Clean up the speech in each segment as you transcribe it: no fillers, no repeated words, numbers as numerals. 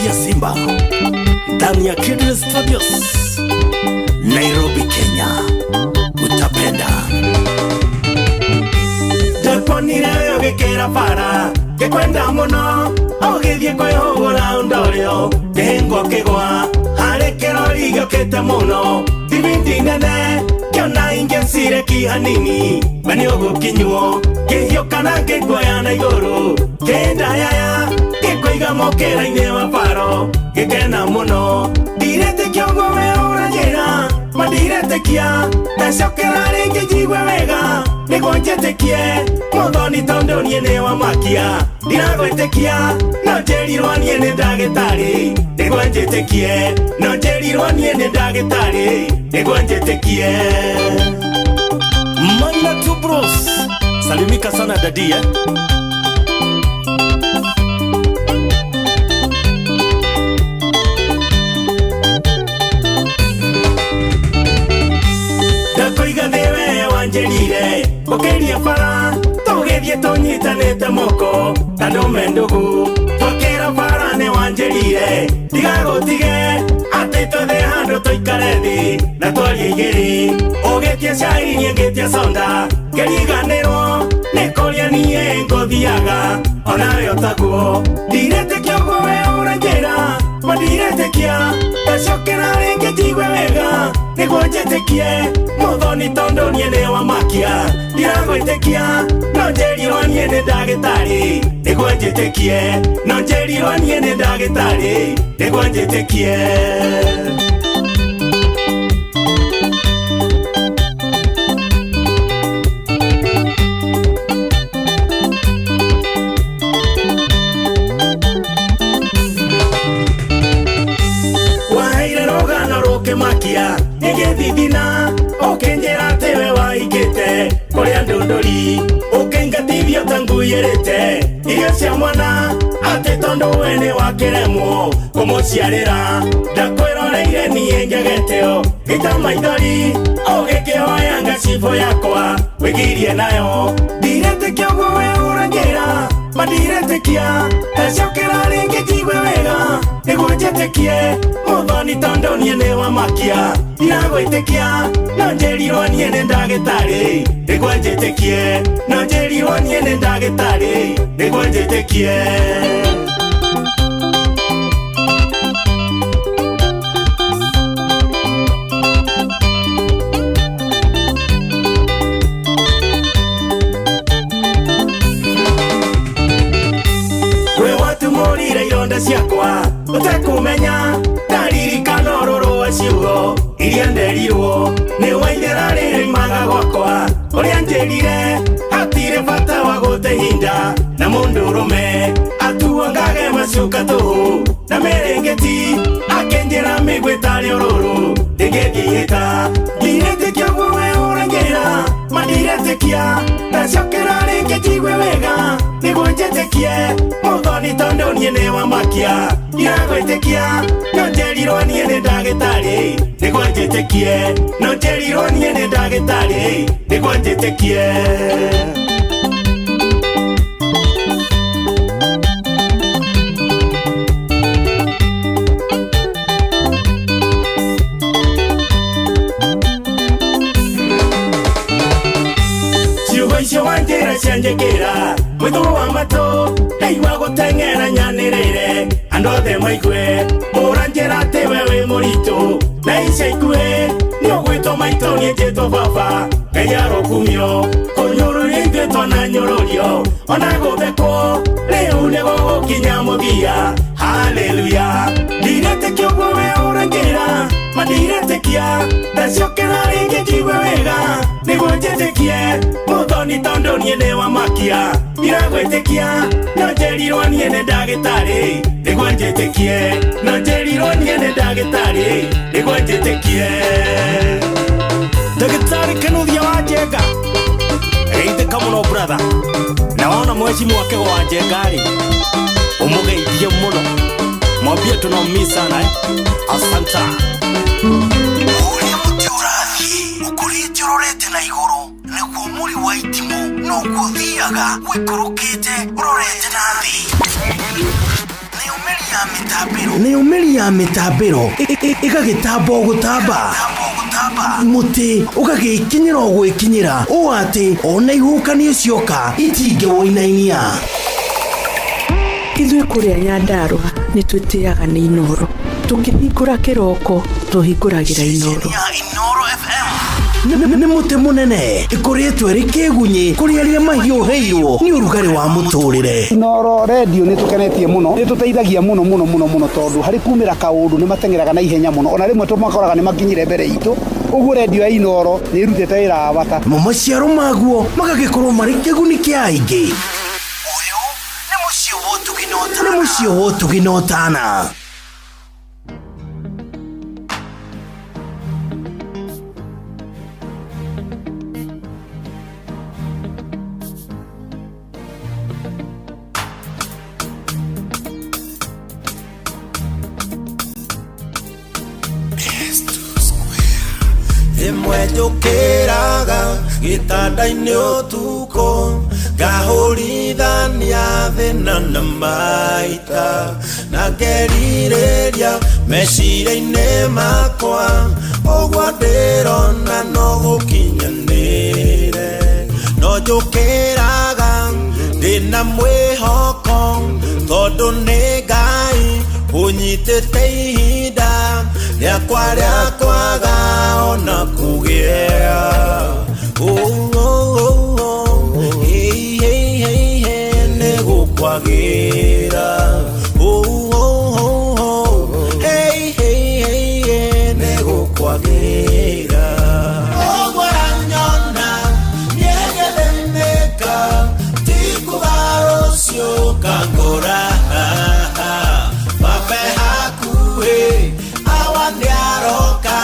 sauti ya Simba ndani ya Kidri Studios, Nairobi, Kenya. Utapenda Deponire ogekera para Kekwenda muno Ogithie kwihugura undorio Kengo kigwa Hare kirori gyokite muno Tibindi nene Kiona ingensire kihanini Mani ugukinywo Kihio kana kikuoya na iguru Kenda yaya Kikuiga mokera-ini wa paro Gikena muno Direte kiongo we urajira Madirete kia Tacokera ringi jigwe wega Niguo njetekie Muthoni tondu nie ni wa makia Ndiragwetekia No njerirwo nie ni ndagitari Niguo njetekie No njerirwo nie ni ndagitari Niguo njetekie Maina tu bros Salimika sana dadi Ndakoiga niwe wanjerire Ukeria bara Tugethie tunyitanite moko Kandume ndugu Twakira bara ni wanjerire Ndigagutige Ati tuthe handu tuikare thi Na twarie igiri Ugetie cai nie ngetie sonda Ngeriganirwo Nikuria nie nguthiaga Onawe otaguo Ndirete kiongo we uranjira Mandirete kia Tacokera ringi jigwe wega Niguo njetekie Muthoni tondu nie ni wa makia Ndiragwetekia No njerirwo nie ni ndagitari Niguo njetekie No njerirwo nie ni ndagitari Niguo njetekie Makia Nigethithina Ukenjera tewe waikite Kuria ndunduri Ukengatithio tanguyirite Irio cia mwana Ati tondu wene wakiremwo Kumuciarira Ndakwiroreire nie ngegeteo Gita maithori Ugikihoya ngacibũ yakwa Wigirie nayo Ndirete kiongo we uranjira Mandiretekia Tacokera ringi jigwe wega Niguo njetekie Muthoni tondu nie ni wa makia Ndiragwetekia No njerirwo nie ni ndagitari Niguo njetekie No njerirwo nie ni ndagitari Niguo njetekie Murire ironda ciakwa Utakumenya Ndaririkana ũrũrũ wa ciugo Iria nderirwo Nĩ waithera rĩrĩmaga gwakwa Ũrĩa njĩrire Hatirĩ bata wa gũte hinda Na mũndũrũme Atuo ngage macuka tũhũ Na mĩrĩngĩti Akenjĩra mĩgwĩ tarĩ ũrũrũ Ndĩngĩngĩhĩta Ndirete kiongo we ũrangĩra Mandiretekia Ndacokera rĩngĩ njigwe wega Niguo njetekie Muthoni tondu nie ni wa makia Ndiragwetekia No njerirwo nie ni ndagitari Niguo njetekie No njerirwo nie ni ndagitari Niguo njetekie Icio wanjira cianjikira Mwithu wa matu Naigua guteng'era nyanirire Andu othe maigwe Uranjira ati we wi muritu Na ica ikue Ni ugwitwo maitũ nie njĩtwo baba Ngai arokumio Kunyũrũria ithuĩ na nyũrũrio Ona gũthekwo Rĩu nĩ gũgũkinya mũthia Hallelujah Ndirete kiongo we uranjira Mandiretekia Ndacokera ringi njigwe wega Niguo njetekie Muthoni tondu nie ni wa makia Ndiragwetekia No njerirwo nie ni ndagitari Niguo njetekie No njerirwo nie ni ndagitari Niguo njetekie Ndagitari Kinuthia wa Njenga Geithĩka mũno brother Na wona mwecimu wake wa Njengari Umugeithie mũno Mwambie tunammiss sana Asanta Uria muti urathi Ukurĩte urorete na igũrũ Nĩguo muri wa itimũ No gũthiaga Wĩkũrũkĩte urorete na thĩ nĩ ũmĩri ya mĩtambĩro ĩgagĩtamba o gũtamba mũtĩ ũgagĩkinyĩra o gwĩkinyĩra ũũ atĩ ona ihuhũkanio cioka itingĩwoinainia. Ithuĩ kũrĩa Nyandarua nĩ twĩtĩaga nĩ Inooro. Tũkĩhingũra kĩroko tũhingũragĩra Inooro. Nĩ mũtĩ mũnene ĩkoretwo ĩrĩ kĩgunyi kũrĩ arĩa mahiũhĩirwo nĩ ũrugarĩ wa mũtũrĩre. Inooro radio nĩ tũkenetie mũno, nĩ tũteithagia mũno tondũ harĩ kumĩra kaũndũ nĩ matengeraga na ihenya mũno, ona rĩmwe tũmakoraga nĩ makinyire mbere itũ. Ũguo radio ya Inooro nĩ irutĩte wĩra wa bata. Maciaro maguo magagĩkorwo marĩ kĩguni kĩa aingĩ. Ũyũ nĩ mũciĩ wa Ũtugi na Ũtana. Imwe njũkĩraga gĩtanda-inĩ ũtukũ ngahũrithania thĩna na maita na ngerirĩria meciria-inĩ makwa ũguo ndĩrona no gũkinyanĩre. No njũkĩraga ndĩna mwĩhoko tondũ nĩ Ngai ũnyitĩte ihinda rĩakwa rĩa kwaga ona kũgĩa. Nĩ gũkwagĩra nĩ gũkwagĩra. Ũguo ranyona nĩngethemeka tikuga rũciũ kangora babe hakuhĩ awa nĩaroka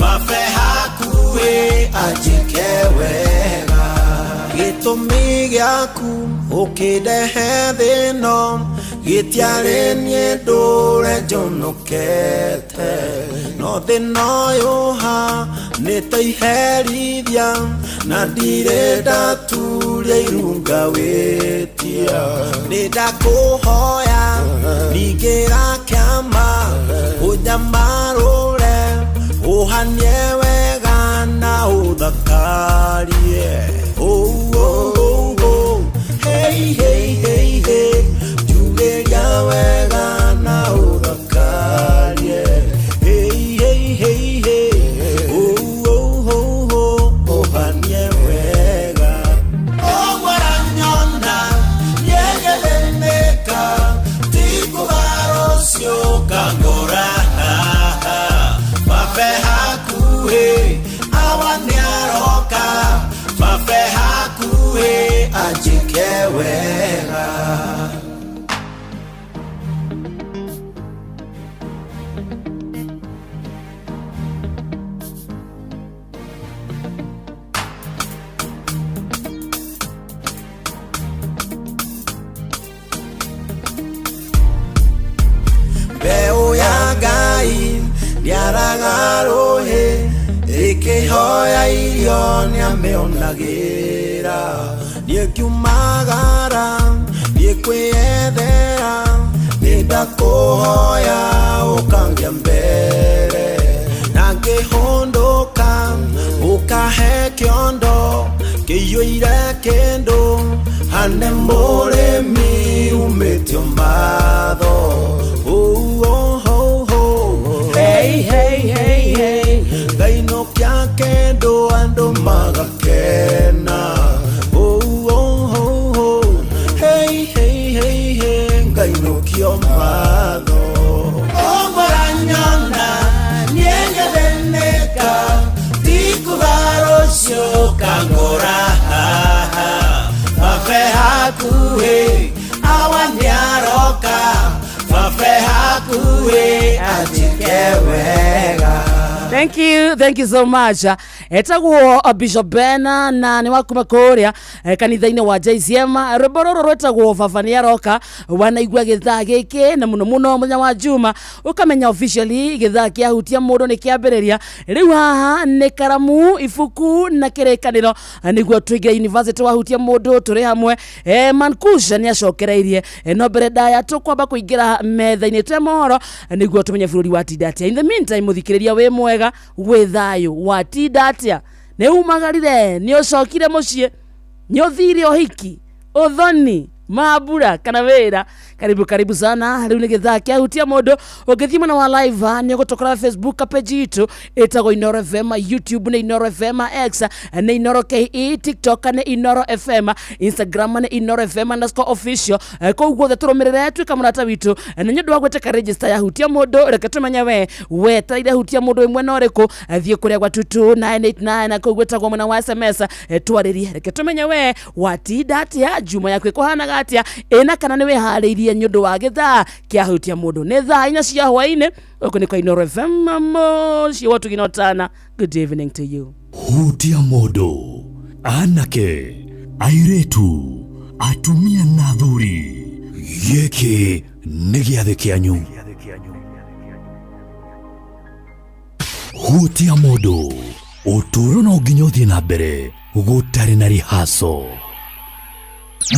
babe hakuhĩ anjĩke wega. Gĩtũmi gĩaku ũkĩndehe thĩno gĩtiarĩ niĩ ndũre njonokete, no thĩna ũyũ nĩ ta iherithia na ndirĩ ndaturia irunga wĩtia. Nĩ ndakũhoya ningĩra kĩama ũnyamarũre ũhanie wega na ũthakarie. Njugĩria wega na ũthakarie. Ũhanie wega. Ũguo ranyona nĩngethemeka tikuga rũciũ kangora babe hakuhĩ awa nĩaroka babe hakuhĩ anjĩke wega. Mbeũ ya Ngai ndĩaraga rũhĩ ĩkĩhoya irio nĩamĩonagĩra. Niĩ ngiumagara niĩ kwĩyethera nĩ ndakũhoya ũkangĩa mbere na ngĩhũndũka ũkahe kĩondo kĩiyũire kĩndũ hane mũrĩmi umĩtio matho. Ngainũkia kĩndũ andũ magakena. Ngainũkio matho. Ũguo ranyona nĩngethemeka tikuga rũciũ kangora babe hakuhĩ awa nĩaroka babe hakuhĩ anjĩke wega. Thank you so much. Etagwo Bishop Ben na ni wakuma kuria kanitha-ini wa JCM rũbororo rwetagwo Fafania Roka wanaigua githaa giki na muno munya wa Juma ukamenya officially githaa kia hutia mundu ni kiambiriria riu haha ni karamu ifuku na kirekaniro niguo twingira university wa hutia mundu turi hamwe Mankusha ni acokereirie no mbere daya tukwamba kuingira metha-ini twe mohoro niguo tumenye bururi wa Tidatia. In the meantime muthikiriria we mwega we thayo wa Tidatia ne umagarire ni ocokire mucie ni uthire ohiki uthoni mabura kana wera karibu sana riu ni githaa kia hutia mundu ungithima na wa live ni gutokora Facebook page yitu etago Inoro FM, YouTube ni Inoro FM, X ni Inoro KE, TikTok ni Inoro FM, Instagram ni Inoro FM_official ko guothe turumirire twi kamurata witu na nyu ndwa gweteka register ya hutia mundu reke tumenya we taire hutia mundu imwe no riku thie kuria gwa 22989 ko gwetagwo mwana wa SMS twaririe reke tumenya we wa Tidatia Juma yakwe kuhana atia ena kana niwe hariirie nyundu wa githaa kia hutia mundu ne thaa inya cia hwaine uko ni kwa Inoro FM mamo cia watu ginotana. Good evening to you. Hutia mundu anake airetu atumia na thuri giki ni giathe kianyu. Hutia mundu uturo no nginyothie na mbere gutari na rihaso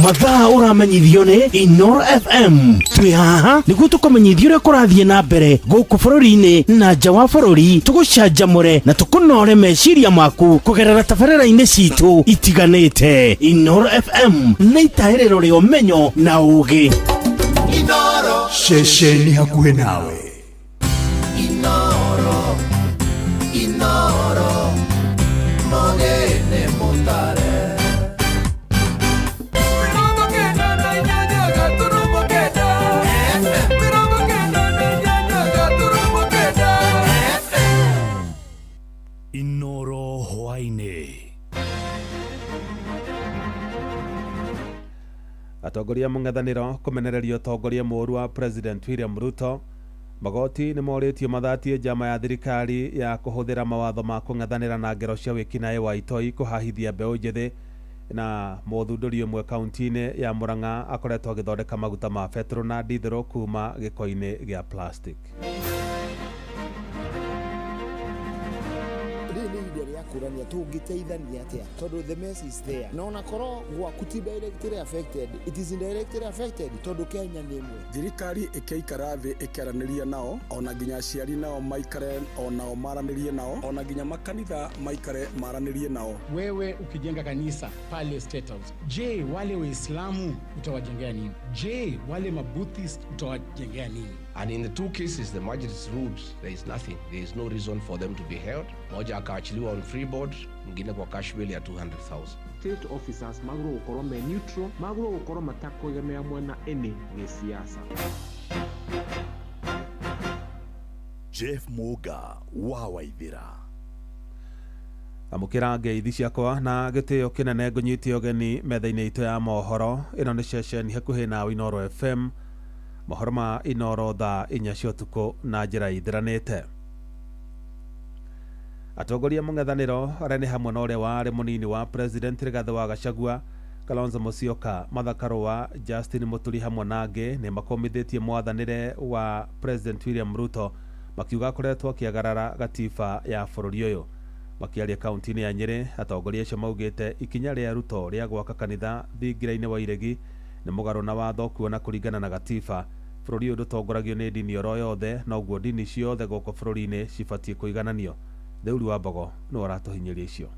mathaa uramenyithio ni Inoro FM twi haha niguo tukumenyithio uria kurathie na mbere guku bururi-ini na nja wa bururi tugucanjamure na tukunore meciria maku kugerera tabarĩra-inĩ citu itiganĩte. Inoro FM nĩ itaĩrĩro rĩa ũmenyo na ũũgĩ. Inoro ceceni hakuhĩ nawe. Inoro Mogene Montare Inoro hwaine. Atongoria mũng'ethanĩro kũmenereria ũtongoria mũũru wa President William Ruto magoti nĩ morĩtio mathatie njama ya thirikari ya kũhũthĩra mawatho ma kũng'ethanĩra na ngero cia wĩkinaĩ wa itoi kũhahithia mbeũ njĩthĩ na mũthundũri ũmwe kaunti-inĩ ya Murang'a akoretwo agĩthondeka maguta ma betro na ndithero kuma gĩko-inĩ gĩa plastic. kurania tungiteithania atia tondu the mess is there na ona korwo gwaku ti directly affected, it is indirectly affected tondu Kenya ni imwe. Thirikari ikeikara thi ikaraniria nao ona nginya aciari nao maikare onao maranirie nao ona nginya makanitha maikare maranirie nao. Wewe ukijenga kanisa pale State House, je, wale Waislamu utawajengea nini? Je, wale Mabuddhist utawajengea nini? And in the two cases, the magistrates ruled there is nothing. There is no reason for them to be held. Moja akaachiliwa on free board, mwingine kwa cash bail ya 200,000. State officers magro gukoro me neutral, magro gukoro matakugemea mwena ene ni siasa. Jeff Muga wa Waithira. Amukira ngeithi ciakwa na gĩtĩo kĩnene ngũnyitie ũgeni metha-inĩ itũ ya mohoro. Ĩno nĩ ceceni hakuhĩ na Inoro FM. Mohoro ma Inoro thaa 4 cia ũtukũ na njĩra ithiranĩte. Atongoria mũng'ethanĩro arĩa nĩ hamwe na ũrĩa warĩ mũnini wa President Rigathi wa Gachagua, Kalonzo Musyoka, Martha Karua, Justin Muturi hamwe na angĩ nĩ makomithĩtie mwathanĩre wa President William Ruto makiuga akoretwo akĩagarara gatiba ya bũrũri ũyũ. Makiaria kaunti-inĩ ya Nyĩrĩ, atongoria acio maugĩte ikinya rĩa Ruto rĩa gwaka kanitha thingira-inĩ wa Iregi nĩ mũgarũ na watho kuona kũringana na gatiba. Bũrũri ũyũ ndũtongoragio nĩ ndini oro yothe, noguo ndini ciothe gũkũ bũrũri-inĩ cibatiĩ kũigananio. Theuri wa Mbogo nĩ ũratũhinyĩria icio.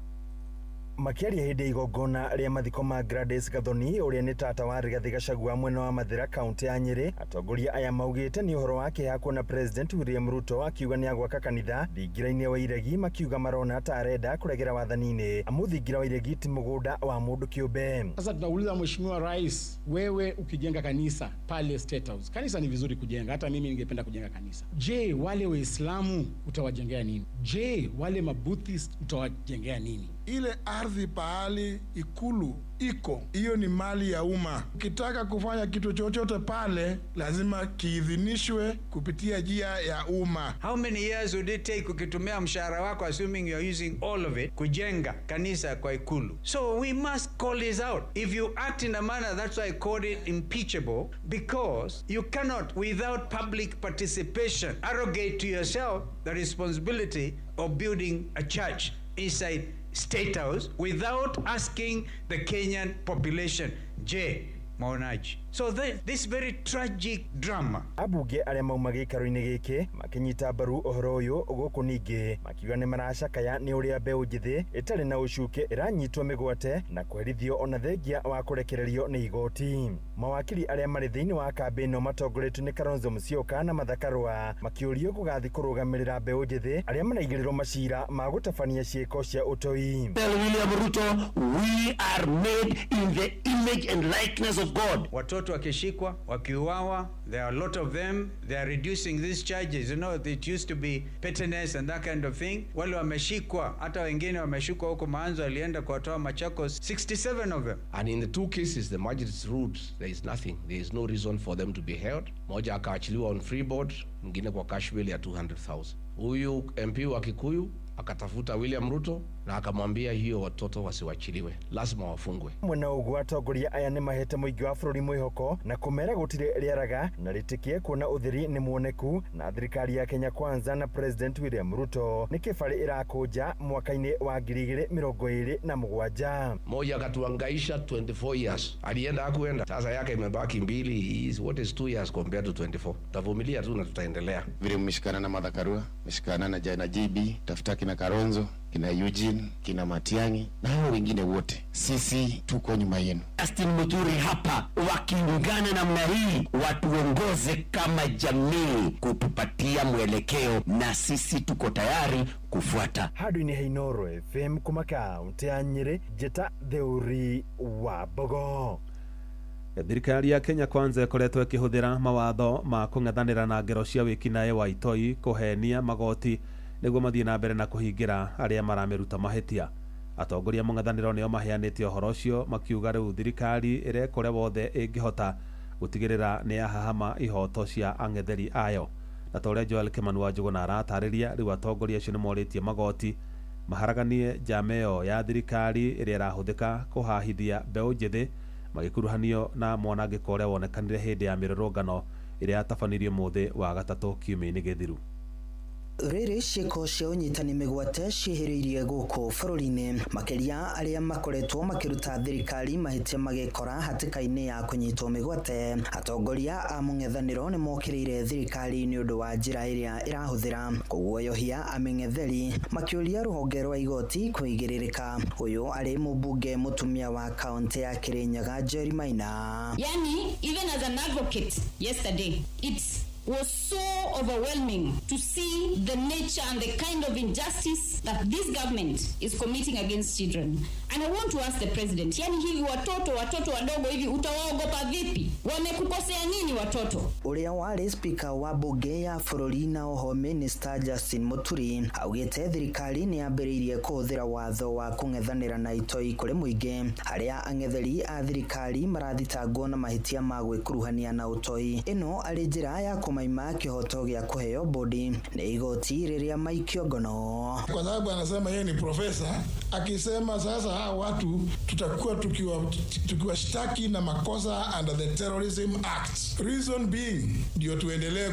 Makiaria hindi igongona ria mathiko ma Gladys Gathoni uria ni tata wa Rigathi Gachagua mwena wa Mathira kaunti ya Nyeri. Atongoria aya maugite ni uhoro wake hakuona President William Ruto akiuga ni agwaka kanitha thingira-inĩ wa Iregi, makiuga marona ta arenda kuregera wathani-inĩ amu thingira wa Iregi ti mugunda wa mundu kiumbe. Sasa tunauliza Mheshimiwa Rais, wewe ukijenga kanisa pale State House, kanisa ni vizuri kujenga, hata mimi ningependa kujenga kanisa. Je, wale Waislamu utawajengea nini? Je, wale Mabuddhist utawajengea nini? ile ardhi pahali ikulu iko, hiyo ni mali ya umma. Ukitaka kufanya kitu chochote pale lazima kiidhinishwe kupitia njia ya umma. How many years would it take ukitumia mshahara wako, assuming you're using all of it, kujenga kanisa kwa ikulu? So we must call this out. If you act in a manner, that's why I called it impeachable, because you cannot, without public participation, arrogate to yourself the responsibility of building a church inside State House without asking the Kenyan population. Je, maonaji? So this very tragic drama. Abunge aria mauma gikaro-ini giki makinyita mbaru uhoro uyu guku ningi makiuga ni maracakaya ni uria mbeu njithi itari na ucuke iranyitwo migwate na kwerithio ona thengia wa kurekererio ni igoti. Mawakili aria mari thiini wa kambeni matongoretio ni Kalonzo Musyoka na Martha Karua makiurio kugathi kurugamirira mbeu njithi aria maraigirirwo macira ma gutabania ciiko cia utoi. William Ruto, we are made in the image and likeness of God. Watoto wakishikwa, wakiuawa, there are a lot of them. They are reducing these charges. You know, it used to be pettiness and that kind of thing. Wale wameshikwa, hata wengine wameshikwa huko Maanzo, alienda kuwatoa Machakos, 67 of them. And in the two cases, the magistrates ruled there is nothing. There is no reason for them to be held. Moja akaachiliwa on free board, mwingine kwa cash bail ya 200,000. Huyu MP wa Kikuyu akatafuta William Ruto na akamwambia hiyo watoto wasiwachiliwe, lazima wafungwe. Mwena ugu atongoria aya ni mahete muingi wa bururi mwihoko na kumera gutire riaraga na ritikie kuona uthiri ni muoneku na thirikari ya Kenya Kwanza na President William Ruto ni kibali irakuja mwaka-ini wa 2027. Moja akatuangaisha 24 years. Alienda hakuenda. Sasa yake imebaki 2. What is 2 years compared to 24? Tutavumilia tu na tutaendelea. Vile mmeshikana na Martha Karua, mmeshikana na Jaina JB, tafuta kina Kalonzo, kina Eugene, kina Matiang'i na hao wengine wote. Sisi tuko nyuma yenu. Justin Muturi hapa wakiungana namna hii watuongoze kama jamii kutupatia mwelekeo na sisi tuko tayari kufuata. Hadu-ini Hainoro FM kuma kaunti ya Nyeri, Jeta Theuri wa Bogo. Thirikari ya Kenya Kwanza ikoretwo ikihuthira mawatho ma kung'ethanira na ngero cia wikinae wa itoi kuhenia magoti niguo mathie na mbere na kuhingira aria maramiruta mahitia. Atongoria mung'ethaniro nio maheanite uhoro ucio makiuga riu thirikari irekore wothe ingihota gutigirira ni ahahama ihoto cia ang'etheri ayo. Na tore Joel Kimani wa Njuguna aratariria riu atongoria acio ni moritie magoti maharaganie jameo ya thirikari iria irahuthika kuhahithia mbeu njithi magikuruhanio na mwanangiko uria wonekanire hindi ya mirurungano iria yatabanirio muthi wa gatatu kiumia-ini githiru. Riri ciiko cia unyitani migwate cihiriirie guku bururi-ini makiria aria makoretwo makiruta thirikari mahitia magikora hatika-ini ya kunyitwo migwate. Atongoria a mung'ethaniro ni mokiriire thirikari ni undu wa njira iria irahuthira kuguoyohia ameng'etheri makiuria ruhonge rwa igoti kuigiririka. Uyu ari mubunge mutumia wa kaunti ya Kirinyaga Jerry Maina. Yani, even as an advocate yesterday, it was so overwhelming to see the nature and the kind of injustice that this government is committing against children. And I want to ask the president, yani hivi watoto wadogo hivi utawaogopa vipi? Wamekukosea nini watoto? Uria wari speaker wa bunge ya bururi na oho minister Justin Muturi augite thirikari ni ambiriirie kuhuthira watho wa kung'ethanira na itoi kuri muingi haria ang'etheri a thirikari marathitangwo na mahitia ma gwikuruhania na utoi. Ino ari njira ya kumaima kihoto gya kuheo bodi ni igoti riria maikio ngono, kwa sababu anasema yeye ni profesa, akisema sasa hawa watu tutakuwa tukiwashtaki na makosa under the Terrorism Act. Reason being ndio tuendelee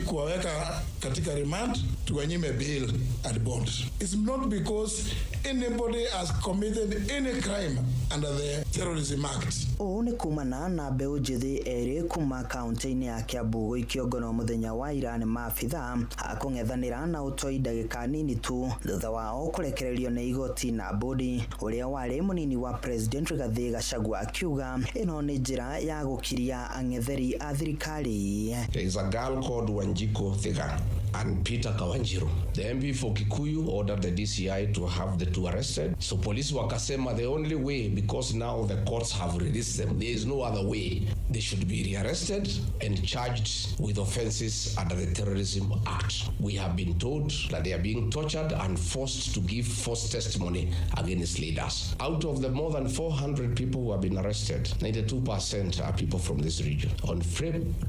kuwaweka katika remand, tuwanyime bail and bond. It's not because anybody has committed any crime under the Terrorism Act. Ni kumana na mbeu njithi eri kuma kaunti-ini ya Kiambu ikio ngono muthenya wa ira ni maabitha akung'ethanira na utoi ndagika nini tu thutha wao kurekererio ni igoti na bodi. Uria wari munini wa President Rigathi Gachagua akiuga ino ni njira ya gukiria ang'etheri a thirikari. There is a girl called Wanjiko Thiga and Peter Kawanjiru. The MP for Kikuyu ordered the DCI to have the two arrested. So police wakasema the only way, because now the courts have released them, there is no other way they should be rearrested and charged with offenses under the Terrorism Act. We have been told that they are being tortured and forced to give false testimony against leaders. Out of the more than 400 people who have been arrested, 92% are people from this region. On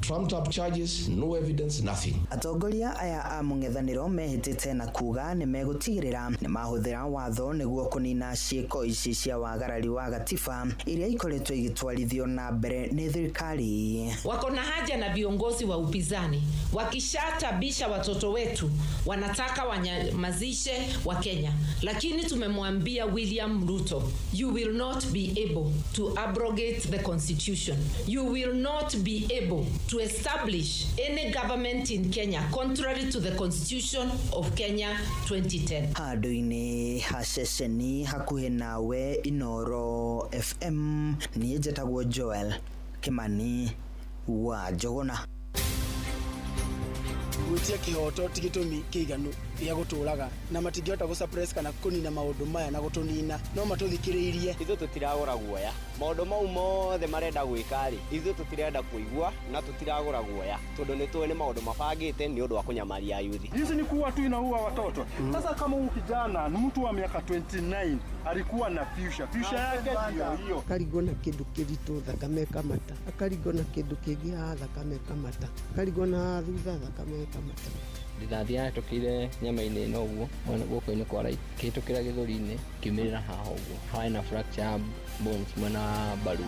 trumped up charges, no evidence, nothing. Atongoria aya a mung'ethaniro mehitite na kuga ni megutigirira ni mahuthira watho niguo kunina ciiko ici cia wagarari wa gatiba iria ikoretwo igitwarithio na mbere ni thirikari. Wako na haja na viongozi wa upinzani wakishatabisha watoto wetu wanataka wanyamazishe wa Kenya, lakini tumemwambia William Ruto, you will not be able to abrogate the constitution. You will not be able to establish any government in Kenya contrary to the constitution of Kenya 2010. Haduini hashesheni hakuhe nawe Inoro FM ni jetagwo Joel Kimani wa Jogona. Gwitia kihoto tigitumi kiganu ya guturaga na matingihota gusuppress kana kunina maundu maya na gutunina no matuthikiriirie ithu tutiragura guoya maundu mau mothe marenda gwikari ithu tutirenda kuigua na tutiragura guoya tondu ni tuone maundu mabangite ni undu wa kunyamaria yuthi. Hizi ni kuwa tu inaua watoto. Sasa kama huyu kijana ni mtu wa miaka 29 alikuwa na future yake hiyo karigo na kindu kirito thakame kamata akarigo na kindu kingi thakame kamata karigo na thutha thakame kamata ndithathia tukire nyama-ini no guo mwana guoko-ini kwa right kitukira githuri-ini kiumirira haha uguo hawe na fracture bones mwana baru.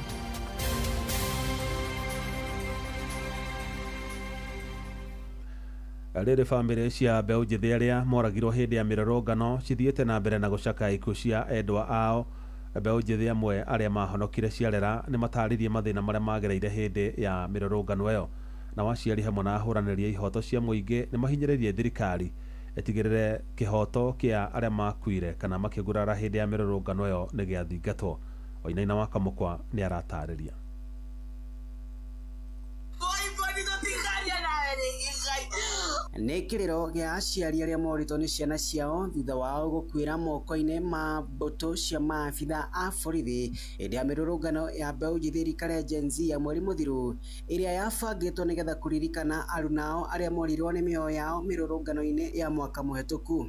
Rĩrĩ bamĩrĩ cia mbeũ njĩthĩ arĩa moragirwo hĩndĩ ya mĩrũrũngano cithiĩte na mbere na gũcaka ikuũ cia endwa ao. Mbeũ njĩthĩ amwe arĩa mahonokire ciarera nĩ mataririe mathĩna marĩa magereire hĩndĩ ya mĩrũrũngano ĩyo. Na waciari hamwe na ahũranĩri a ihoto cia mũingĩ nĩ mahinyĩrĩirie thirikari ĩtigĩrĩre kĩhoto kĩa arĩa makuire kana makĩgurara hĩndĩ ya mĩrũrũngano ĩyo nĩ gĩathingatwo. Wainaina wa Kamũkwa nĩ aratarĩria. Nĩ kĩrĩro gĩa aciari arĩa moritwo nĩ ciana ciao thutha wao gũkuĩra moko-inĩ ma mbũtũ cia maabitha a borithi hĩndĩ ya mĩrũrũngano ya mbeũ njĩthĩ rika rĩa Gen Z ya mweri mũthiru ĩrĩa yabangĩtwo nĩgetha kũririkana arunao arĩa morirwo nĩ mĩoyo yao mĩrũrũngano-inĩ ya mwaka mũhetũku.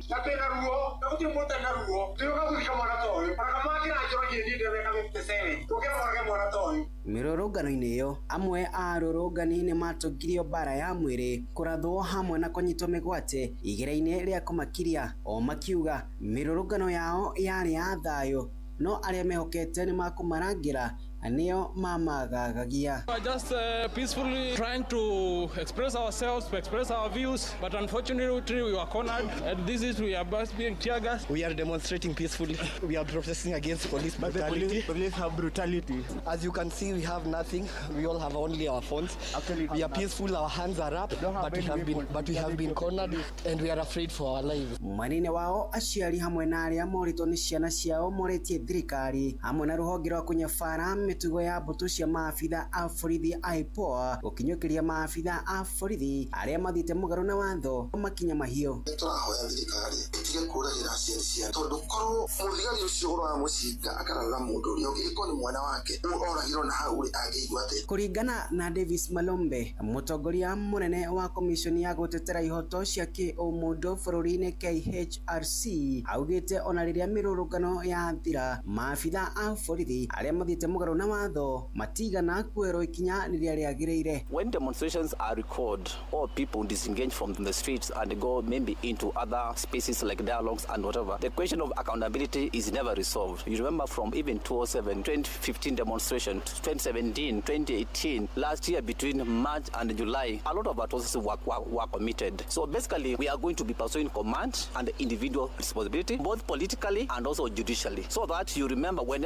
Mĩrũrũngano-inĩ ĩyo amwe a arũrũngani nĩ matongirio bara ya mwĩrĩ kũrathwo hamwe na kũnyitwo mĩgwate igera-inĩ rĩa kũmakiria o makiuga mĩrũrũngano yao yarĩ ya thayũ no arĩa mehokete nĩ makũmarangĩra anio mamagagagia. We are just peacefully trying to express ourselves, to express our views, but unfortunately we were cornered, and we are just being tear gas. We are demonstrating peacefully. We are protesting against police brutality. Police have brutality. As you can see, we have nothing. We all have only our phones. Actually, we are peaceful. Our hands are up, but we have been cornered, and we are afraid for our lives. Manene wao aciari hamwe na arĩa moritwo nĩ ciana ciao moretie thirikari hamwe na rũhonge rwa kũnyabara mĩtugo ya mbũtũ cia maabitha a borithi IPOA gũkinyũkĩria maabitha a borithi arĩa mathiĩte mũgarũ na watho makinya mahiũ. Tũrahoya thirikari ĩtige kũragĩra aciari ciao tondũ korwo mũthigari ũcio ũhoro wa mũcinga akararĩra mũndũ ũrĩa ũngĩ ĩkorwo nĩ mwana wake oragirwo na hau angĩigua atĩa. Kũringana na Davis Malombe, mũtongoria mũnene wa komishoni ya gũtetera ihoto cia kĩũmũndũ bũrũri-inĩ KHRC augĩte ona rĩrĩa mĩrũrũngano ya thira maabitha a borithi arĩa mathiĩte mũgarũ na watho matigana kuerwo ikinya rĩrĩa rĩagĩrĩire. When demonstrations are recorded or people disengage from the streets and go maybe into other spaces like dialogues and whatever, the question of accountability is never resolved. You remember from even 2007, 2015 demonstration, 2017, 2018, last year between March and July, a lot of atrocities were committed. So basically, we are going to be pursuing command and individual responsibility, both politically and also judicially, so that you remember when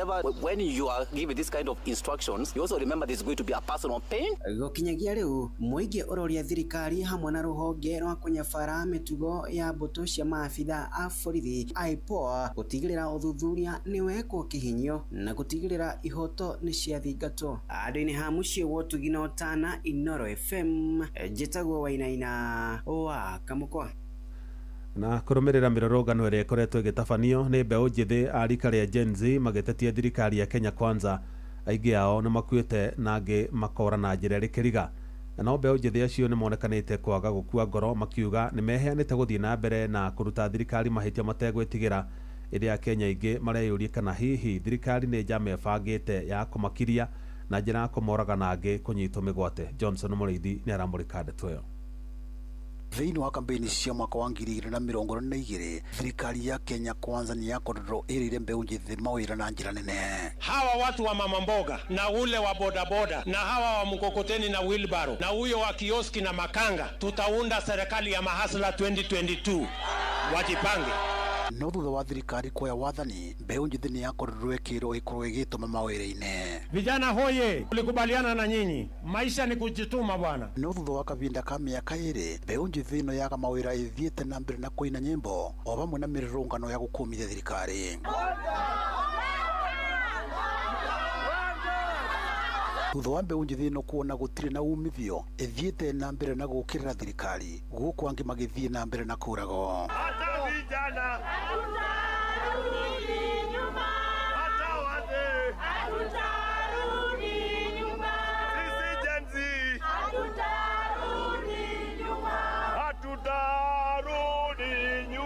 you are given this kind of instructions, you also remember there's going to be a personal pain. Gũkinyagia rĩu mũingĩ ũroria thirikari hamwe na rũhonge rwa kũnyabara mĩtugo ya mbũtũ cia maabitha a borithi IPOA gũtigĩrĩra ũthuthuria nĩ wekwo kĩhinyio na gũtigĩrĩra ihoto nĩ ciathingatwo. Handũ-inĩ ha mũciĩ wa Ũtugi na Ũtana, Inoro FM, njĩtagwo Wainaina wa Kamũkwa. Na kũrũmĩrĩra mĩrũrũngano ĩrĩa ĩkoretwo ĩgĩtabanio nĩ mbeũ njĩthĩ a rika rĩa Gen Z magĩtetia thirikari ya Kenya Kwanza aingĩ ao nĩ makuĩte na angĩ makora na njĩra ĩrĩ kĩriga. No mbeũ njĩthĩ acio nĩ monekanĩte kwaga gũkua ngoro, makiuga nĩ meheanĩte gũthiĩ na mbere na kũruta thirikari mahĩtia mategwĩtigĩra, ĩrĩa Akenya aingĩ mareyũria kana hihi thirikari nĩ njama ĩbangĩte ya kũmakiria na njĩra ya kũmoraga na angĩ kũnyitwo mĩgwate. Johnson Mũrĩithi nĩ aramũrĩka ndeto ĩyo. Thĩinĩ wa kampeni cia mwaka wa 2022 thirikari ya Kenya Kwanza nĩ yakorirwo ĩrĩire mbeũ njĩthĩ mawĩra na njĩra nene. Hawa watu wa mama mboga na ule wa bodaboda na hawa wa mkokoteni na wheelbarrow na huyo wa kioski na makanga, tutaunda serikali ya mahasla 2022. Wajipange. No thutha wa thirikari kuoya wathani, mbeũ njĩthĩ nĩ yakorirwo ĩkĩrwo ĩkorwo ĩgĩtũma mawĩra-inĩ. Vijana hoye, tulikubaliana na nyinyi, maisha ni kujituma bwana. No thutha wa kavinda ka mĩaka ĩrĩ, mbeũ njĩthĩ ĩno yaga mawĩra ĩthiĩte na mbere na kũina nyĩmbo o hamwe na mĩrũrũngano ya gũkũmithia thirikari. Thutha wa mbeũ njĩthĩ ĩno kuona gũtirĩ na umithio, ĩthiĩte na mbere na gũkĩrĩra thirikari, gũkũ angĩ magĩthiĩ na mbere na kũragwo. Vijana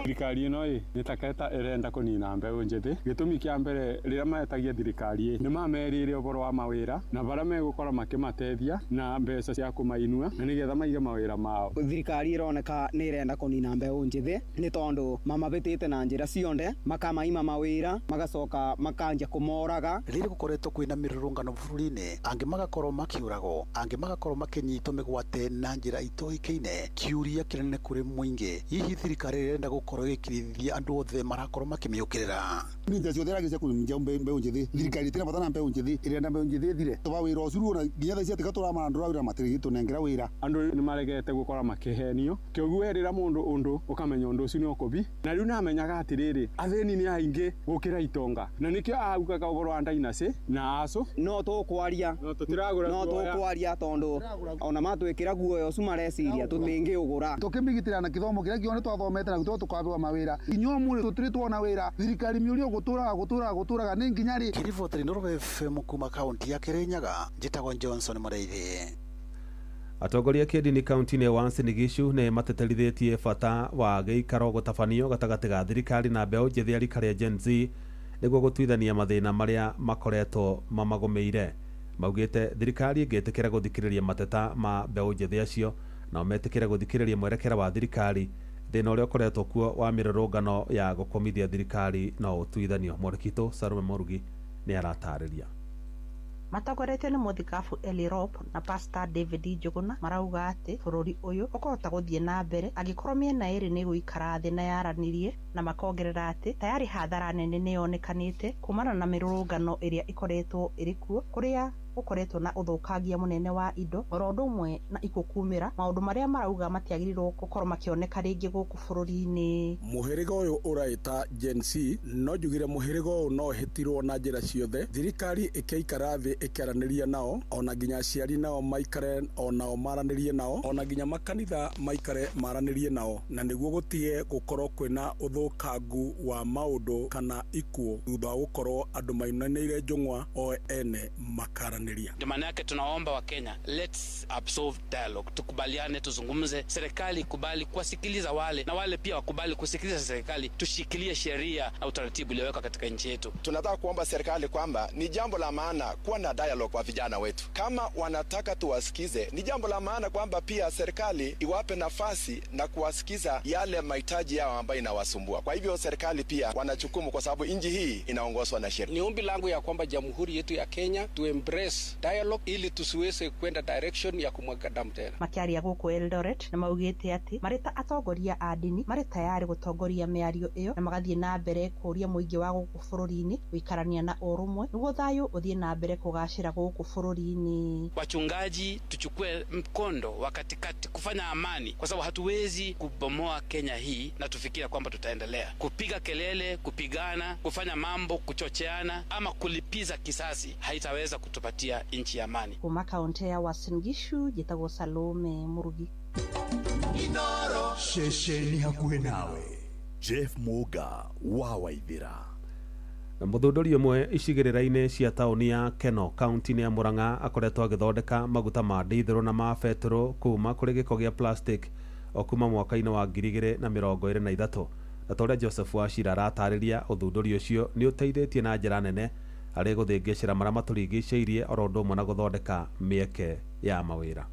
thirikari ĩno nĩ taketa ĩrenda kũnina mbeũ njĩthĩ. Gĩtũmi kĩa mbere rĩrĩa mahetagia thirikari nĩ mamerĩire ũhoro wa mawĩra na bara megũkorwo makĩmateithia na mbeca cia kũmainua na nĩgetha maige mawĩra mao. Thirikari ĩroneka nĩ ĩrenda kũnina mbeũ njĩthĩ nĩ tondũ mamabĩtĩte na njĩra ciothe, makamaima mawĩra, magacoka makanja kũmoraga. Rĩrĩ gũkoretwo kwĩna mĩrũrũngano bũrũri-inĩ, angĩ magakorwo makiũragwo, angĩ magakorwo makĩnyitwo mĩgwate na njĩra itoĩkaine. Kiũria kĩnene kũrĩ mũingĩ, hihi thirikari ĩrenda gũkorwo ĩkĩrithia andũ othe marakorwo makĩmĩũkĩrĩra. Nĩ cio theragia kũnyia mbeũ njĩthĩ. Thirikari itina bata na mbeũ njĩthĩ, ĩrenda mbeũ njĩthĩ thire. Toba wĩra ũcuru na nginya thaa ici atikatũra marandũra wĩra matirigitwo nengera wĩra. Andũ nĩ maregete gũkora makĩhenio. Kĩoguo erĩra mũndũ ũndũ ũkamenya ũndũ ũcio nĩ ũkũbi. Na rĩu namenyaga atĩrĩrĩ, athĩni nĩ aingĩ gũkĩra itonga. Na nĩkĩo augaga ũhoro wa ndainaci na acu. No tũkwaria tondũ ona matwĩkĩra guoya ũcu mareciria tũtingĩũgũra. Tũkĩmigitĩra na gĩthomo kĩrĩa gĩothe twathomete na tũkabewa mawĩra. Inyuĩ mũrĩ tũtirĩ tuona wĩra. Thirikari mĩũria gũtũraga nĩ nginya rĩ. Kiriboti Nairobi FM kuma kaunti ya Kirinyaga, njĩtagwo Johnson Mũrĩithi. Atongoria kĩndini kaunti-inĩ ya Uasin Gishu nĩ mateterithĩtie bata wa gĩikaro gũtabanio gatagatĩ ga thirikari na mbeũ njĩthĩ ya rika rĩa Gen Z nĩguo gũtuithania mathĩna marĩa makoretwo mamagũmĩire. Maugĩte thirikari ĩngĩtĩkĩra gũthikĩrĩria mateta ma mbeũ njĩthĩ acio na metĩkĩra gũthikĩrĩria mwerekera wa thirikari, thĩna ũrĩa ũkoretwo kuo wa mĩrũrũngano ya gũkomithia thirikari no ũtuithanio. Mwandĩkitũ Salome Morugi nĩ aratarĩria. Matongoretio nĩ mũthikabu Eli Rop na Pastor David Njuguna marauga atĩ bũrũri ũyũ ũkũhota gũthiĩ na mbere angĩkorwo mĩena ĩrĩ nĩ gũikara thĩ na yaranirie, na makongerera atĩ tayari hathara nene nĩ yonekanĩte kumana na mĩrũrũngano ĩrĩa ĩkoretwo ĩrĩ kuo, kũrĩa gũkoretwo na ũthũkangia mũnene wa indo, oro ũndũ ũmwe na ikuũ kumĩra, maũndũ marĩa marauga matiagĩrĩirwo gũkorwo makĩoneka rĩngĩ gũkũ bũrũri-inĩ. Mũhĩrĩga ũyũ ũraĩta Gen Z, no njugire mũhĩrĩga ũyũ no ũhĩtirwo na njĩra ciothe. Thirikari ĩkĩikara thĩ ĩkĩaranĩria nao, ona nginya aciari nao maikare onao maranĩrie nao, ona nginya makanitha maikare maranĩrie nao, na nĩguo gũtige gũkorwo kwĩna ũthũkangu wa maũndũ kana ikuũ thutha wa gũkorwo andũ mainanĩire njũng'wa o ene makaranĩria. Ndio maana yake tunaomba wa Kenya, let's absorb dialogue, tukubaliane, tuzungumze, serikali ikubali kuwasikiliza wale na wale pia wakubali kusikiliza serikali, tushikilie sheria na utaratibu uliowekwa katika nchi yetu. Tunataka kuomba serikali kwamba ni jambo la maana kuwa na dialogue kwa vijana wetu. Kama wanataka tuwasikize, ni jambo la maana kwamba pia serikali iwape nafasi na kuwasikiza yale mahitaji yao ambayo inawasumbua. Kwa hivyo serikali pia wanachukumu, kwa sababu nchi hii inaongozwa na sheria. Ni ombi langu ya kwamba jamhuri yetu ya Kenya tu embrace dialogue ili tusiweze kwenda direction ya kumwaga damu tena. Makiaria gũkũ Eldoret na maugĩte atĩ marĩ ta atongoria a ndini marĩ tayari gũtongoria mĩario ĩyo na magathiĩ na mbere kũria mũingĩ wa gũkũ bũrũri-inĩ gũikarania na ũrũmwe nĩguo thayũ ũthiĩ na mbere kũgacĩra gũkũ bũrũri-inĩ. Wachungaji tuchukue mkondo wa katikati kufanya amani, kwa sababu hatuwezi kubomoa Kenya hii na tufikiria kwamba tutaendelea kupiga kelele, kupigana, kufanya mambo, kuchocheana ama kulipiza kisasi. Haitaweza kutupatia nchi ya amani. Kuma kaunti ya Uasin Gishu, jitagwo Salome Murugi. Sheshe ni hakuhe nawe. Jeff Muga wa Waithira. Muthundũri ũmwe icigĩrĩra-inĩ cia taũni ya Keno kaunti-inĩ ya Murang'a akoretwo agĩthondeka maguta ma ndithũrũ na ma betũrũ kuma kũrĩ gĩko gĩa plastic o kuma mwaka-inĩ wa 2023. Na ta ũrĩa Joseph Wachira aratarĩria, ũthundũri ũcio nĩ ũteithĩtie na njĩra nene harĩ gũthĩngĩcĩra marĩa matũrigicĩirie oro ũndũ ũmwe na gũthondeka mĩeke ya mawĩra.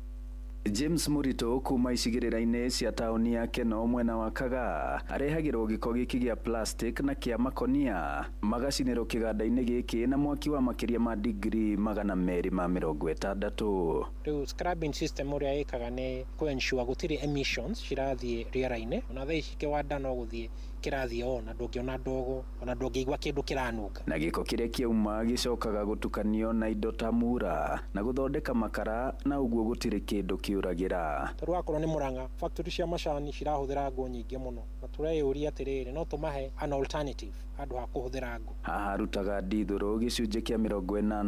James Murito kuma icigĩrĩra-inĩ cia taũni ya Keno mwena wa Kaga arehagĩrwo gĩko gĩkĩ gĩa plastic na kĩa makonia magacinĩrwo kĩganda-inĩ gĩkĩ na mwaki wa makĩria ma digrii 260. Rĩu scrubbing system ũrĩa ĩkaga nĩ ku-ensure gũtirĩ emissions cirathiĩ rĩera-inĩ, ona thaa ici kĩwanda no gũthiĩ kĩrathiĩ ona ndũngĩona ndogo, ona ndũngĩigua kĩndũ kĩranunga. Na gĩko kĩrĩa kĩauma gĩcokaga gũtukanio na indo ta mura na gũthondeka makara, na ũguo gũtirĩ kĩndũ kĩũragĩra. Tondũ wakorwo nĩ Murang'a, factory cia macani cirahũthĩra ngũ nyingĩ mũno, na tũreyũria atĩrĩrĩ, no tũmahe an alternative handũ ha kũhũthĩra ngũ. Haha arutaga ndithũrũ gĩcunjĩ kĩa 80%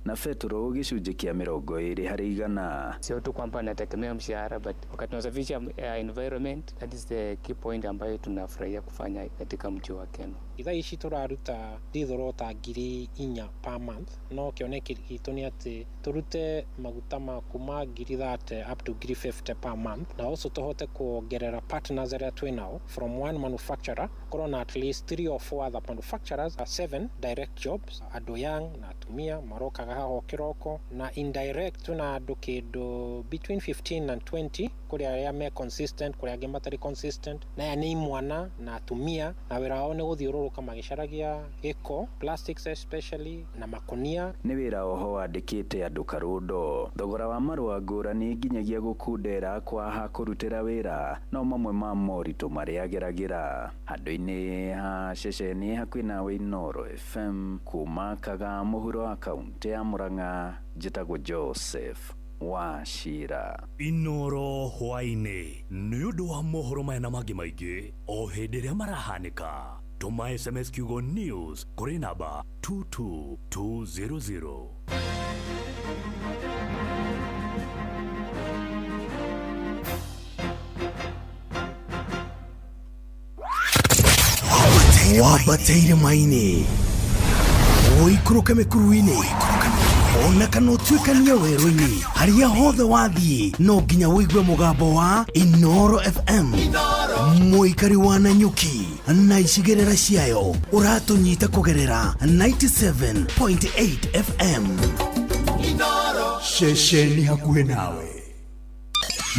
na betũrũ gĩcunjĩ kĩa 20%. Sio tu kwamba nategemea mshahara, but wakati tunasafisha environment, that is the key point ambayo tunafurahia kufanya katika mji wa Keno. Ithaa ici tũraruta ndithũrũ ta 4,000 per month, no kĩoneki gitũ nĩ atĩ tũrute maguta ma kuma 30,000 up to 50,000 per month, na also tũhote kuongerera partners arĩa twĩnao from one manufacturer, korwo na at least 3 or 4 other manufacturers, 7 direct jobs, andũ young na atumia marokaga haha kĩroko, na indirect tuna andũ kĩndũ between 15 and 20 kũrĩa arĩa me consistent, kũrĩa angĩ matarĩ consistent, na ya nĩ imwana na atumia, na wĩra wao nĩ gũthiũrũrũka magĩcaragia gĩko, plastics especially, na makonia. Nĩ wĩra oho wandĩkĩte andũ karũndo. Thogora wa marũa ngũrani nginyagia gũkundera kwa ha kũrutĩra wĩra no mamwe ma moritũ marĩa ageragĩra. Handũ-inĩ ha ceceni hakuhĩ nawe Inooro FM kuma Kaga mũhuro wa kaunti ya Murang'a, njĩtagwo Joseph Wachira. Inooro hwainĩ nĩ ũndũ wa mohoro maya na mangĩ maingĩ o hĩndĩ ĩrĩa marahanĩka. Tũma SMS kiugo news kũrĩ namba 22200. Wabateire maini oikũrũke mĩkuru-inĩ ona kana ũtuĩkanie werũ-inĩ, harĩa hothe wathiĩ no nginya wĩigue mũgambo wa Inooro FM. Mũikari wa Nanyuki na icigĩrĩra ciayo ũratũnyita kũgerera 97.8 FM. Inooro ceceni hakuhĩ nawe.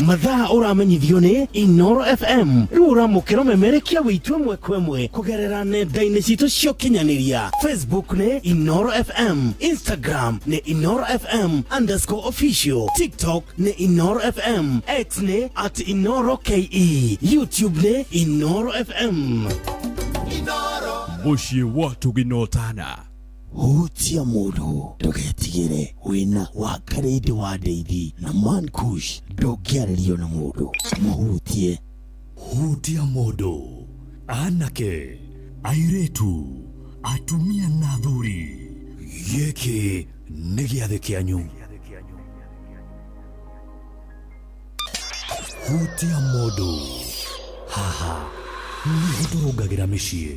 Mathaa ũramenyithio nĩ Inooro FM. Rĩu ũramũkĩra ũmemerekia wĩitu ĩmwe kwa ĩmwe kũgerera nenda-inĩ citũ cia ũkinyanĩria. Facebook nĩ Inooro FM, Instagram nĩ Inooro FM_official, TikTok nĩ Inooro FM, X nĩ @InooroKE, YouTube nĩ Inooro FM. Inooro mũciĩ watu ginotana. Hutia mũndũ ndũgetigĩre, wĩna wakarĩndĩ wa ndeithi na Mankush ndũngĩarĩrio na mũndũ, mũhutie. Hutia mũndũ, anake, airĩtu, atumia na athuri, gĩkĩ nĩ gĩathĩ kĩanyu. Hutia mũndũ, haha nĩho tũrũngagĩra mĩciĩ.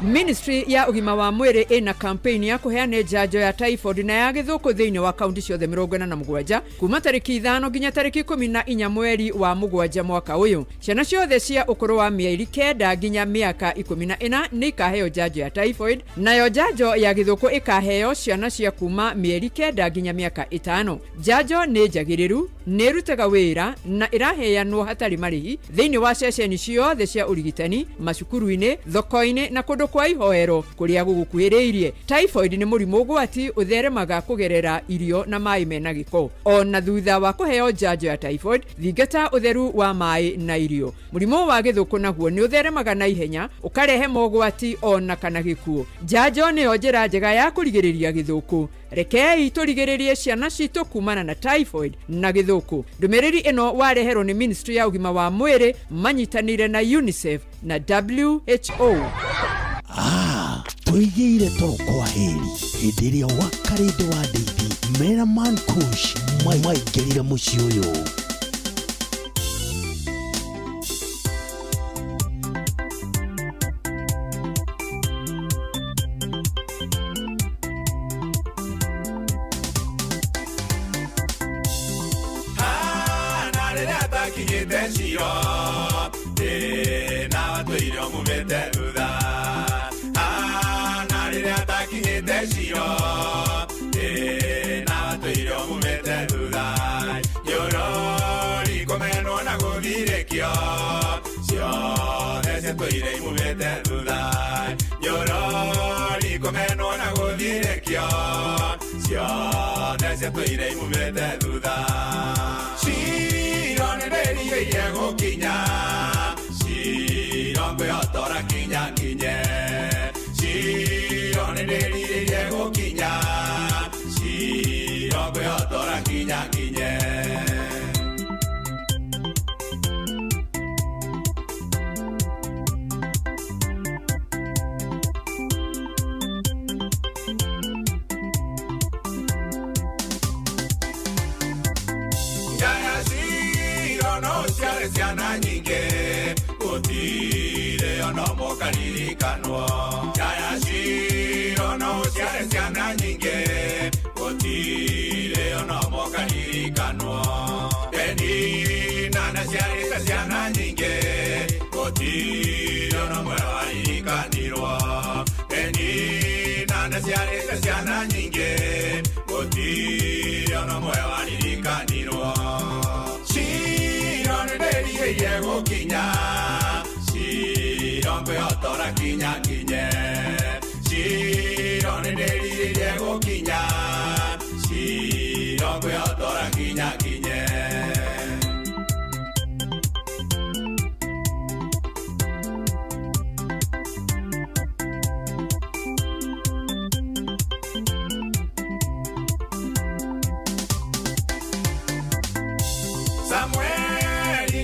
Ministry ya ũgima wa mwĩrĩ ina campaign ya kuheana njanjo ya typhoid na ya gĩthũkũ thĩinĩ wa kaunti ciothe 47 kuma tarĩki 5 nginya tarĩki 14 mweri wa mũgwanja mwaka ũyũ. Ciana ciothe cia ũkũrũ wa mĩeri 9 nginya mĩaka 14 nĩ ikaheo njanjo ya typhoid, nayo njanjo ya gĩthũkũ ikaheo ciana cia kuma mĩeri 9 nginya mĩaka 5. Njanjo nĩ njagĩrĩru, nĩ rutaga wĩra na iraheanwo hatarĩ marĩhi thĩinĩ wa ceceni ciothe cia ũrigitani, macukuru-inĩ, thoko-inĩ na kũndũ kwa ihoero kũrĩa gũgũkuhĩrĩirie. Typhoid nĩ mũrimũ ũgwati ũtheremaga kũgerera irio na maĩ mena gĩko. Ona thutha wa kũheo njanjo ya typhoid, thingata ũtheru wa maĩ na irio. Mũrimũ wa gĩthũkũ naguo nĩ ũtheremaga na ihenya, ũkarehe mogwati ona kana gĩkuũ. Njanjo nĩyo njĩra njega ya kũrigĩrĩria gĩthũkũ. Rekei tũrigĩrĩrie ciana citũ kumana na typhoid na gĩthũkũ. Ndũmĩrĩri ĩno wareherwo nĩ Ministry ya ũgima wa mwĩrĩ manyitanĩire na UNICEF na WHO. Tũigĩire toro kwa heri hĩndĩ ĩrĩa wakarĩndĩ wa ndeithi mera Mankush maingĩrire mũciĩ ũyũ. ciro na tuirio mumete thutha nyorori komenwo na guthirekio ciothe ciatũire imumĩte thutha nyorori komenwo na guthirekio ciothe ciatũire imumĩte thutha ciro nĩndĩrigĩire gũkinya ciro ngwĩhotora kinya nginye ciro nĩndĩrigĩire gũkinya ciro ngwĩhotora kinya nginye ciana nyingĩ gũtirĩ ona ũmwe ũkaririkanwo jaya ciro no ciarĩ ciana nyingĩ gũtirĩ ona ũmwe ũkaririkanwo penina na ciarĩte ciana nyingĩ gũtirĩ ona ũmwe waririkanirwo penina na ciarĩte ciana nyingĩ gũtirĩ ona ũmwe waririkanirwo nĩndĩrigĩire gũkinya ciro ngwĩhotora kinya nginye ciro nĩndĩrigĩire gũkinya ciro ngwĩhotora kinya nginye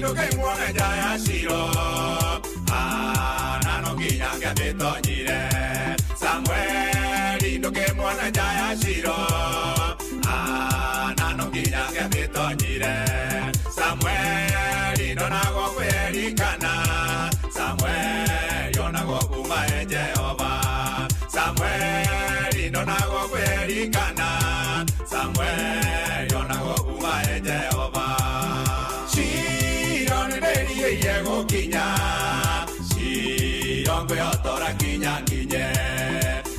ndũkĩmuona jaya ciro na no nginya ngĩamĩtonyire Samueli ndũkĩmuona jaya ciro na no nginya ngĩamĩtonyire Samueli ndonagwo kwĩrikana Samueli onagwo kuma e Jehova Samueli ndonagwo kwĩrikana Samueli onagwo kuma e Jehova nĩndĩrigĩire gũkinya ciro ngwĩhotora kinya nginye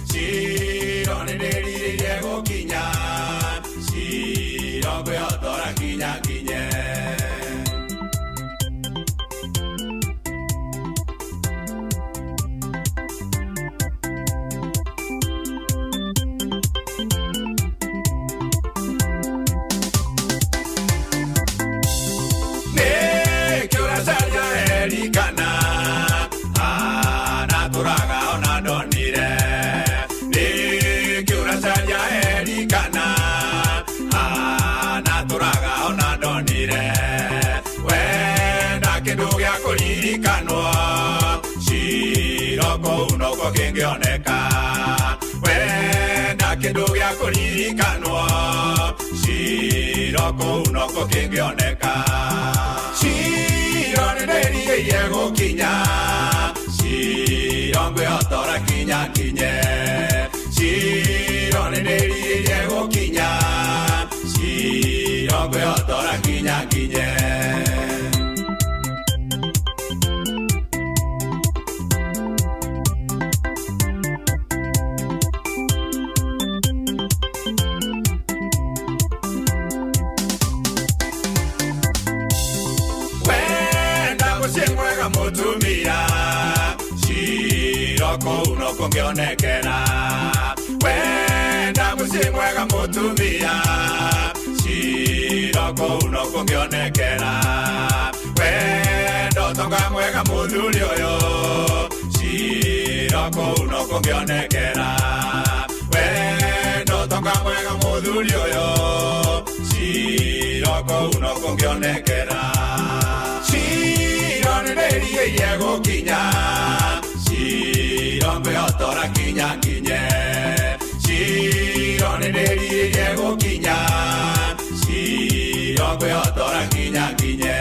ciro nĩndĩrigĩire gũkinya ciro ngwĩhotora kinya nginye erikana na turaga ona ndonire nĩkĩũra caria erikana na turaga ona ndonire wenda kĩndũ gĩa kũririkanwo ciro kũu nokuo kĩngĩoneka wenda kĩndũ gĩa kũririkanwo ciro kũu nokuo kĩngĩoneka ciro nĩndĩrigĩire gũkinya ciro ngwĩhotora kinya nginye ciro nĩndĩrigĩire gũkinya ciro ngwĩhotora kinya nginye mutumia ciro kũu no kũngĩonekera wenda mũciĩ mwega mutumia ciro kũu no kũngĩonekera wenda ũtonga mwega mũthuri ũyũ ciro kũu no kũngĩonekera wenda ũtonga mwega mũthuri ũyũ ciro kũu no kũngĩonekera nĩndĩrigĩire gũkinya ciro ngwĩhotora kinya nginye ciro nĩndĩrigĩire gũkinya ciro ngwĩhotora kinya nginye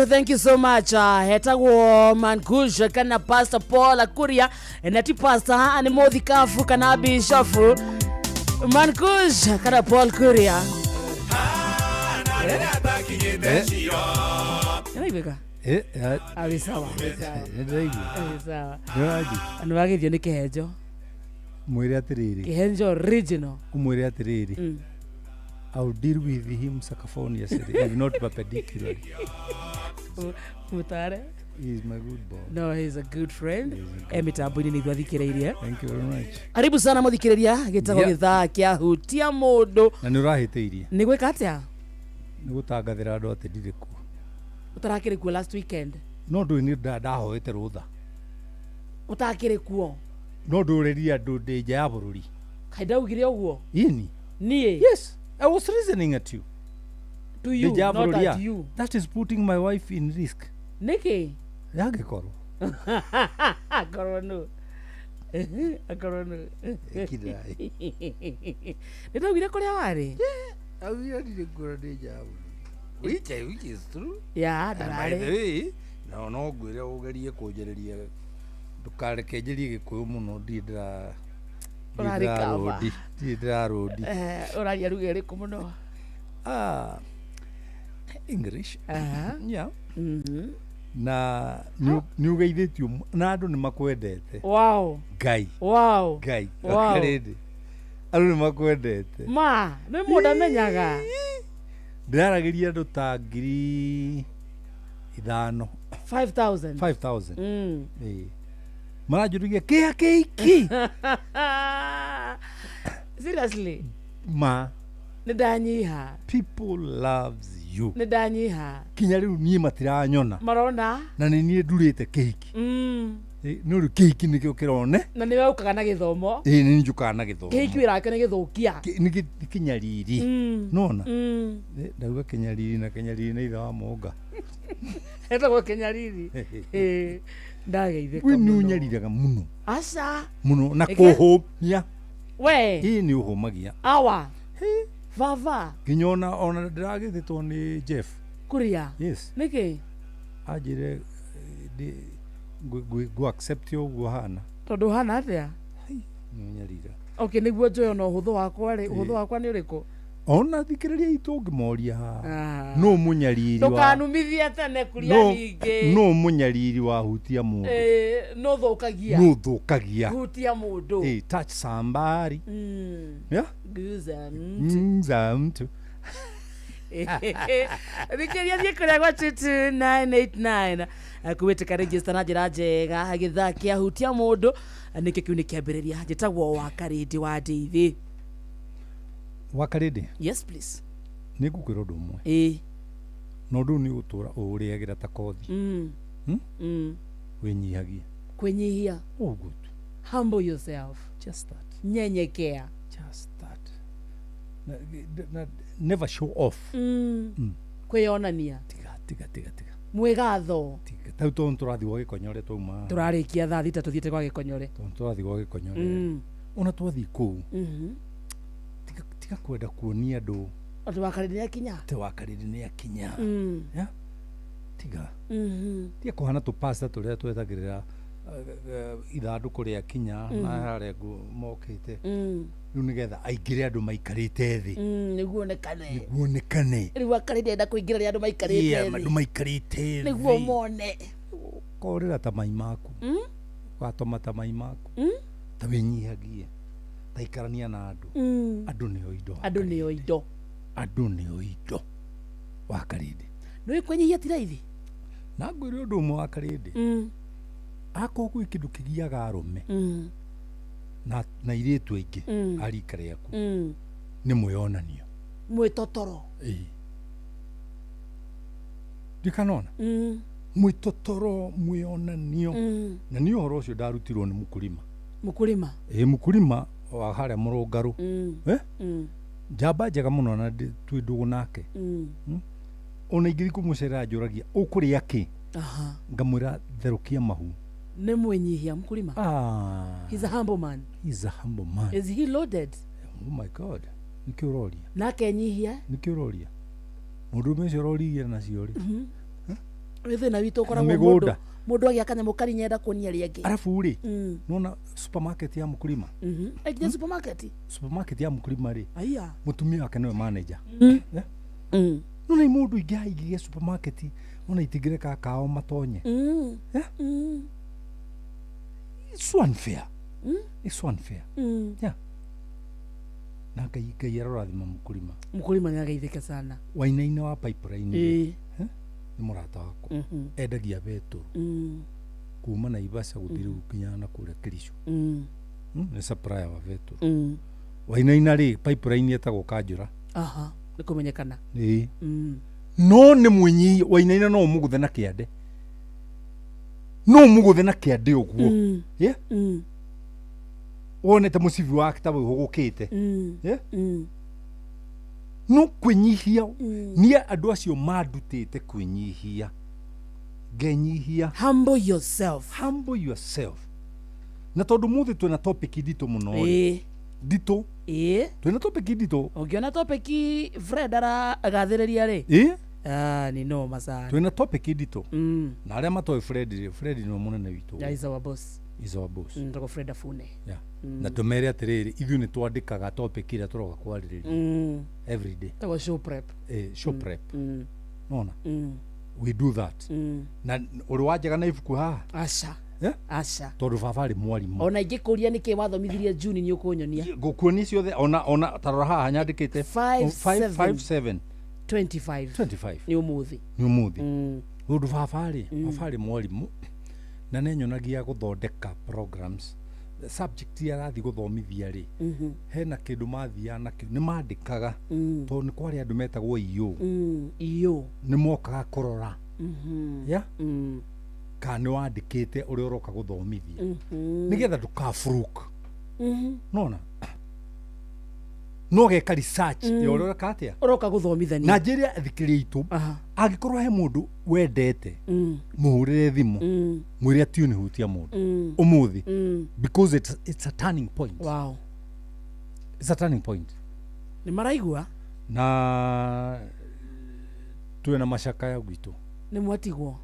thank you so much. Hetagwo Mankush kana Pastor Paul Akuria nati pastor ani Modhikafu kana Bishop Mankush kana Paul Kuria. Naibeka. Ali sawa. Sawa. Anu wagithio ni kihenjo. Mwire atiriri. Kihenjo original. Umwire atiriri. I'll deal with him saxophoniously, if not perpendicularly. Mutare? He's my good boy. No, he's a good friend. Emitambo-ini ni thikiriirie. Thank you very much. Karibu sana muthikiriria gitagwo githaa kia hutia mundu. Na ni urahiteirie. Ni gwika atia? Ni gutangathira andu ati ndire ku. Utarakire ku last weekend. No ndu ni ndahoete rutha. Utakire kuo. No nduriria andu ndi nja ya bururi. Kaida ugire uguo. Ini. Nie. Yes. I was reasoning at you. To you, not at you. That is putting my wife in risk. Niki? Yage koro. Koro. Kidai. Nito ugire kuria wari? Awira ndi kura ndi nja ya bururi. Which is true. Yeah, by the way, no ngwire ugerie kunjiriria ndukareke njirie gikuyu muno ndira rodi. Uraria ruga iriku muno? English. Yeah. Na ni ugeithitio na andu ni makwendete. Wow. Ngai. Wow. Ngai. Akarede. Andu ni makwendete. Ma, ni muda menyaga. Ndaragĩria andũ ta 5,000. 5,000. Maranjũririe kĩa kĩiki. Seriously? Ma. Nĩndanyiha. People loves you. Nĩndanyiha. Kinya rĩu niĩ matiranyona. Marona? Na nĩ niĩ ndurĩte kĩiki. Nĩ rĩu kĩiki nĩkĩo kĩrone. Na nĩwe ũkaga na gĩthomo. Nĩ niĩ njũkaga na gĩthomo. Kĩiki wĩrake nĩ gĩthũkia. Nĩ kinyariri. Nona? Ndauga kinyariri na kinyariri nĩ ithe wa Mũnga. Etagwo kinyariri. Ndageithĩka mũno. Nĩ ũnyariraga mũno. Aca. Mũno na kũhũmia. We. Nĩ ũhũmagia. Awa. Vava. Nginya ona ndĩragĩthĩtwo nĩ Jeff. Kuria? Yes. Nĩkĩ? Anjĩre ngũ accept ũguo hana. Tondũ hana atĩa? Nĩ ũnyarira. Okay, nĩguo njoe ona ũhũthũ wakwa rĩ, ũhũthũ wakwa nĩ ũrĩkũ? Ona thikĩrĩria itũ ngĩmoria no mũnyariri wa ndũkanumithie tene kuria ningĩ no mũnyariri wa hutia mũndũ no thũkagia hutia mũndũ touch somebody yeah guza mtu thikĩrĩria thiĩ kũrĩa gwa 2989 akuwĩtĩka register na njĩra njega gĩthaa kĩa hutia mũndũ nĩkĩo kiu nĩ kĩambĩrĩria njĩtagwo Wakarĩndĩ wa Ndeithi. Wakarĩndĩ? Yes please. Nĩ ngũkwĩra ũndũ ũmwe. No ndũ nĩ ũtũra ũrĩagĩra ta kothi. Wĩnyihagie. Kwĩnyihia. Ũguo tu. Humble yourself. Just that. Nyenyekea. Just that. Never show off. Kwĩyonania. Tiga. Mwĩgatho. Tau tũrathiĩ gwa Gĩkonyore twauma. Tũrarĩkia thaa thita tũthiĩte gwa Gĩkonyore. Tũrathiĩ gwa Gĩkonyore. Ona twathiĩ kũu. Tiga kwenda kuonia andũ atĩ Wakarĩndĩ nĩ akinya. Atĩ Wakarĩndĩ nĩ akinya. Tiga. Tiga kũhana tũpasta tũrĩa twetagĩrĩra ithandũkũ rĩa kinya na harĩa mokĩte. Rĩu nĩgetha aingĩre andũ maikarĩte thĩ. Nĩguo onekane. Rĩu Wakarĩndĩ enda kũingĩra rĩa andũ maikarĩte thĩ. Andũ maikarĩte thĩ. Nĩguo mone. Korĩra ta mai maku. Watoma ta mai maku. Ta wĩnyihagie. Taikarania na andũ. Andũ nĩo indo. Andũ nĩo indo. Wakarĩndĩ. Nĩ kwĩnyihia ti raithi. Na ngwĩre ũndũ ũmwe Wakarĩndĩ. Akorwo gwĩ kĩndũ kĩgiaga arũme na airĩtu aingĩ a rika rĩaku nĩ mwĩonanio. Mwĩtotoro. Ndikanona. Mwĩtotoro, mwĩonanio. Na nĩ ũhoro ũcio ndarutirwo nĩ mũkũrima. Mũkũrima wa harĩa Mũrũngarũ. Njamba njega mũno na twĩ ndũgũ nake. Ona ingĩthiĩ kũmũcerera njũragia ũkũrĩa kĩ? Ngamwĩra therũkia mahu. Nĩ mwĩnyihia Mũkũrima? He's a humble man. Is he loaded? Oh my God. Nĩkĩo ũroria. Nake nyihia? Nĩkĩo ũroria. Mũndũ ũmwe ũcio ũroririe nacio rĩ. Withe na wito koragwo mundu agia kanya mukari nyenda kuonia riangi. Arafu ri nona supermarket ya mkulima. Ejia supermarket ya mkulima ri. Aya. Mutumia wake niwe manager. Nona imundu ingigia supermarket nona itigire kakao matonye. It's unfair. It's unfair. Yeah. Na kai arathima mkulima. Mkulima ni agaithika sana. Wainaina wa pipeline. Ni murata wako. Endagia beturu. Kuma na Ivasha guthiri gukinyana kure Kirisho. Ni supplier wa beturu. Wainaina ri pipeline etagwo Kanjura. Aha, ni kumenyekana. No ni mwinyi Wainaina no muguthe na kiande. No muguthe na kiande uguo. Yeah? Wonete musibi wake tabu hugukite. Yeah? No kwinyihia ni andu acio mandutite kwinyihia. Genyihia. Humble yourself. Humble yourself. Na tondu muthi twina topic dito muno. Dito. Twina topic dito. Ungiona topic Fred agathiriria ri. Ni no masana. Twina topic dito. Na aria matoe Fred no munene witu. Yeah, is our boss. Is our boss. Ndako Fred Afune. Yeah. Na tumere atiriri ithu ni twandikaga topic ira turoga kwaririria every day. Tawa show prep. Show prep. Nona. We do that. Na uri wajaga na ibuku ha. Asha. Asha. Tondu baba ri mwarimu. Ona ingikuria niki wathomithirie June ni ukunyonia. Gukuoni ciothe ona tarora haha nyandikite 557 25 ni umuthi. Ni umuthi. Tondu baba ri mwarimu na nenyonagia guthondeka programs subject ya rathi guthomithia ri hena kindu mathia na ni mandikaga to ni kwari andu metagwo iyo ni mokaga kurora ya kana wandikite uri uroka guthomithia nigetha ndukafuruk nona no geka research ya uri uroka atia uroka guthomithania na njira thikiria itu angikorwo he mundu wendete muhurire thimu mwire atio ni hutia mundu umuthi because it's a turning point. Wow. It's a turning point. Ni maraigua na twina mashaka ya gwitu ni mwatigwo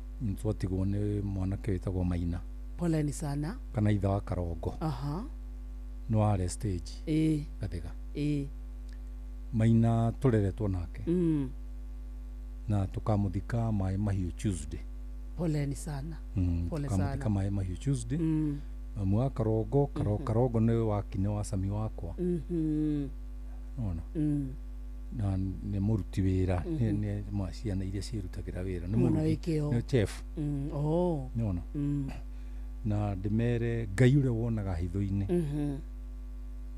ni mwanake witagwo Maina. Poleni sana. Kana itha wa Karongo. No are stage gathiga Maina tureretwo nake na tukamuthika Mai Mahiu Tuesday. Poleni sana. Pole sana. Tukamuthika Mai Mahiu Tuesday. Mwa Karongo Karongo ni wakine wa Sami wakwa. Ona. Na ni muruti wira ni ciana iria cirutagira wira ni muruti ni chef. Nona. Na ndimere Ngai ure wonaga hitho-ini.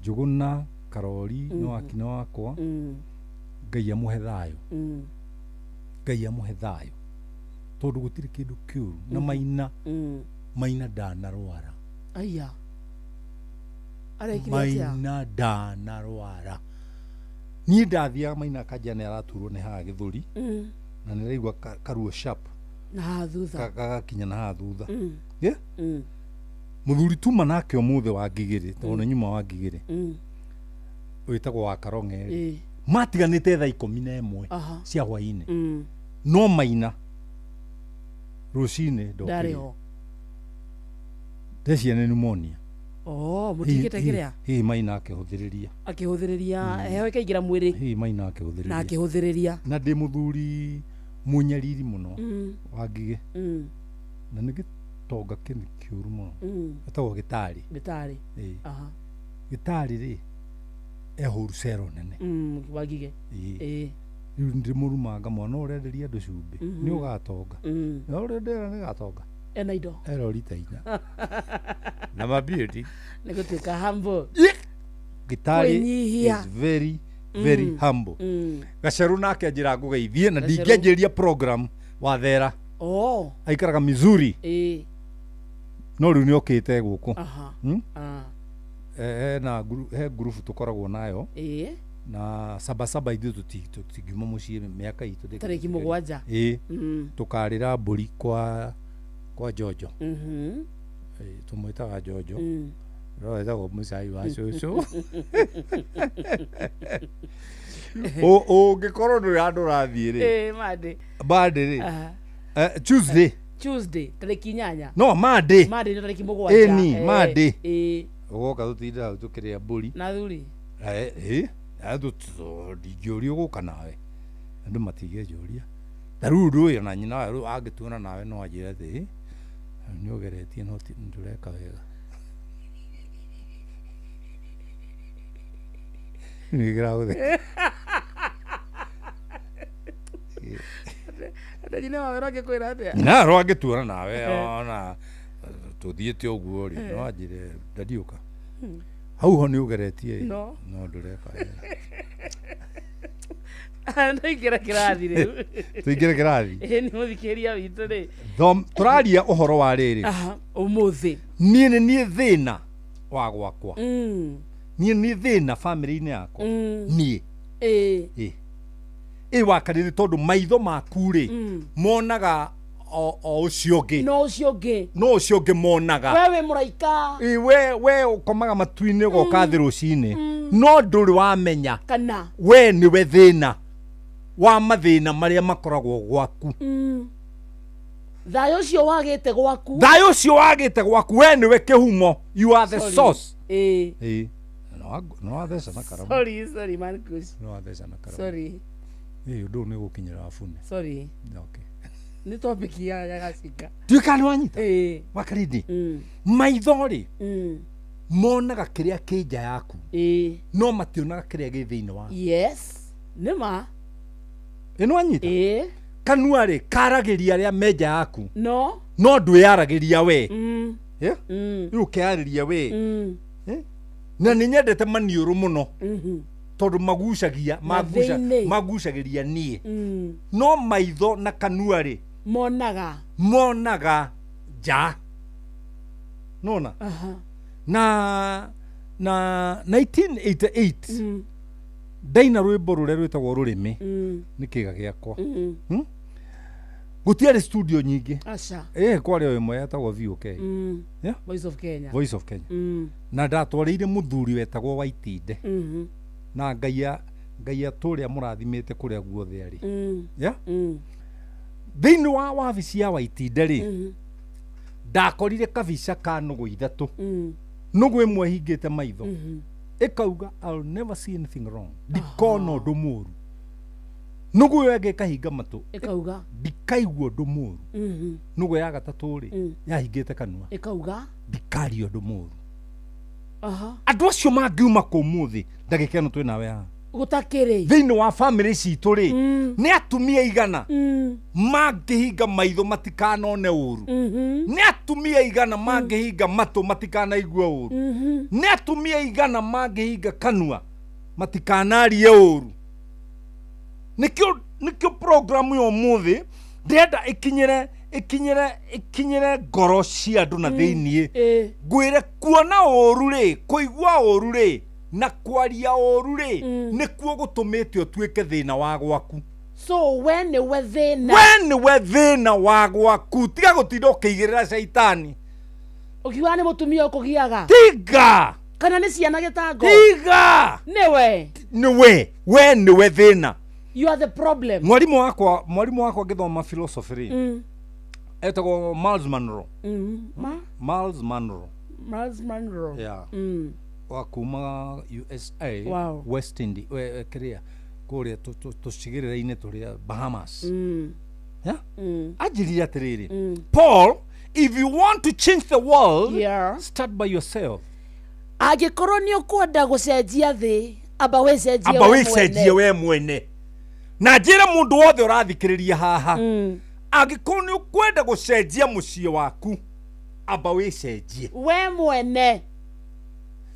Njuguna Karori no wakine wakwa. Ngai amuhe thayo. Ngai amuhe thayo tondu gutiri kindu kiuru na Maina ndanarwara. Aya. Maina ndanarwara. Ni ndathia Maina kajana araturwo ni ha githuri na niraigwa karuo sharp na thutha gakinya na thutha. Yeah? Muthuri tuma nake omuthe wa Ngigiri tondu nyuma wa Ngigiri witagwo wa Karonge matiganite thaa 11 cia hwaini no Maina rucine ndariho decia ni pneumonia. Mutigite kiria Maina akihudhiriria heho ikaingira mwiri Maina akihudhiriria na akihudhiriria na ndi muthuri munyariri muno wa Ngigi na nigitonga kini kiuru muno atagwo Gitari Gitari ri ehuru cero nene wa Ngigi ndi murumanga mwana urenderia andu cumbi ni ugatonga na urendera ni gatonga ena indo erorita ina na mabeauty ni gutuika humble. Gitari is very humble. Gaceru nake njira ngugeithie na ndingianjiria program wa thera aikaraga Missouri no riu ni okite guku na he group tukoragwo nayo na sabasaba ithu tutingiuma mucii miaka itu tariki 7 tukarira mburi kwa Jojo tumwitaga Jojo roetagwo mucai wa cucu ungikorwo nduri andu rathii ri badi ri Tuesday tariki 8 no Monday nĩ tariki 7 ni Monday ugoka tutinda tukiria mburi na thuri ndingĩũrio gũka nawe andũ matigĩnjũria tarĩu ndũĩ na nyina wawe angĩtuona nawe no anjĩre atĩ nĩ ũgeretie no ndũreka wega nĩgĩragũthe nyina wawe angĩkwĩra atĩa nyina wawe angĩtuona nawe ona tũthiĩte ũguo rĩ no anjĩre ndadiũka hau ho nĩ ũgeretie no ndũreka wega Tũingĩre kĩrathi rĩu. Tũingĩre kĩrathi. Nĩ mũthikĩria witũ rĩ. Tũraria ũhoro wa rĩrĩ. Ũmũthĩ. Niĩ nĩ thĩna wa gwakwa. Niĩ nĩ thĩna family-inĩ yakwa. Niĩ. Wakarĩrĩ tondũ maitho maku rĩ monaga o ũcio ũngĩ. No ũcio ũngĩ monaga. We mũraika. We ũkomaga matu-inĩ ũgoka thĩ rũcinĩ. No ndũrĩ wamenya. Kana. We nĩwe thĩna wa mathĩna marĩa makoragwo gwaku. Thayũ ũcio wagĩte gwaku. Thayũ ũcio wagĩte gwaku we nĩwe kĩhumo. You are the source. No atheca na karamu. Sorry Marcus. No atheca na karamu. Sorry. Ũndũ nĩ gũkinyĩra abune. Sorry. Okay. Nĩ topic ya gacika. Tuĩka nĩ wanyita. Wakarindi. Maitho rĩ monaga kĩrĩa kĩ nja yaku. No mationaga kĩrĩa gĩ thĩinĩ wa. Yes. Nĩma. Nĩ wanyita. Kanua rĩ karagĩria arĩa me nja yaku. No ndwĩyaragĩria we. Rĩu ũkĩarĩria we. Na nĩ nyendete maniũrũ mũno. Tondũ magucagĩria niĩ. No maitho na kanua rĩ monaga nja. Nona? Na 1988 ndaina rwĩmbo rũrĩa rwĩtagwo rũrĩmĩ nĩ kĩga gĩakwa. Gũtiarĩ studio nyingĩ. Kwarĩ o ĩmwe yetagwo VOK. Voice of Kenya. Na ndatwarĩire mũthuri wetagwo Waitinde. Na Ngai atũrĩa mũrathimĩte kũrĩa guothe arĩ. Thĩinĩ wa wabici ya Waitinde rĩ ndakorire kabica ka nũgũ ithatũ. Nũgũ ĩmwe hingĩte maitho ĩkauga I'll never see anything wrong. Ndikona ũndũ mũru. Nũgũ ĩyo ĩngĩ ĩkahinga matũ ĩkauga ndikaigua ũndũ mũru. Nũgũ ya gatatũ rĩ yahingĩte kanua ĩkauga ndikaria ũndũ mũru. Andũ acio mangiuma kũ ũmũthĩ ndagĩka ĩno twĩ nawe haha gũtakĩrĩ thĩinĩ wa family citũ rĩ nĩ atumia igana mangĩhinga maitho matikanone ũru. Nĩ atumia igana mangĩhinga matũ matikanaigua ũru. Nĩ atumia igana mangĩhinga kanua matikanarie ũru. Nĩkĩo programu ya ũmũthĩ ndĩrenda ikinyire ngoro cia andũ na thĩiniĩ. Ngwĩre kuona ũru rĩ kũigua ũru rĩ na kwaria ũru rĩ nĩkuo gũtũmĩte ũtuĩke thĩna wa gwaku. So we nĩwe thĩna wa gwaku. Tiga gũtinda ũkĩigĩrĩra caitani. Ũkiuga nĩ mũtumia ũkũgiaga. Tiga. Kana nĩ ciana gĩtango. Tiga. Nĩwe we nĩwe thĩna. You are the problem. Mwarimu wakwa ngĩthoma philosophy rĩ etagwo Miles Monroe. Yeah. Wa kuma USA. West Indies kĩrĩa kũrĩa tũcigĩrĩra-inĩ tũrĩa Bahamas. Anjĩrire atĩrĩrĩ Paul, if you want to change the world, start by yourself. Angĩkorwo nĩ ũkwenda gũcenjia thĩ amba wĩcenjie we mwene. Na njĩra mũndũ wothe ũrathikĩrĩria haha angĩkorwo nĩ ũkwenda gũcenjia mũciĩ waku amba wĩcenjie we mwene.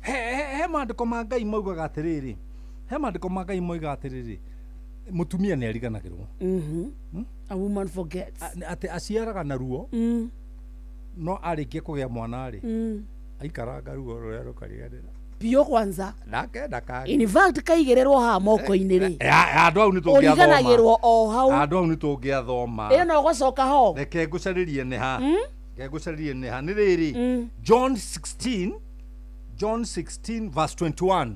He maandĩko ma Ngai maugaga atĩrĩrĩ mũtumia nĩ ariganagĩrwo. A woman forgets. Atĩ aciaraga na ruo no arĩkia kũgĩa mwana rĩ aikaranga ruo rũrĩa rũkariganĩra biyo kwanza. Ndaka. In fact kaigĩrĩrwo haha moko-inĩ rĩ. Andũ hau nĩ tũngĩathoma. Ũriganagĩrwo o hau. Andũ hau nĩ tũngĩathoma. No gũcoka ho. Reke ngũcarĩrie nĩ ha. Nĩ rĩrĩ. John 16 verse 21.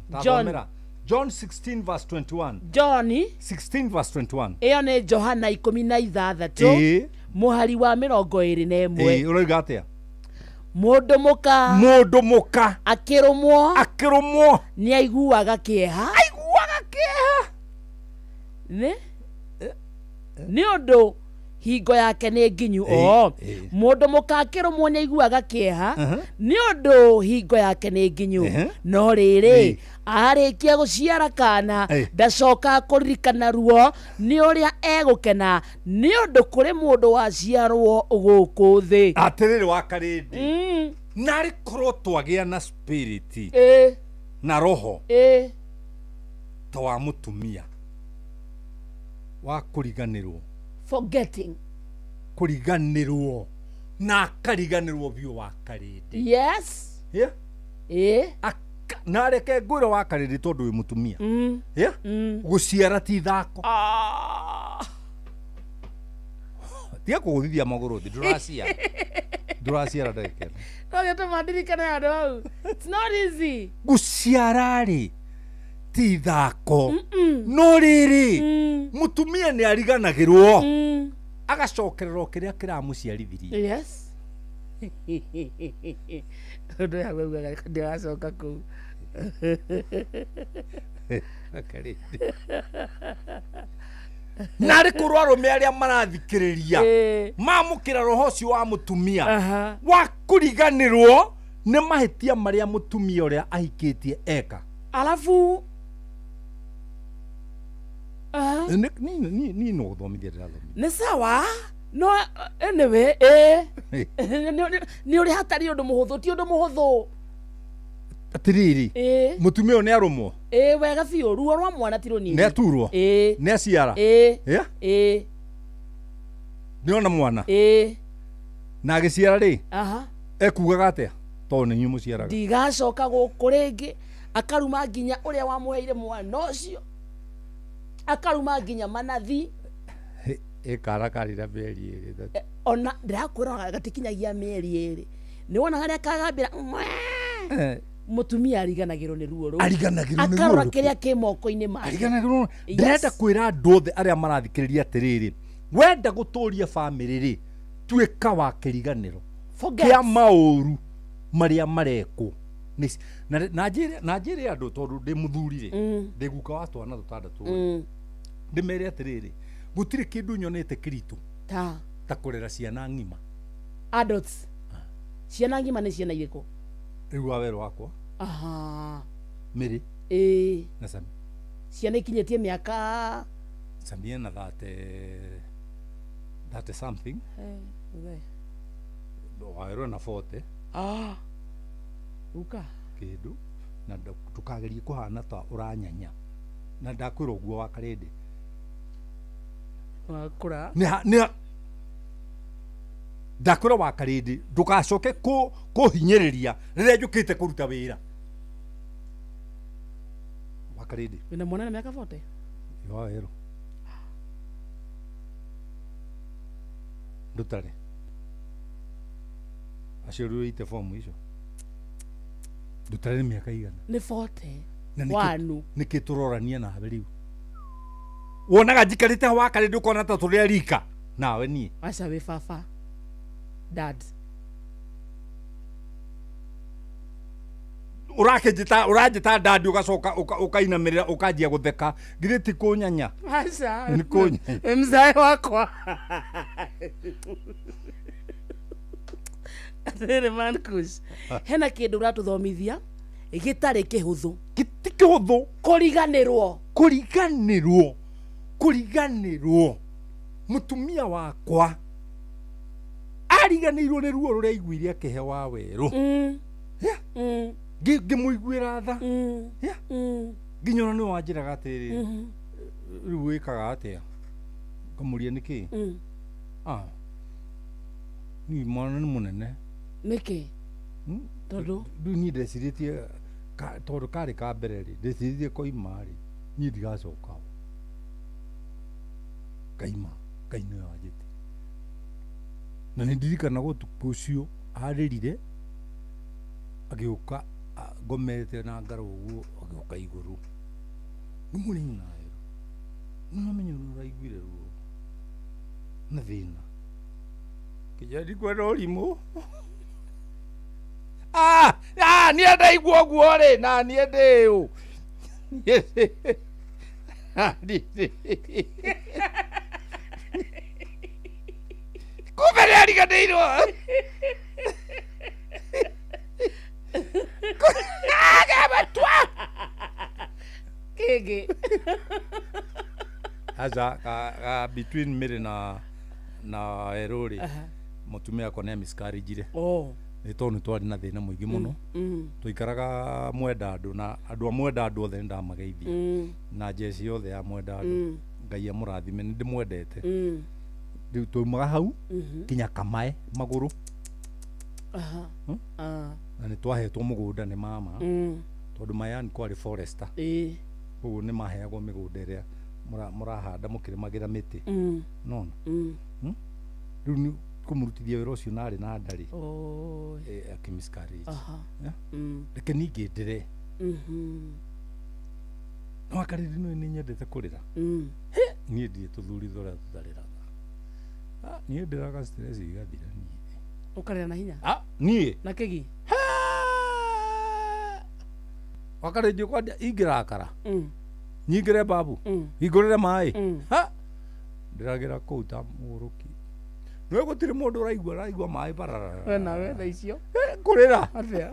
John 16 verse 21. John 16 verse 21. Ĩyo nĩ Johana 16. muhari wa 21 uroiga atia mundu muka akirumwo ni aiguaga kieha ni undu hingo yake nĩ nginyu mũndũ mũkakĩrũmwo nĩ aiguaga kĩeha nĩ ũndũ hingo yake nĩ nginyu no rĩrĩ arĩkia gũciara kana ndacoka kũririkana ruo nĩ ũrĩa egũkena nĩ ũndũ kũrĩ mũndũ waciarwo gũkũ thĩ atĩrĩrĩ wa Karĩndĩ narĩ korwo twagĩa na spirit na roho ta wa mũtumia wa kũriganĩrwo forgetting kuriganirwo na akariganirwo biũ wa Karĩndĩ yes na reke ngwĩre wa Karĩndĩ tondũ wĩ mũtumia gũciara ti thako tiga kũgũthithia magũrũ thĩ ndũraciara ndagĩka it's not easy gũciara rĩ ti thako no rĩrĩ mũtumia nĩ ariganagĩrwo agacokererwo kĩrĩa kĩramũciarithirie yes ndio yagwe ndiracoka kuu narĩ kũrũ arũme arĩa marathikĩrĩria mamũkĩra roho ũcio wa mũtumia wa kũriganĩrwo nĩ mahĩtia marĩa mũtumia ũrĩa ahikĩtie eka alafu ni no gũthomithia ndĩrathomithia nĩ sawa no anyway nĩ ũrĩ hatarĩ ũndũ mũhũthũ ti ũndũ mũhũthũ atĩrĩrĩ mũtumia ũyũ nĩ arũmwo wega biũ ruo rwa mwana ti rũnini nĩ aturwo nĩ aciara nĩona mwana na agĩciara rĩ ekugaga atĩa tondũ nĩ inyuĩ mũciaraga ndigacoka gũkũ rĩngĩ akaruma nginya ũrĩa wamũheire mwana ũcio akaruma nginya manathi kara karira mĩeri ĩrĩ ona ndĩrakwĩra gatikinyagia mĩeri ĩrĩ nĩ wona harĩa kagambĩra mũtumia ariganagĩrwo nĩ ruo rũu akarora kĩrĩa kĩ moko-inĩ make ndĩrenda kwĩra andũ othe arĩa marathikĩrĩria atĩrĩrĩ wenda gũtũũria bamĩrĩ rĩ tuĩka wa kĩriganĩro kĩa maũru marĩa marekwo na njĩre andũ tondũ ndĩ mũthuri rĩ ndĩ guka wa twana tũtandatũ ndĩmere atĩrĩrĩ gũtirĩ kĩndũ nyonete kĩritũ ta kũrera ciana ng'ima adults ciana ng'ima nĩ ciana irĩkũ rĩu wawero wakwa Mĩrĩ na Sami ciana ikinyĩtie mĩaka Sami ena 30 something wawero na 40 uka kĩndũ na tukagerie kũhana ta ũranyanya na ndakwĩra ũguo wa Karĩndĩ wakũra ndakwĩra wa Karĩndĩ ndũgacoke kũhinyĩrĩria rĩrĩa njũkĩte kũruta wĩra wa Karĩndĩ wĩna mwana na mĩaka 40 wawero ndũtarĩ aciarirwo ite fomu icio ndũtarĩ mĩaka igana nĩ 40 wanu nĩkĩ tũrorania nawe rĩu wonaga njikarĩte wa Karĩndĩ ũkona ta tũrĩa rika nawe niĩ aca wĩ baba dad ũranjĩta dad ũgacoka ũkainamĩrĩra ũkanjia gũtheka ngirĩ ti kũnyanya aca nĩ kũnyanya mzae wakwa atĩrĩ Marcus hena kĩndũ ũratũthomithia gĩtarĩ kĩhũthũ ti kĩhũthũ kũriganĩrwo mũtumia wakwa ariganĩirwo nĩ ruo rũrĩa aiguire akĩhe wa werũ ngĩmũiguĩra tha nginya ona nĩ wanjĩraga atĩrĩ rĩu wĩkaga atĩa ngamũria nĩkĩ niĩ mwana nĩ mũnene nĩkĩ tondũ rĩu niĩ ndecirĩtie tondũ karĩ ka mbere rĩ ndecirĩtie koima rĩ niĩ ndigacoka kaina wanjĩte na nĩ ndirikana gũtukũ ũcio arĩrire agĩũka ngomete na ngaro ũguo agĩũka igũrũ ngĩmũrĩ nayo nĩmamenya ũraiguire ruo na thĩna kijadi kwenda ũrimũ niĩ ndaigua ũguo rĩ na niĩ ndĩ kumbe nĩ ariganĩirwo gabatwa kĩngĩ aza between Mary na Erũ rĩ mũtumia akwa nĩ miscarriage nĩ tondũ twarĩ na thĩna mũingĩ mũno tũikaraga mwenda andũ na andũ a mwenda andũ othe nĩndamageithia na njeci yothe ya mwenda andũ Ngai amũrathime nĩ ndĩmwendete rĩu taumaga hau kinya Kamae magũrũ na nĩ twahetwo mũgũnda nĩ mama tondũ mayani kwarĩ forester ũguo nĩ maheagwo mĩgũnda ĩrĩa mũrahanda mũkĩrĩmagĩra mĩtĩ nona rĩu kumurutithia wĩra ũcio narĩ na ndarĩ akĩmiscarriage reke ningĩ ndĩre no akarĩrĩ nĩ nyendete kũrĩra niĩ ndiĩ tũthuri tũrĩa tũtarĩraga niĩ ndĩraga stress igathira niĩ ũkarĩra na hinya niĩ na kĩgi wakarĩnjio kwa ingĩrakara nyingĩre babu hingũrĩre maĩ ndĩragĩra kũu ta mũgũrũki nĩ gũtirĩ mũndũ ũraigua maĩ barara we nawe tha icio kũrĩra atĩa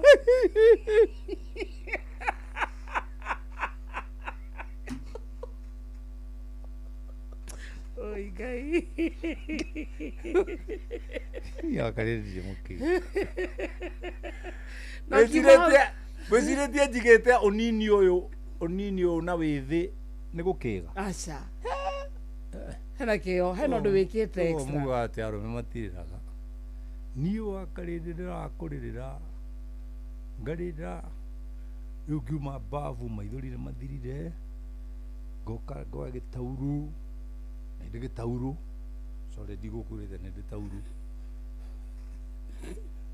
oi Ngai yakarĩrĩrie mũkĩ wĩcirĩtie njigĩte ũnini ũyũ na wĩthĩ nĩ gũkĩga aca hena kĩo hena ũndũ wĩkĩte extra muga atĩ arũme matirĩraga niĩ wakarĩrĩra kũrĩrĩra ngarĩra rĩu ngiuma bavu maithori nĩ mathirire ngoka ngoa gĩtauru na ndĩ gĩtauru sorry ndigũkũrĩte nĩ ndĩtauru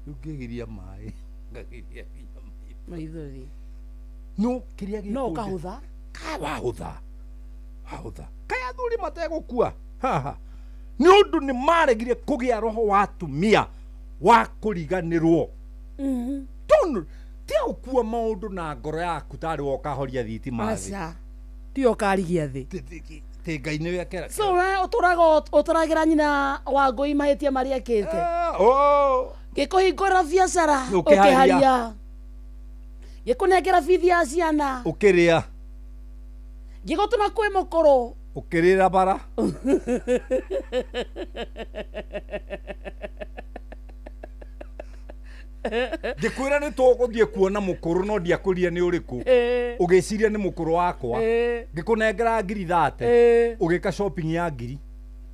rĩu ngĩgiria maĩ ngagiria maithori no kĩrĩa gĩkũnde no kahũtha wahũtha kaya thuri mategũkua haha nĩ ũndũ nĩ maregire kũgĩa roho wa atumia wa kũriganĩrwo tondũ tia gũkua maũndũ na ngoro yaku tarĩ woka horia thitima thĩ tio karigia thĩ tĩ Ngai nĩwe akera so we ũtũragĩra nyina Wangũi mahĩtia marĩa ekĩte gĩkũhingũra biacara ũkĩharia gĩkũnengera bithi ya ciana ũkĩrĩa gĩgũtũma kwĩ mũkũrũ ũkĩrĩra bara ngĩkwĩra nĩ tũgũthiĩ kuona mũkũrũ no ndiakũria nĩ ũrĩkũ ũgĩciria nĩ mũkũrũ wakwa ngĩkũnengera ngiri 30 ũgĩka shopping ya ngiri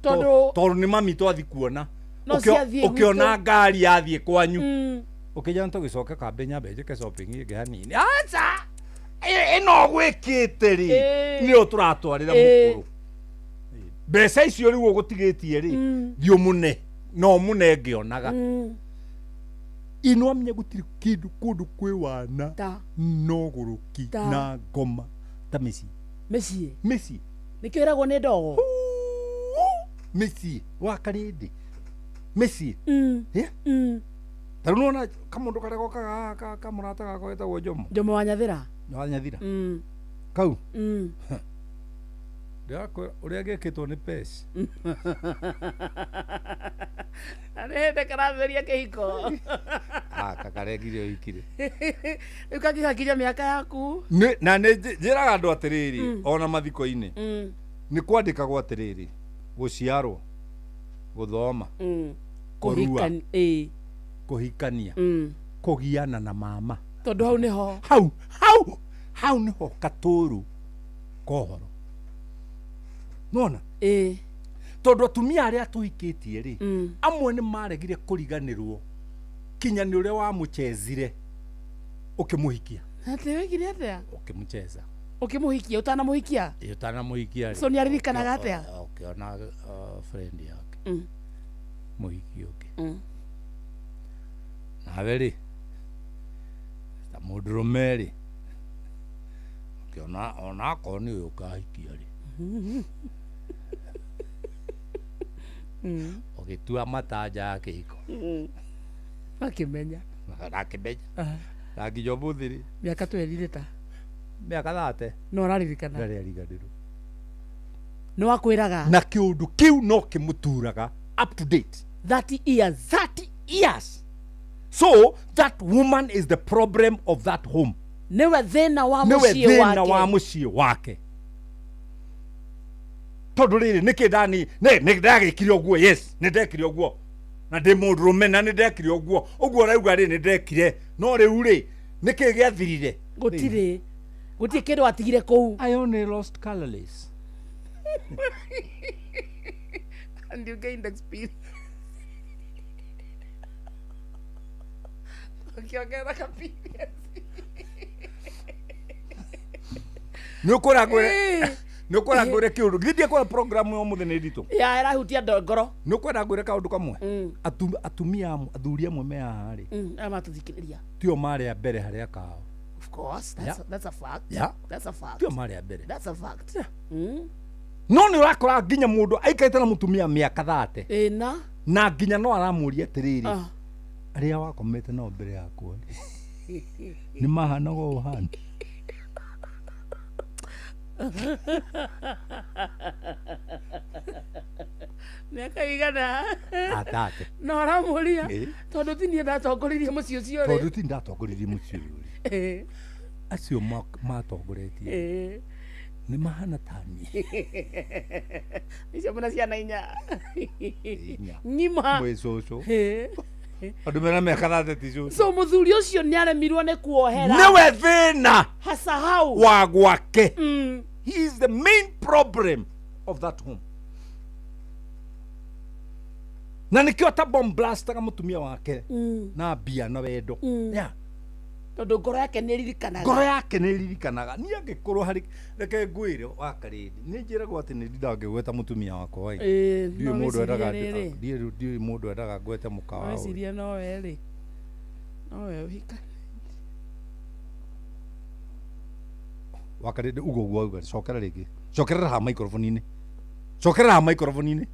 tondũ nĩ mami twathi kuona ũkĩona ngari yathiĩ kwanyu ũkĩjana tũgĩcoka kambe nyambe njĩke shopping ĩngĩ hanini aca ĩno gwĩkĩte rĩ nĩyo tũratwarĩra mũkũrũ mbeca icio rĩu ũgũtigĩtie rĩ ndiũmũne no mũne ngĩonaga ino amenye gũtirĩ kĩndũ kũndũ kwĩ wana no gũrũki na ngoma ta mĩciĩ nĩkĩo ĩragwo nĩ ndogo mĩciĩ wakarĩndĩ mĩciĩ tarũ nona kamũndũ karĩa gokaga kamũrata gakwa getagwo Jomo wa Nyathĩra kau ũrĩa gĩkĩtwo nĩ pes arende karatheria kĩhiko kakaregire ũhikire rĩu kangĩgakinya mĩaka yaku na nĩ njĩraga andũ atĩrĩrĩ ona mathiko-inĩ nĩ kwandĩkagwo atĩrĩrĩ gũciarwo gũthoma kũrua kũhikania kũgiana na mama tondũ hau nĩho hau nĩho katũrũ kohoro nona tondũ atumia arĩa tũhikĩtie rĩ amwe nĩ maregire kũriganĩrwo kinya nĩ ũrĩa wamũchezire ũkĩmũhikia atĩ wekire atĩa ũkĩmũcheza ũkĩmũhikia ũtanamũhikia ũtanamũhikia so nĩ aririkanaga atĩa ũkĩona friend yake mũhiki ũngĩ nawe rĩ ta mũndũrũme rĩ ũkĩona ona akorwo nĩ ũyũ ũkahikia rĩ Ogitua matanja kiko. Akimenya. Akimenya. Rangijo muthiri. Miaka twerire ta. Miaka 30. No raririkana. Ndariariganirwo. No akwiraga. Na kiundu kiu no kimuturaga up to date. 30 years. 30 years. So that woman is the problem of that home. Newe thina wa mucie wake. Newe thina wa mucie wake. Tondu riri niki ndani ne ndagikire oguo yes ne ndekire oguo na ndi mundu rume na ne ndekire oguo oguo rauga ri ne ndekire no riu ri niki giathirire gutie kindu atigire kou. I only lost colorless. And you gained experience. Ukiongeza experience. Nukora ngore kiundu githie kwa program yo muthene ditu ya irahutia ngoro nukora ngore kaundu kamwe atumia athuri amwe me hari ama tuthikiriria tio mari ya mbere haria kao. Of course, that's a fact. Yeah. That's a fact. Tio mari ya mbere. That's a fact. No ni urakora nginya mundu aikaite na mutumia miaka 30 na nginya no aramuria atiriri aria wakomete no mbere yakwa ni mahana go uhana. Miaka igana atate no aramuria tondu tinie ndatongoririe mucio cio ri tondu ti ndatongoririe mucio ri acio matongoretie ni mahana tani nicio muna ciana inya nyima mwecoco andu mena miaka 30 so muthuri ucio ni aremirwo ni kuohera niwe thina hasahau wa gwake. He is the main problem of that home. Na nikio ta bomb blaster mutumia wake na bia na wendo. Yeah. Tondu ngoro yake ni ririkanaga. Ngoro yake ni ririkanaga. Ni angikorwo hari reke ngwire wa karidi. Ni njira gwa ati ni ndangigweta mutumia wako wai. Ndiye mundu endaga ndiye mundu endaga gwete mukawa. Weciria no we ri. No we uhika. Wakarede ugo gwa cokera rigi cokera ha microphone ini cokera ha microphone ini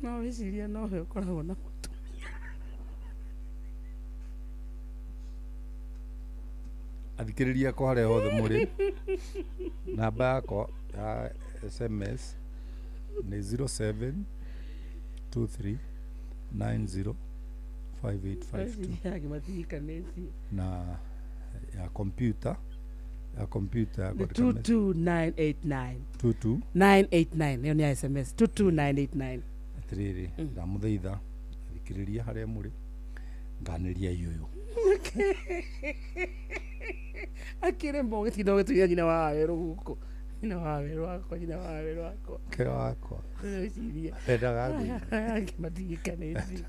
no wiciria no he ukoragwo na mutumia athikiriria ko hare hothe muri namba yako ya SMS ni 0723905852 na ya computer 22989 22989 niyo ni SMS 22989 atiriri ndamuthaitha thikiriria haria muri nganiria yuyu akire mbo gitindo gituya nyina wa weru guko nyina wa weru wako nyina wa weru wako ke wako weciria endaga ngimatigikanĩtie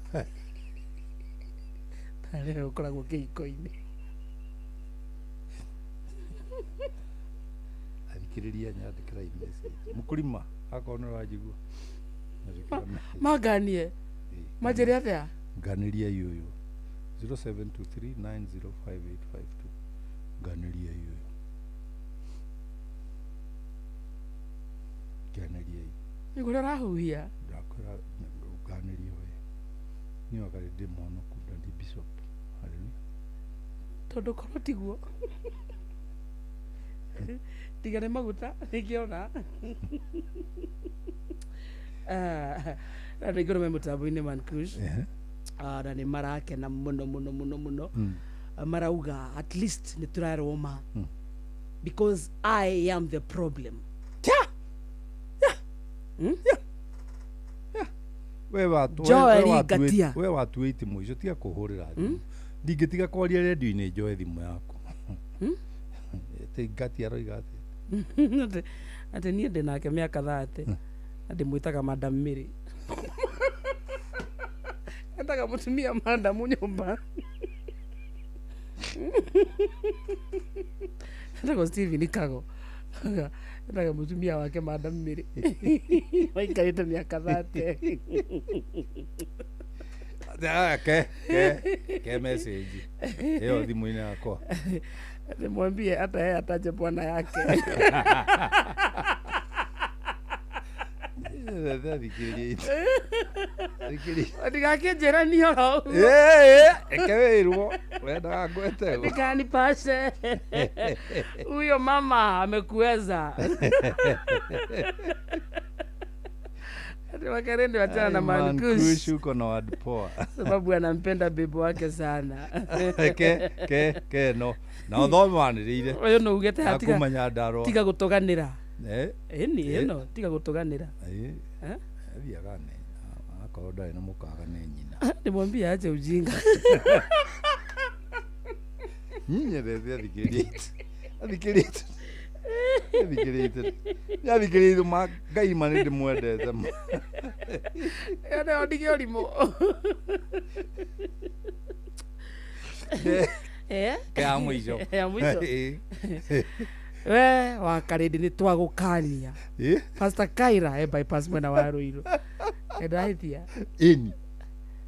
tarĩ ũkoragwo kĩhiko-inĩ athikiriria nyandĩkĩra message mukulima akorwo nĩ ũranjigua manganie manjĩre atĩa nganĩria yuyu 0723905852 nganĩria yuyu nganĩria nĩguo ũrahuhia ndakwĩra nganĩria we nĩ wakari ndĩ mũhonoku ndandi bishop haleluya tondũ korwo tiguo tigane maguta nĩkĩona na nĩ ngũrũme mũtambo-inĩ Mankush na nĩ marakena mũno mũno mũno mũno marauga at least nĩ tũrarũma because I am the problem. we watuĩte mũico tiga kũhũrĩra thimũ ndingĩtiga kwaria redio-inĩ njoe thimũ yaku ngati aroiga atĩ niĩ ndĩ nake mĩaka 30 na ndĩmwĩtaga Madam Mary endaga mũtumia Madam nyũmba endagwo Stephen Kago endaga mũtumia wake Madam Mary waikarĩte mĩaka 30 ke message ĩyo thimũ-inĩ yakwa nimwambie hata yeye ataje bwana yake Ndigakĩnjĩra nioro ũguo. Ekewĩirwo wendaga ngwete Ndikanipashe. Huyo mama amekuweza. Wakarende wachana na Mankush. Uko na word poa. Sababu anampenda bibi wake sana. No. Na uthomanĩrĩire. Oyo no ugete hatika. Akumanya ndaro. Tiga gutoganira. Ni eno tiga gutoganira. Thiagane. Akorwo ndarĩ na mũkaga nĩ nyina. Ndimwambia aje ujinga. Nyendete athikĩrĩte. Athikĩrĩte Ngai ma nĩ ndĩmwendete. Ene ondige ũrimũ. Kĩa mũico. Ya mũico. We Wakarĩndĩ nĩ twagũkania. Pastor Kaira bypass mwena wa Rũirũ. Ndahĩtia.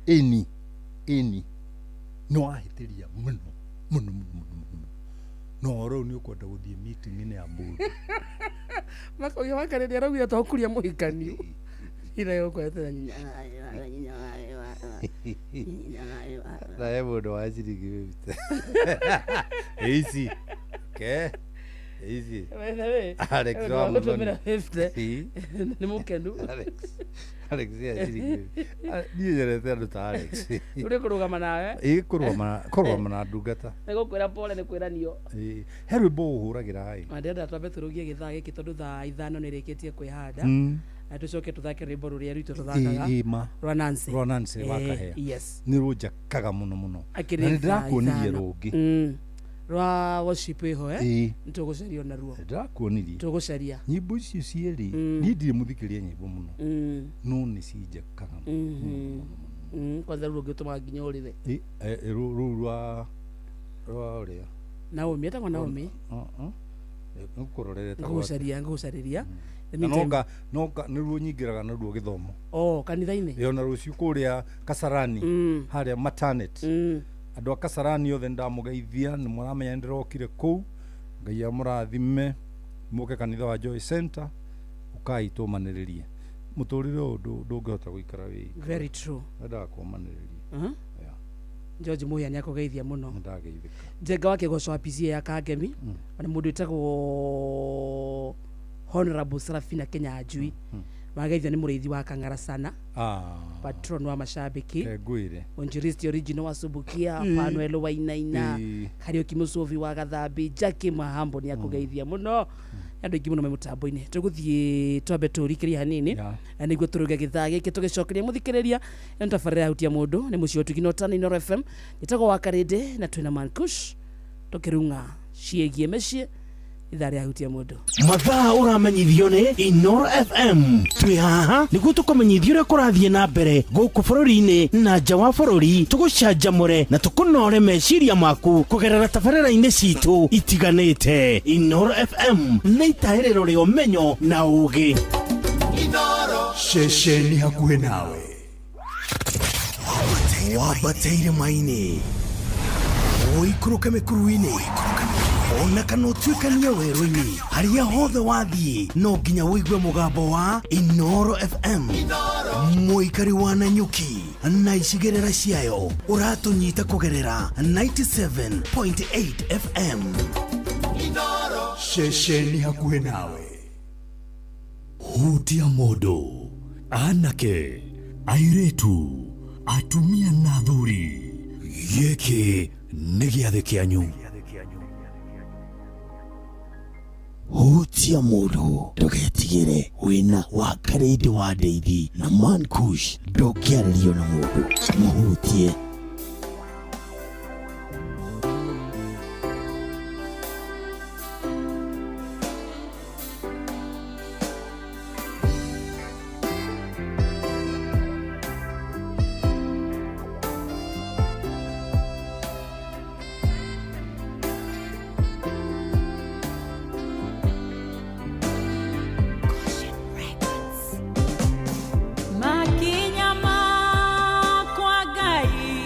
Ĩni. No ahĩtĩria mũno. No rĩu nĩ ũkwenda gũthiĩ meeting-inĩ ya mbũri. Makogia Wakarĩndĩ araugire twakuria mũhikanio. Ira yokwete nyinya. Na mũndũ wa ciringi wĩbite. Easy. Easy. Alex wa mũthoni. Nĩ mũkenu. Alex ya ciringi. Niĩ nyerete andũ ta Alex. Uri kũrũgama nawe? Kũrũgama na ndungata. Nĩgũkwĩra pole nĩ kwĩranio. He rwĩmbo ũhũragĩra ĩ. Ndĩrenda twambe tũrũgie gĩthaa gĩkĩ tondũ thaa 5 nĩrĩkĩtie kwĩhanda. Na tucoke tuthake rwĩmbo rũrĩa rwitũ tũthakaga rwa Nancy wa Kahea. Yes. Nĩ rũnjakaga mũno. Na nĩndĩrakuonirie rũngĩ. Rwa worship iho nĩtũgũcaria naruo. Ndĩrakuonirie. Tũgũcaria. Nyĩmbo icio cierĩ niĩ ndirĩ mũthikĩria nyĩmbo mũno. No nĩ cinjakaga mũno. Kwanza rũngĩ ũtũmaga nginya ũrĩre. Rũu rwa ũrĩa. Naomi etagwo Naomi. Ngũkũrorerete. Ngũgũcarĩria. Noka nĩruo nyingĩraga naruo gĩthomo. Kanitha-inĩ. Ona rũciũ kũrĩa Kasarani harĩa maternity. Andũ a Kasarani othe ndamũgeithia nĩ mũramenya ndĩrokire kũu. Ngai amũrathime mũke kanitha wa Joy Center ukai tũmanĩrĩrie. Mũtũrĩre ũyũ ndũngĩhota gũikara wĩ. Very true. Ndendaga kũmanĩrĩria. George Muya nĩ akũgeithia mũno. Ndageithĩka. Njenga wa kĩgoco wa PCA ya Kangemi. Na mũndũ wĩtagwo Honorable Serafina Kenya Njui. Mageithia nĩ mũrĩithi wa Kang'ara sana. Patron wa mashabiki. Onjiristi original wa Subukia, Panuel wa Inaina, Kariuki Musovi wa Gathambi, Jackie Mahambo nĩ akũgeithia mũno. Andũ aingĩ mũno me mũtambo-inĩ. Tũgũthiĩ twambe tũrikĩrie hanini. Na nĩguo tũrũge gĩthaa gĩkĩ tũgĩcokeria mũthikĩrĩria. Nĩ tabarĩra ya Hutia Mũndũ, nĩ mũciĩ ũtukino tani Inoro FM. Nĩtagwo Wakarĩndĩ na twĩna Mankush. Tũkĩrunga ciĩgiĩ mĩciĩ. Ithaa rĩa Hutia Mũndũ. Mathaa ũramenyithio nĩ Inoro FM. Twĩ haha nĩguo tũkũmenyithia ũrĩa kũrathiĩ na mbere gũkũ bũrũri-inĩ na nja wa bũrũri. Tũgũcanjamũre na tũkũnore meciria maku kũgerera tabarĩra-inĩ citũ itiganĩte. Inoro FM nĩ itaĩrĩro rĩa ũmenyo na ũũgĩ. Inoro ceceni hakuhĩ nawe. Wambateire maini ũikũrũke mĩkuru-inĩ ona kana ũtuĩkanie werũ-inĩ harĩa hothe wathiĩ no nginya wĩigue mũgambo wa Inoro FM. Mũikari wa Nanyuki na icigĩrĩra ciayo ũratũnyita kũgerera 97.8 FM. Inoro ceceni hakuhĩ nawe. Hutia Mũndũ, anake, airĩtu, atumia na athuri. Gĩkĩ nĩ gĩathĩ kĩanyu. Hutia Mũndũ, ndũgetigĩre wĩna Wakarĩndĩ wa Ndeithi na Mankush, ndũngĩarĩrio na mũndũ. Mũhutie. Makinya makwa Ngai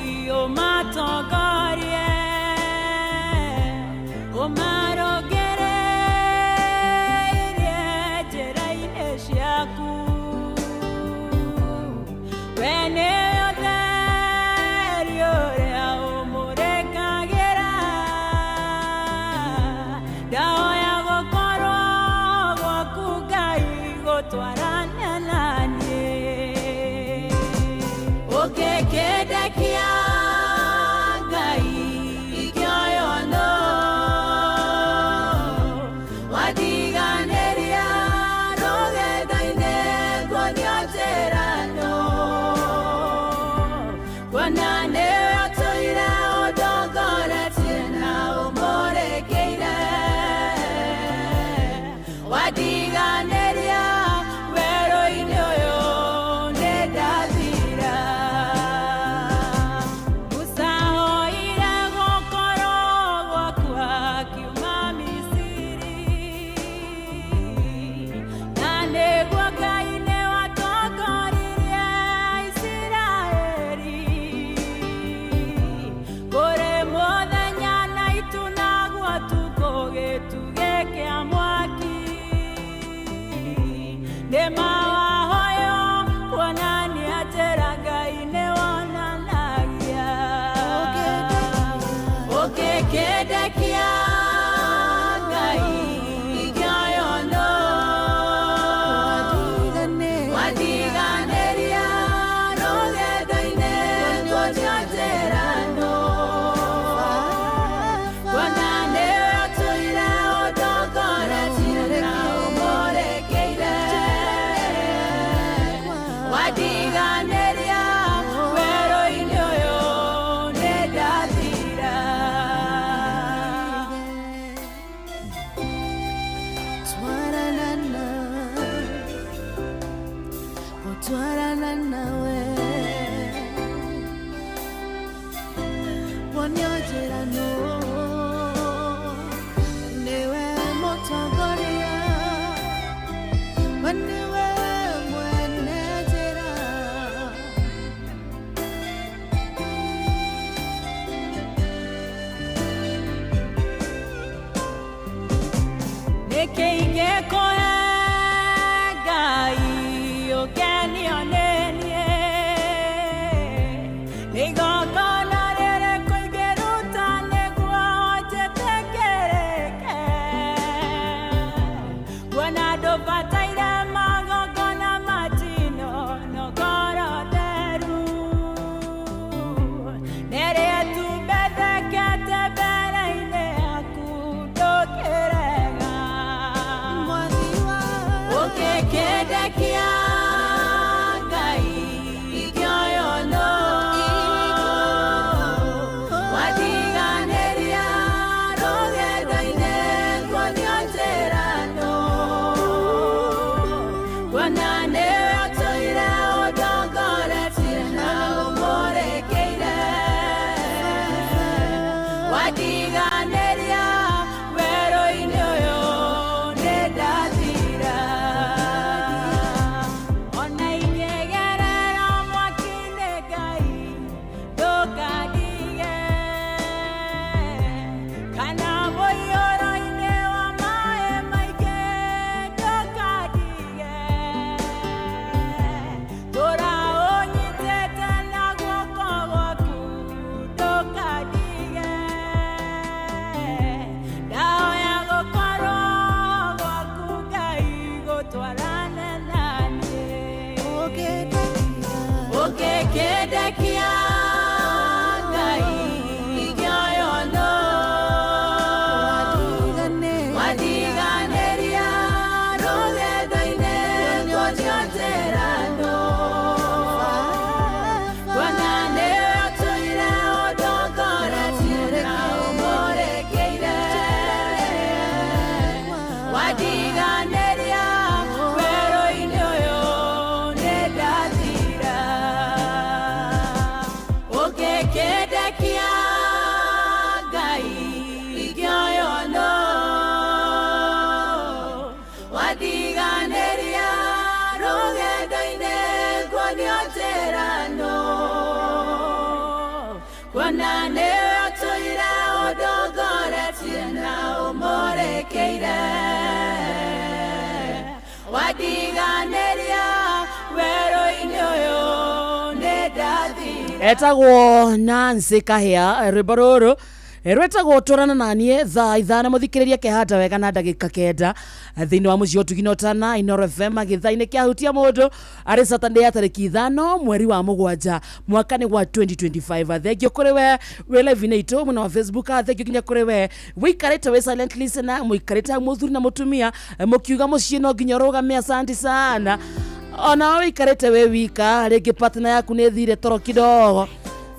Etagwo Nancy Kahia rwimbo ruru rwetagwo tũrana nanie thaa ithano mũthikĩrĩria kehata wega na ndagĩka kenda thĩinĩ wa mũciĩ ũtuginotana Inoro FM gĩthainĩ kĩa hutia mũndũ arĩ Saturday ya tarĩki ithano mweri wa mũgwanja mwaka nĩ wa 2025. Thengio kũrĩ we live inaitũ mwena wa Facebook, thengio nginya kũrĩ we wĩikarĩte we silent listener, mũikarĩte mũthuri na mũtumia mũkiuga mũciĩ no nginya rũgame. Asante sana. Ona wĩikarĩte we wika rĩngĩ partner yaku nĩ thire toro kidogo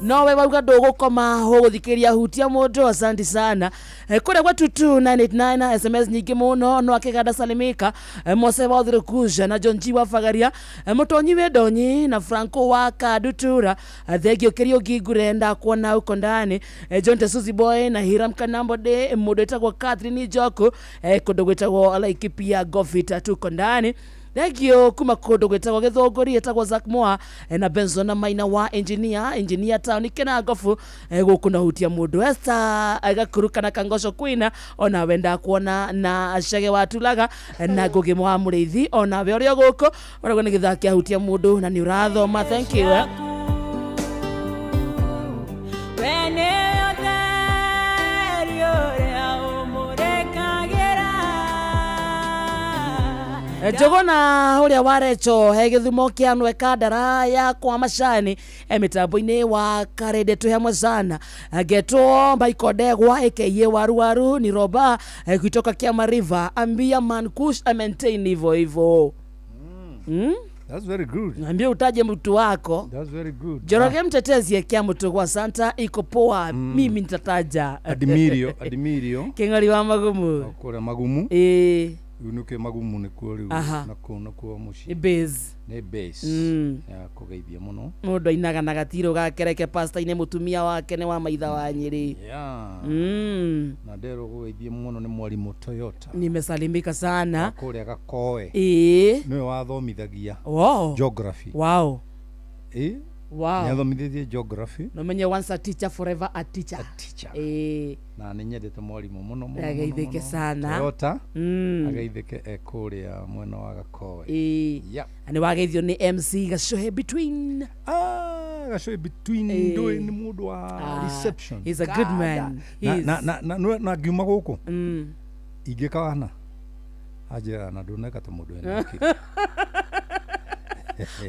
no we wauga ndũgũkoma ũgũthikĩria hutia mũndũ. Asante sana. Kũrĩa gwa 22989 SMS nyingĩ mũno no akĩganda Salimika Mose wa Thirikuja na John G wa Fagaria Mũtonyi Wedonyi na Franco wa Kadutura. Thegio kĩrio ngingurenda kuona uko ndani John Tesuzi Boy na Hiram Kanambo de mũndũ etagwo Catherine Njoku kũndũ gwĩtagwo Laikipia Gofita tuko ndani. Thengio kuma kundu gwitagwo Githunguri etagwo Zack Moa na Benson na Maina wa engineer town kena gofu guku na hutia mundu Esther agakuruka na Kangoco Queen ona wenda kuona na Chege wa Tulaga na Ngugi Mwa Muriithi ona we urio guku uragwo ni githaki hutia mundu na ni urathoma. Thank you. Jogona uria warecho he githumo kia nweka ndara ya kwa macani mitambo-ini wa Karede tu hamwe sana getwo Michael Ndegwa aka waru ni roba kutoka Kiama River ambia Mankush maintain hivyo. That's very good. Ambia utaje mtu wako. That's very good. Joroge mtetezi ya Kiamu tu kwa Santa iko poa. Mimi nitataja Admirio Kengari wa magumu. Akora magumu. Unuke magumu ni kuori na kuwa mushi. Base. Ne base. Ya kugeithia muno. Mundu ainaga na gatiro gakereke pastor ine mutumia wake ne wa maitha wa Nyeri. Na ndero kugeithia muno ni mwalimu Toyota. Nimesalimika sana. Akuria Gakoe. Niwe wathomithagia. Wow. Geography. Wow. Wow. Nyathomithĩtie geography. No menye once a teacher forever a teacher. Na nĩ nyendete mwarimu mũno mũno. Ageithĩke sana. Toyota. Ageithĩke kũrĩa mwena wa Gakoe. Nĩ wageithio nĩ MC Gacohe between. Gacohe between ndoe nĩ mũndũ wa reception. He's a good man. Na ngiuma gũkũ. Ingĩkana. Ajira na ndoneka ta mũndũ ena kĩrĩ.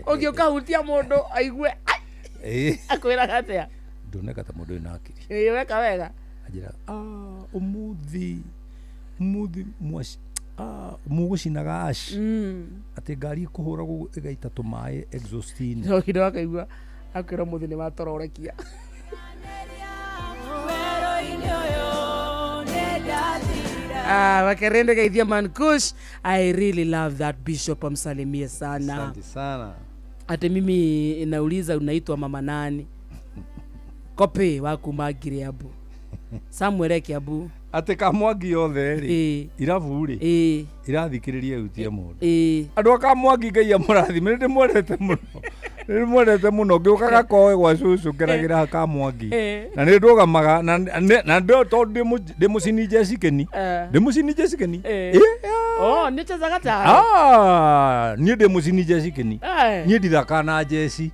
Ogioka hutia mundu aigue akwira gatia ndoneka ta mundu ina akiri weka wega ajira umuthi mwashi mugucinaga ash ati ngari kuhuragwo igaita tumae exhaustini no kido akaigua akwira muthi ni matororekia wakerende gaithia Mankush. I really love that bishop, amsalimie sana. Asante sana. Ate mimi nauliza unaitwa mama nani? Kope waku magire abu. Samuel Kiabu. Ate kamwagi yothe ri. Iravu ri. Irathikiririe utie mundu. Andu akamwagi ngai amurathime ndi mwendete muno. Ndi mwendete muno ngiuka Gakoe gwa cucu ngeragira kamwagi. Na ni ndugamaga na ndo to ndi mucini Jessica-ni. Ndi mucini Jessica-ni. Ni tezaga ta. Ni ndi mucini Jessica-ni. Ni ndithaka na Jesse.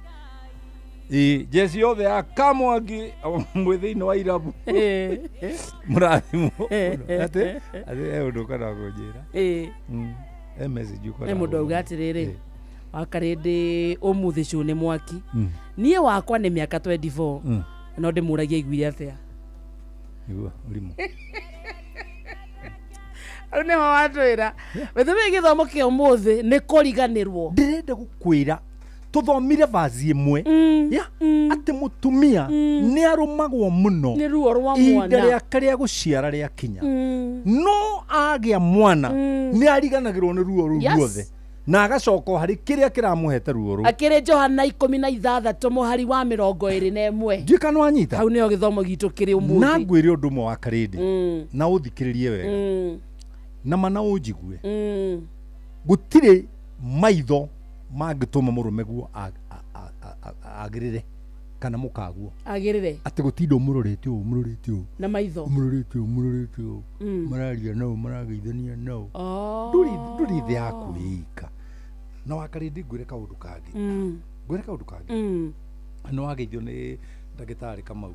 Jesse yothe akamwagi mwithiini wa irabu. Murathimo. Ate undu kana kunjira. Message ukora. Mundu ugatiriri. Wakarende umuthi cune mwaki. Nie wakwa ni miaka 24. No ndimuragia igwire atia. Igua ulimu. Une mawatwira. Wethe githomo kia umuthi ni kuriganirwo. Ndirenda gukwira tuthomire vazi imwe ati mutumia ni arumagwo muno ni ruo rwa mwana inde riake ria guciara ria kinya no agia mwana ni ariganagirwo ni ruo ru ruothe na agacoka hari kiria kiramuhete ruo ru akire Johana 16 muhari wa 21 ndika no anyita hau nio githomo gitu kiri umuthi na ngwire undu mwe wa Karidi na uthikiririe wega na mana unjigue gutire maitho magituma murume guo agirire kana mukaguo agirire ati gutindo murorete na maitho murorete mararia no marageithania no nduri thi akuika na Wakarindi ngwire kaundu kangi no wageithio ni ndagitari Kamau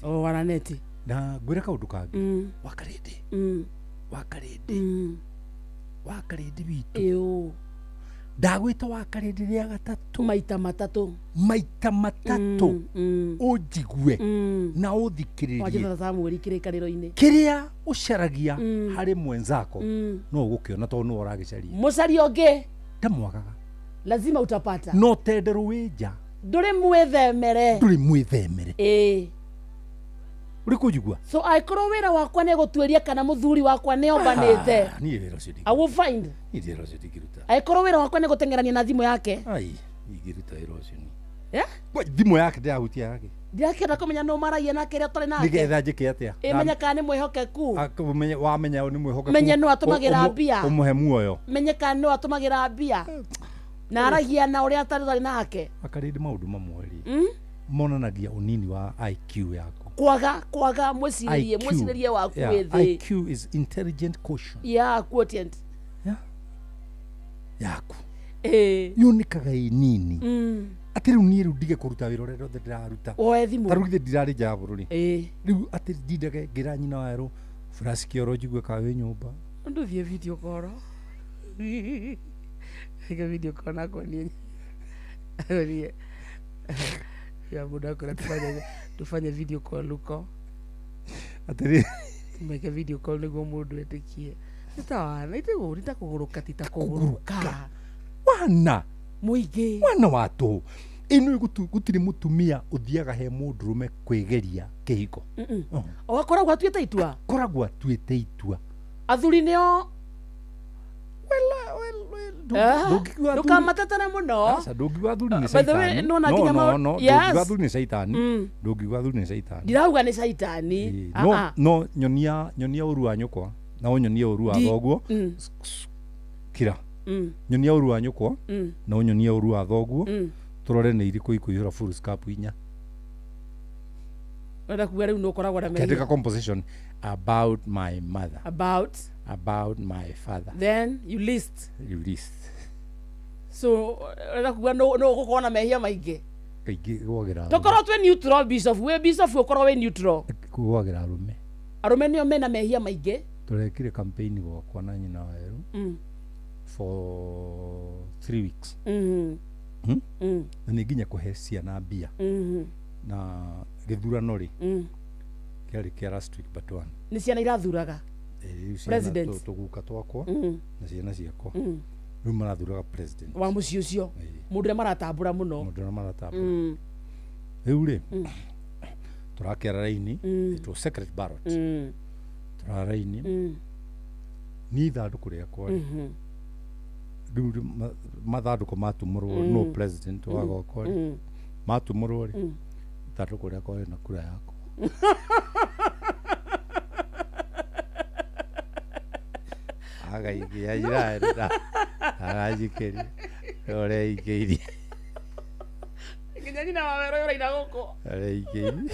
Waraneti na ngwire kaundu kangi Wakarindi bitu ndagwita Wakarindi ria gatatu maita matatu unjigue na uthikiririe wajitha Samuel kirikariroini kiria ucaragia hari mwenzako no gukiona to no uragicaria musari onge ndamwagaga lazima utapata no tenderu wija nduri mwithemere uri kujigua so aikoro wira wakwa ne gutweria kana muthuri wakwa ne ombanite ni rero cidi I will find ni rero cidi kiruta aikoro wira wakwa ne gutengerania na thimu yake ai igiruta rero cidi kwa thimu yake ndahutia yake ndirakĩenda kũmenya no maragia nake rĩa tũrĩ nake nigetha njĩke atĩa menye kana nĩ mwĩhokeku wamenya nĩ mwĩhokeku menye no atũmagĩra mbia ũmũhe muoyo menye kana no atũmagĩra mbia na aragia na ũrĩa atarĩ nake akarĩndĩ maũndũ mamwe monanagia ũnini wa IQ yaku kwaga mwĩcirĩrie waku wĩ thĩ. IQ is intelligent quotient quotient yaku yunikaga inini atĩ rĩu niĩ rĩu ndige kũruta wĩra ũrĩa rothe ndĩraruta oe thimũ tarĩu githĩ ndirarĩ nja ya bũrũri rĩu atĩ ndindage ngĩra nyina wa Erũ flash kĩoro njigue ka wĩ nyũmba ndũthiĩ video call ega video call nako niĩ ya muda kuna tufanye video call luko atĩrĩ tumeke video call nĩguo mũndũ etĩkie nĩtawana itakũgũrũka titakũgũrũka wana mũingĩ wana watu ino gũtirĩ mũtumia ũthiaga he mũndũrũme kwĩgeria kĩhiko koragwo atuĩte itua koragwo atuĩte itua athuri nĩo ndũkamatetere mũno ndũngiuga athuri nĩ caitani ndũngiuga athuri nĩ caitani ndũngiuga athuri nĩ caitani ndirauga nĩ caitani no nyonia ũru wa nyũkwa na ũnyonie ũru wa thoguo kira nyonia ũru wa nyũkwa na ũnyonie ũru wa thoguo tũrore nĩ irĩkũ ikũihũra full scarf 4 wenda kuga rĩu no ũkoragwo na mehia composition about my mother about my father then you list so wenda kuga no ũgũkorwo na mehia maingĩ kaingĩ gwagĩra tũkorwo twĩ neutral bishop wĩ bishop ũkorwo wĩ neutral gwagĩra arũme nĩo mena mehia maingĩ tũrekire campaign gwakwa na nyina wa Erũ for 3 weeks na nĩ nginya kũhe ciana mbia na gĩthurano rĩ kĩarĩ kĩa last week but one nĩ ciana irathuraga president tũguka twakwa na ciana ciakwa rĩu marathuraga president wa mũciĩ ũcio mũndũ ũrĩa maratambũra mũno rĩu rĩ tũrakĩara raini ĩtwo secret ballot tũrara raini nĩ ithandũkũ rĩakwa rĩu mathandũkũ matumũrwo no president wa gwakwa matumũrwo rĩ ithandũkũ rĩakwa rĩna kura yakwa agaikia njĩra agajikeria ũrĩa ikĩirie nginya nyina wa Werũ ũraina gũkũ ũrĩa ikĩirie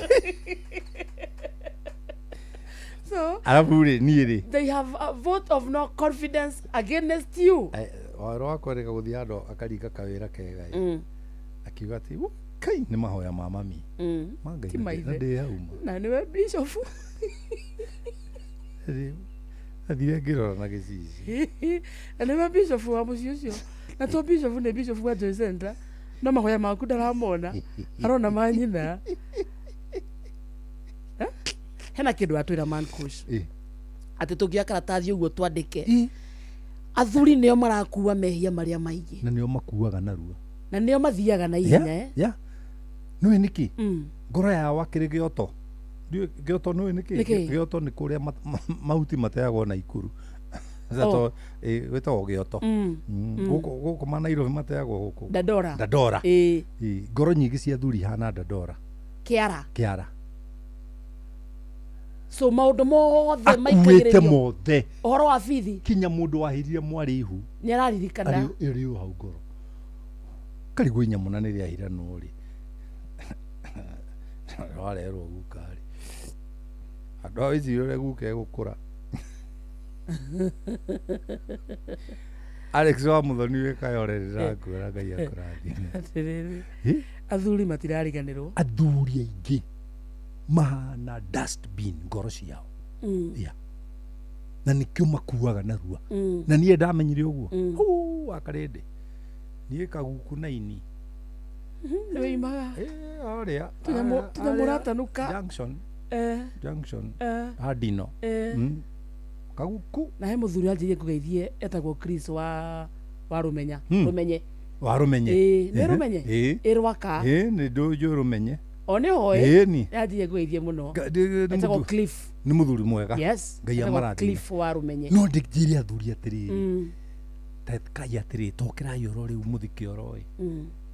so alafu rĩ niĩ rĩ they have a vote of no confidence against you Werũ wakwa rĩga gũthiĩ andũ akaringa kawĩra kega akiuga atĩ kai nĩ mahoya ma mami mangai na ndĩ hauma na nĩwe bishop athire ngĩrora na gĩcici na nĩwe bishop wa mũciĩ ũcio na to bishop nĩ bishop wa Joy Center no mahoya maku ndaramona arona manyina hena kĩndũ atwĩra man kush atĩ tũngĩoya karatathi ũguo twandĩke athuri nĩo marakuua mehia marĩa maingĩ na nĩo makuaga narua na nĩo mathiaga na ihenya nĩwe nĩkĩ ngoro yao akĩrĩ gĩoto gĩoto nĩwe nĩkĩ gĩoto nĩ kũrĩa mahuti mateagwo na ikuru zato wĩtagwo gĩoto gũkũ ma Nairobi mateagwo gũkũ Dandora ngoro nyingĩ cia athuri hana Dandora kĩara so maũndũ mothe maikagĩrĩrio mothe ũhoro wa bithi kinya mũndũ wahĩrire mwarĩ ihu nĩ araririkana ĩrĩ hau ngoro karigũ inya mũna nĩ rĩahiranwo rĩ warerwo gukarĩ andũ a wĩcirĩ ũrĩa guka egũkũra Alex wa Muthoni wĩkayorerera nguora Ngai akũrathime athuri matirariganĩrwo athuri aingĩ mahana dustbin ngoro ciao na nĩkĩo makuaga narua na niĩ ndamenyire ũguo akarĩndĩ niĩ kaguku na ini nĩwĩimaga orĩa tũnyamũratanuka junction Hadino kaguku na he mũthuri anjĩrie kũgeithie etagwo Chris wa Rũmenya wa Rũmenye nĩ Rũmenye Rwaka nĩ ndũjũ Rũmenye one hoye anjĩrie kũgeithie mũno etagwo Cliff nĩ mũthuri mwega Ngai amarathime Cliff wa Rũmenye no ndĩkĩrĩ athuri atĩrĩ kai atĩrĩ tokerai oro rĩu mũthike oro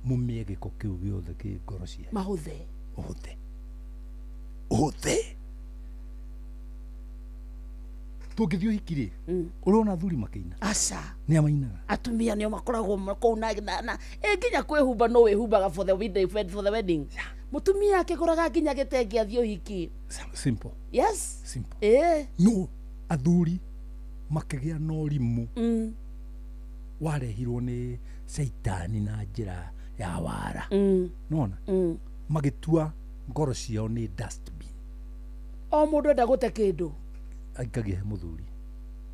mũmĩe gĩko kĩu gĩothe kĩ ngoro cia mahũthe hothe tungithio hikiri urona thuri makeina aca ni amainaga atumia nio makoragwo kou na nginya kwihumba no wihumbaga for the wedding mutumia akiguraga nginya gitenge athio hiki simple yes simple no athuri makigia no rimu warehirwo ni Saitani na njira ya wara nona magitua ngoro ciao ni dustbin o mundu enda gute kindu aikagia muthuri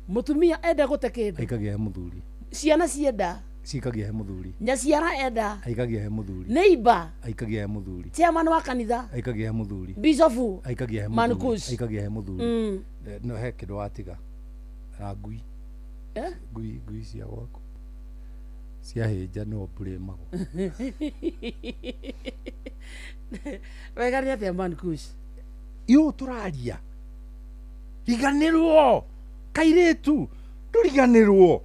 mutumia enda gute kindu aikagia muthuri ciana cienda cikagia muthuri nyaciara enda aikagia muthuri neighbor aikagia muthuri chairman wa kanitha aikagia muthuri bishop aikagia Mankus aikagia muthuri no he kindu watiga na ngui ngui cia gwaku cia hinja no mbure mago wegari atia Mankus yo turaria riganirwo kairetu nduriganirwo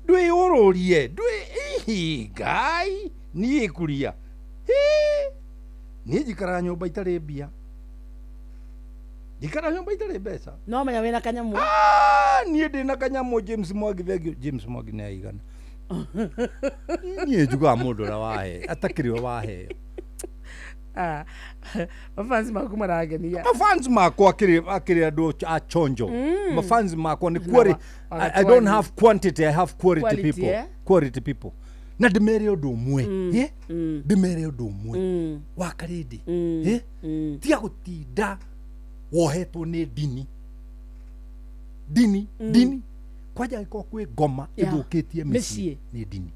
ndwi ururie ndwi ngai ni ikuria ni njikara nyumba itari mbia njikara nyumba itari mbeca no menya wina kanyamu ni ndina kanyamu James Mwangi thegio James Mwangi ni aigana ni njuga mundu ra wahe atakirio wahe mafanzi maku maragenia mafanzi mako akiri andu a chonjo mafanzi mako ni quality I don't have quantity I have quality people quality people na ndimere undu umwe ndimere undu umwe wa karidi tia gutinda wohetwo ni dini kwaja iko kwi ngoma ithukitie micii ni dini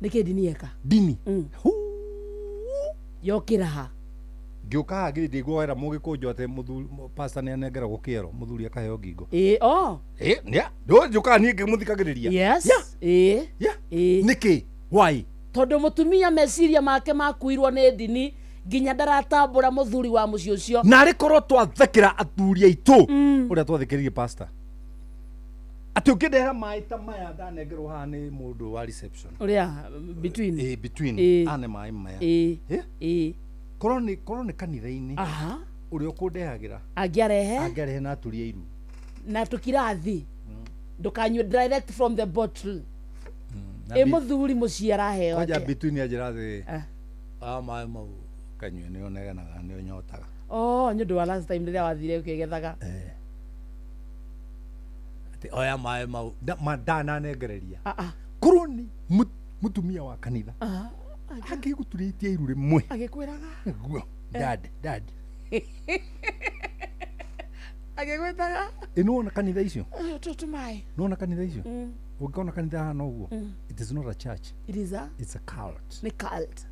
niki dini yeka dini yokira ha ngiuka ngiri gwera mugikunjo ate muthuri pastor ne negera gukiero muthuri akaheo ngingo nia ndo njuka ni ngimuthikagiriria yes niki why tondu mutumia meciria make makuirwo ni dini nginya ndaratambura muthuri wa muci ucio na rikorwo twathekera athuri aitu uria twathikiririe pastor ati ukindehera maita maya ndanengerwo haha ni mundu wa reception uria between ane mai maya korwo ni kanitha-ini uria ukundehagira angiarehe na aturia iru na tukirathi ndukanywe direct from the bottle muthuri muci araheo kwaja between ajirathi mai mau kanywe ni oneganaga ni onyotaga nyu wa last time riria wathire ukigethaga oya mai mau madana negereria korwo ni mutumia wa kanitha angiguturitie iru rimwe agikwiraga dad agikwitaga ino na kanitha icio tutumai no kanitha icio ungikona kanitha hana uguo it is not a church it's a cult ni cult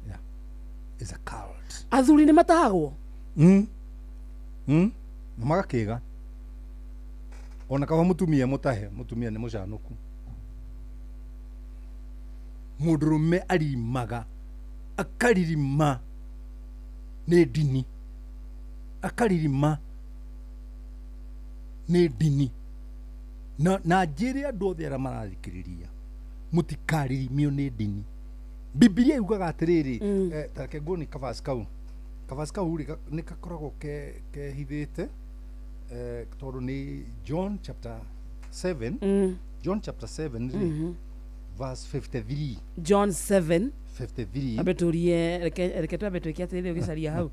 it's a cult athuri ni matahagwo magakiga ona kaba mutumia mutahe mutumia ni mucanuku mundurume arimaga akaririma ni dini akaririma ni dini na njire andu othe aria marathikiriria mutikaririmio ni dini Biblia yugaga atiriri take ngoni kabasi kau ni gakoragwo kehithite tondu ni John chapter 7 John chapter 7 verse 53 John 7 53 abeturie reke twabetwekia atiri ugicaria hau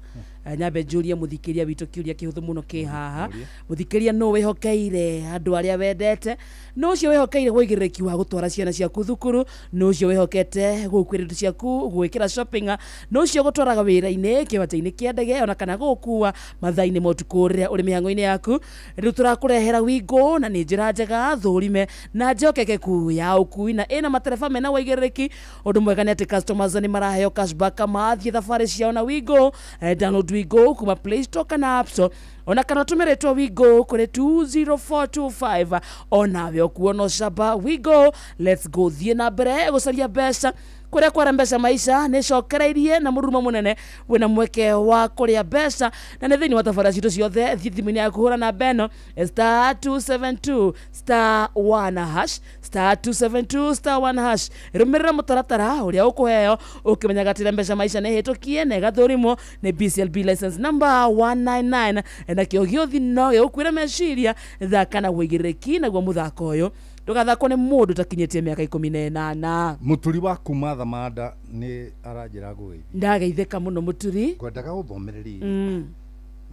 nyambe njurie muthikiria witu kiuria kihuthu muno ki haha muthikiria no wihokeire andu aria wendete no cio wihokeire gwigiriki wa gutwara ciana ciaku thukuru no cio wihokete gukwiriru ciaku gwikira shopping no cio gutwaraga wira-ini kiwata-ini kia ndege ona kana gukua mathaa-ini motukuria uri mihango-ini yaku riu turakurehera wingo na ni njira njega thurime na njokekeku ya ukui na ina matereba mena wigiriki undu mwega ni ati customers ni maraheo cashback mathie thabari ciao na wingo download wingo kuma Play Store kana App Store ona kana tumeretwo wingo kuri 20425 ona we okuona caba wingo let's go thie na mbere gucaria mbeca kuria kwara mbeca maica nä cokereirie na må ruma må nene wä na mweke wa kå rä a mbeca na nä thä inä wa tabarĩra citå ciothe thimå-inä ya kå hå ra na mbeno star 272 star 1 hash star 272 star 1 hash rå mä rä ra må taratara å rä a å kå heo å kä menyaga atä mbeca maica nä hä tå kie na ĩgathũrimwo nä BCLB license number 199 na kä o gä å thino gä gå kwä ra meciria thaka na wå igä rä ki naguo må thako å yå ndũgathakwo nĩ mũndũ ũtakinyĩtie mĩaka 18 mũturi wa kuma Thamanda nĩ aranjĩra ngũgeithia ndageithĩka mũno mũturi ngwendaga gũthomereria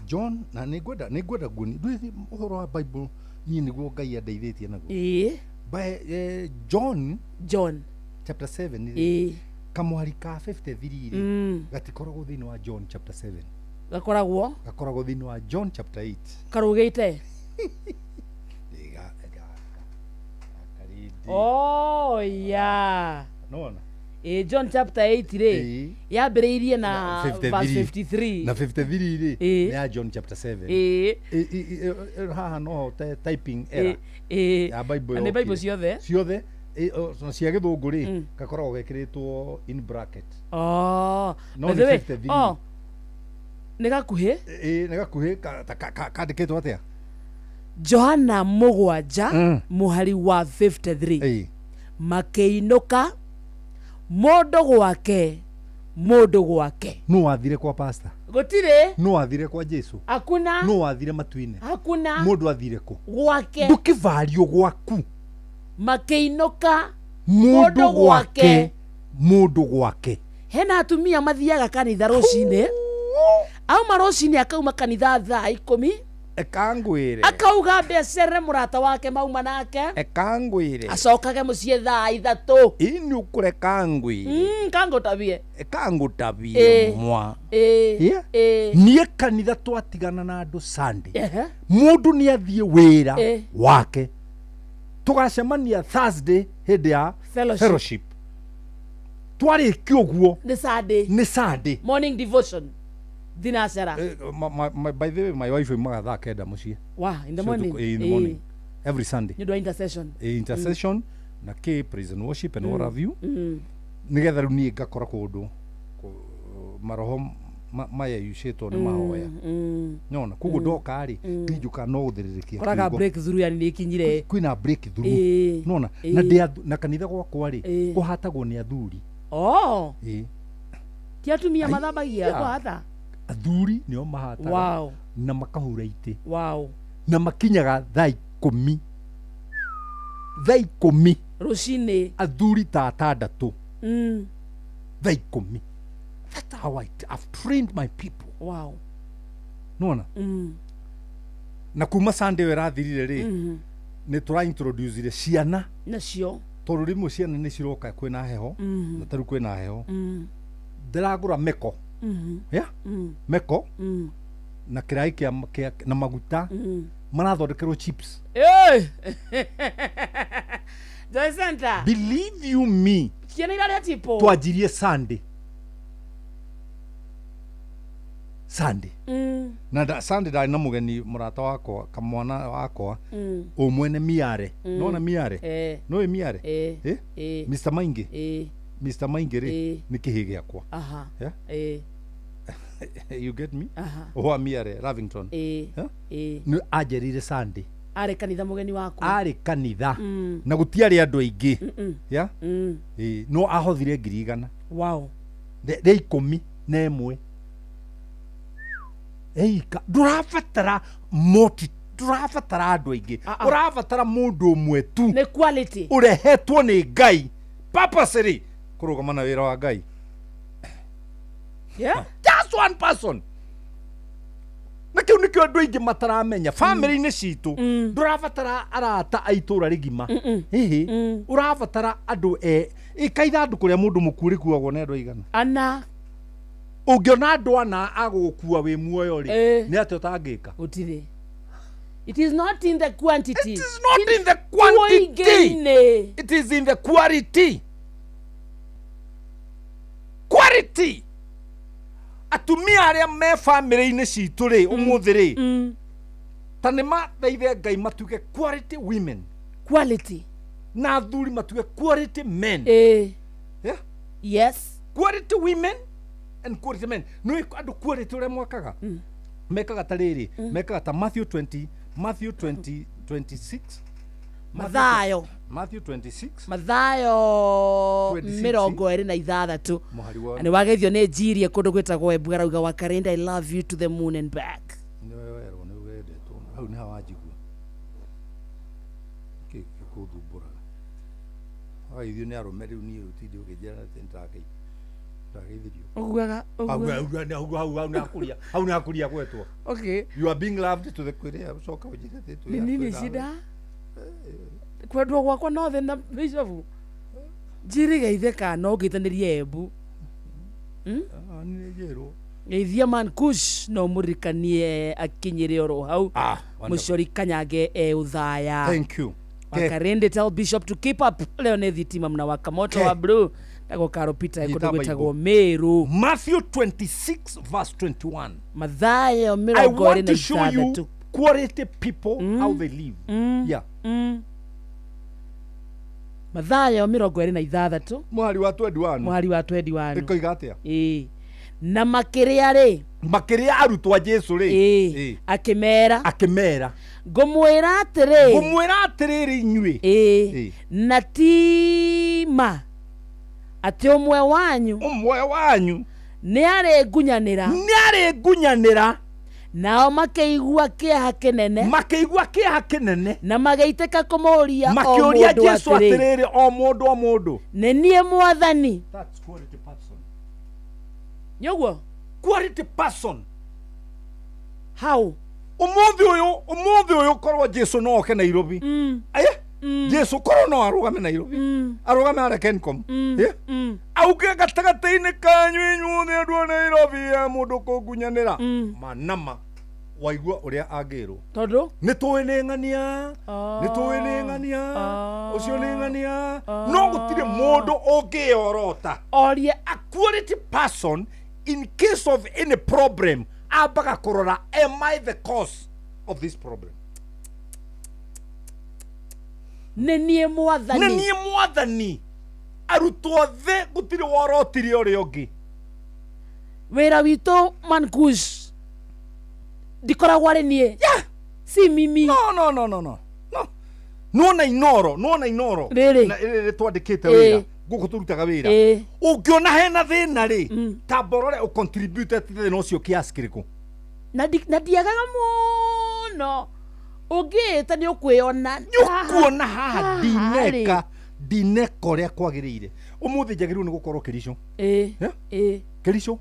John na nĩngwenda nguoni ndwĩ ũhoro wa Bible niĩ nĩguo Ngai andeithĩtie naguo John chapter 7 kamwari ka 53 gatikoragwo thĩinĩ wa John chapter 7 gakoragwo thĩinĩ wa John chapter 8 karugĩte oh yeah nona John chapter 8 rĩ yambĩrĩirie na verse 53 na 53 rĩ ya John chapter 7 haha no typing error ya Bible nĩ Bible ciothe cia gĩthũngũ rĩ gakoragwo gekĩrĩtwo in bracket no nĩ 53 nĩ gakuhĩ nĩ gakuhĩ kandĩkĩtwo atĩa Johana mũgwanja mũhari wa 53 makĩinũka mũndũ gwake nũ wathire kwa pastor gũtirĩ nũ wathire kwa Jesu hakuna nũ wathire matu-inĩ hakuna mũndũ athire kũ gwake ndũkĩvario gwaku makĩinũka mũndũ gwake hena atumia mathiaga kanitha rũcinĩ auma rũcinĩ akauma kanitha thaa 10 ekangwire akauga mbecere mũrata wake mauma nake ekangwire acokage mũciĩ thaa 3 ini ukure kangwire kangũtabie mwa niĩ kanitha twatigana na andũ Sunday mũndũ nĩ athiĩ wĩra wake tũgacemania Thursday hĩndĩ ya fellowship twarĩkia ũguo nĩ Sunday morning devotion dinasera by the way my wife imaga kenda mũciĩ in the morning every Sunday you do intercession na ke praise and worship and all of you nigetha rĩu niĩ ngakora kũndũ maroho maya yucĩtwo nĩ mahoya nona koguo ndoka rĩ nginjuka no gũthĩrĩrĩkia koraga breakthrough yani nĩ ikinyire kwĩna breakthrough nona na kanitha gwakwa rĩ kũhatagwo nĩ athuri ti atumia mathambagia kũhata athuri nĩo mahataga na makahura itĩ na makinyaga thaa 10 rũcinĩ athuri ta 6 thaa 10 that's how I've trained my people nona na kuma Sunday werathirire rĩ nĩ tũra introduce ciana nacio tondũ rĩmwe ciana nĩ ciroka kwĩna heho na tarĩu kwĩna heho ndĩragũra meko meko na kirai kia na maguta marathondekerwo chips Joy Center believe you me ciana iraria tipo twanjirie Sunday na Sunday ndari na mugeni murata wakwa kamwana wakwa umwene miare nona miare no miare Mr Maingi rĩ nĩ kĩhĩ gĩakwa you get me oa miare Lavington nĩ anjerire Sunday arĩ kanitha mugeni waku arĩ kanitha na gũtiarĩ andũ aingĩ no ahothire 100 rĩa 11 eika ndũrabatara ndũrabatara andũ aingĩ ũrabatara mũndũ ũmwe tu nĩ quality ũrehetwo nĩ Ngai purposely kũrũgama na wĩra wa Ngai just one person na kĩu nĩkĩo andũ aingĩ mataramenya family-inĩ citũ ndũrabatara arata a itũra rĩgima ũrabatara andũ ĩka ithandũkũ rĩa mũndũ mũkuũ rĩkuagwo nĩ andũ aigana ana ũngĩona andũ ana agũkua wĩ muoyo rĩ nĩ atĩ ũtangĩka gũtirĩ. It is not in the quantity. It is not in the quantity. It is in the quality. Quality. Atumia arĩa me family-inĩ citũ rĩ ũmũthĩ rĩ ta nĩ mathaithe Ngai matuge quality women. Quality. Na athuri matuge quality men. Yes. Quality women and quality men. No andu quality ure mwakaga. Mekaga ta riri, mekaga ta Matthew 20:26. Mathayo. Matthew 26. Mathayo 26. Ani wagethio ni njirie kundu gwitagwo Embu arauga Wakarenda I love you to the moon and back. Ni wero ni wendetwo. Hau ni hawajigua. Kudubura. Ai ithio ni arume riu ni utindi ukijera tentake. Uguaga. Hau ni akuria gwetwo. Okay. You are being loved to the quiria. Ucoka ujire tu. Ni nini shida? Kwendwo gwakwa no the na Bishop. Njiri geithe kana ugitanirie Embu. Ni jero. Geithia man kush no murikanie akinyire oro hau. Mucori kanyange uthaya. Thank you. Wakarende tell Bishop to keep up. Leo ni thitima mnawaka moto wa blue. Nago Karo Peter iko gwetagwo Meru. Matthew 26:21. Mathayo I want to show you quality people how they live. Yeah. Mathayo 26. Mwari wa 21. Mwari wa 21. Ikoiga atia? Na makiria ri. Makiria arutwa Jesu ri. Akimera. Ngumwira atiriri inyui. Na tima. Ati umwe wanyu ni ari ngunyanira nao makeigua kiaha kinene na magaiteka kumuria makiuria Jesu atiriri o mundu ni nie mwathani. That's quality person. Nyoguo quality person. How umuthi uyu korwo Jesu no oke Nairobi. Jesu korwo no arugame Nairobi. Arugame ara Kencom. Auke gatagataine kanyu inyuothe andu a Nairobi mundu kungunyanira. Manama waigua uria angirwo. Tondu nituwe ni ng'ania. Ucio ni ng'ania. No gutire mundu ungiorota. Orie a quality person in case of any problem abaga kurora, am I the cause of this problem? Nenie mwathani arutwo the gutire worotire uri ungi wira wito Mankush dikoragwo ari nie si mimi no na inoro riri na twandikite wira guku turutaga wira ungiona hena thina ri tamborore u contribute thina ucio kiasi kiriku na diagaga muno ugita ni ukwiona kuona haha dineka uria kwagirire umuthi njagiru ni gukorwo Kericho Kericho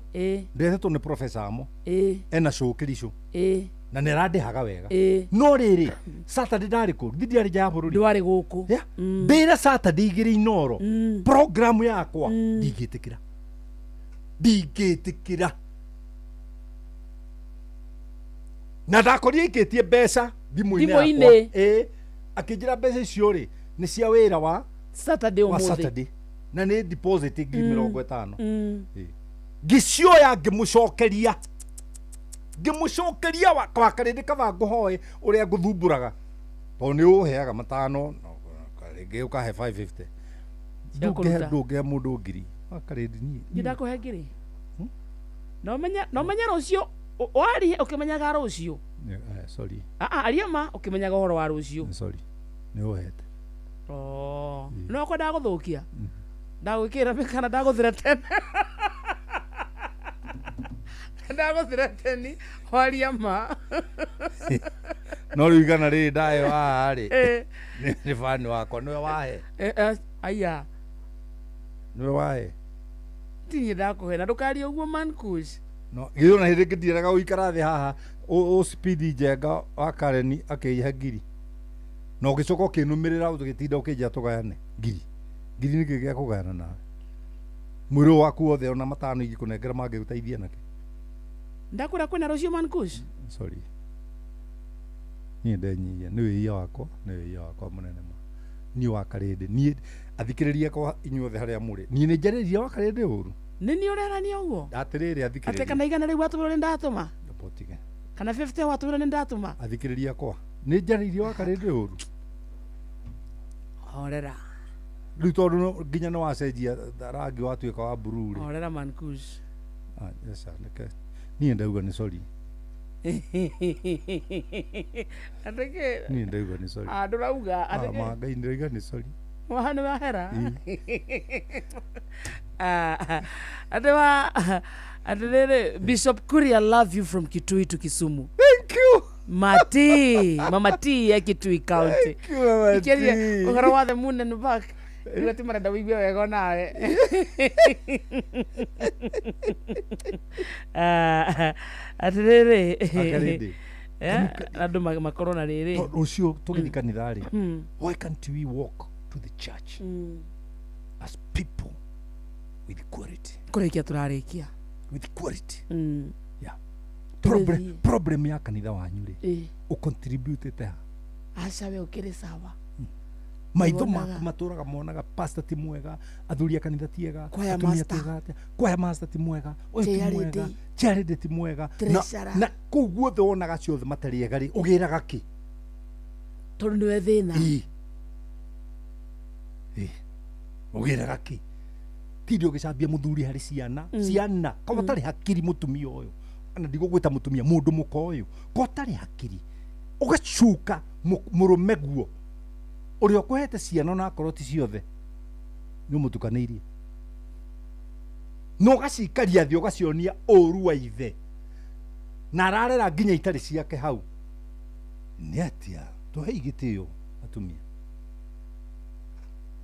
ndethetwo ni professor amo ena show Kericho na nirandihaga wega no riri Saturday ndariku ndiari ja bururi ndwari guku ndira Saturday igiri inoro program yakwa ndigitikira na ndakoria ikitie mbeca thimu-ini akinjira mbeca icio ri ni cia wira wa Saturday na ni deposit 50,000 ngicioya ngimucokeria Wakarindi kaba nguhoe uria nguthumburaga to ni uheaga matano ringi ukahe 550 ndunge mundu ngiri Wakarindi ni ndakuhe ngiri no menya rucio wari ukimenyaga rucio sorry ariama ukimenyaga uhoro wa rucio sorry ni uhete no ko ndaguthukia ndagwikira mikana ndaguthira tene ndaguthira tene wariama no rigana ri ndayo ari ni fani wako niwe wahe aya niwe wahe tinye ndakuhe na ndukari uguo Mankush no githo na hindi ngitiraga uikara thi haha o speed njenga wa Kareni akiiha ngiri no gicoka ukinumirira ugitinda ukija tugayane ngiri ni kigia kugayana nawe mwiro waku othe ona matano igikunengera mangiguteithia nake ndakura kwina rucio Mankush sorry ni ndenyia ni wia wakwa munene ma ni Wakarindi ni athikiriria kwa inyuothe haria muri ni njariria Wakarindi uru nini urerania uguo atiriri athikiriria ate kana igana riu atumire ni ndatuma potige kana 50 watumire ni ndatuma athikiriria kwa ni njariria Wakarindi uru horera Rĩu tondũ nginya nĩ wacenjia rangi watuĩka wa blue rĩ. Orera Mankush. Yes, nĩke. Niĩ ndauga nĩ sorry. Ateke. Niĩ ndauga nĩ sorry. Ndũrauga ateke. Ngai ndauga nĩ sorry. Wahana wahera. Adewa Bishop Kuria, love you from Kitui to Kisumu. Thank you. Mama T ya Kitui County. Thank you, Mama T. Ukara wa the moon and back. Iwati marada wibia wego nawe. Atirere. Akaridi. Andu makorona riri. Rucio tugithii kanitha ri. Why can't we walk to the church as people with equality? Kurekia turarikia. With equality. Yeah. Problem ya kanitha wanyu ri. Ucontribute ta. Acha we ukiri sawa. Maitho maku maturaga monaga pastor ti mwega, athuri a kanitha ti ega, kwaya master ti mwega, uyu ti mwega, charity ti mwega, na kuu guothe wonaga ciothe matari ega ri ugiraga ki tondu niwe thina ugiraga ki tindi ugicambia muthuri hari ciana ko batari hakiri mutumia uyu ana ndigugwita mutumia mundu muko uyu ko tari hakiri ugacuka murume guo uri okuhete ciana na koroti ciothe ni mutukaneirie no gacikaria thio gacionia oru wa ithe na ararera nginya itari ciake hau ni atia tuhe igitio atumia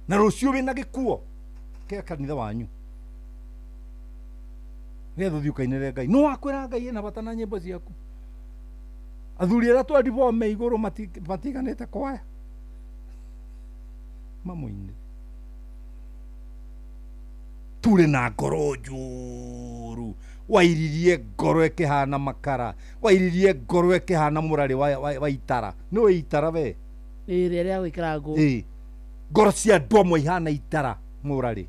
na rucio wina gikuo ke kanitha wanyu getho thiukainere Ngai no akwira Ngai ena bata na nyimbo ciaku athuri ara twaribo me iguru matiganite kwaya mamuine turi na ngoro njuru wairirie ngoro ikihana makara wairirie ngoro ikihana murari wa itara no itara we ria gwikira ngo ngoro cia ndomwe ihana itara murari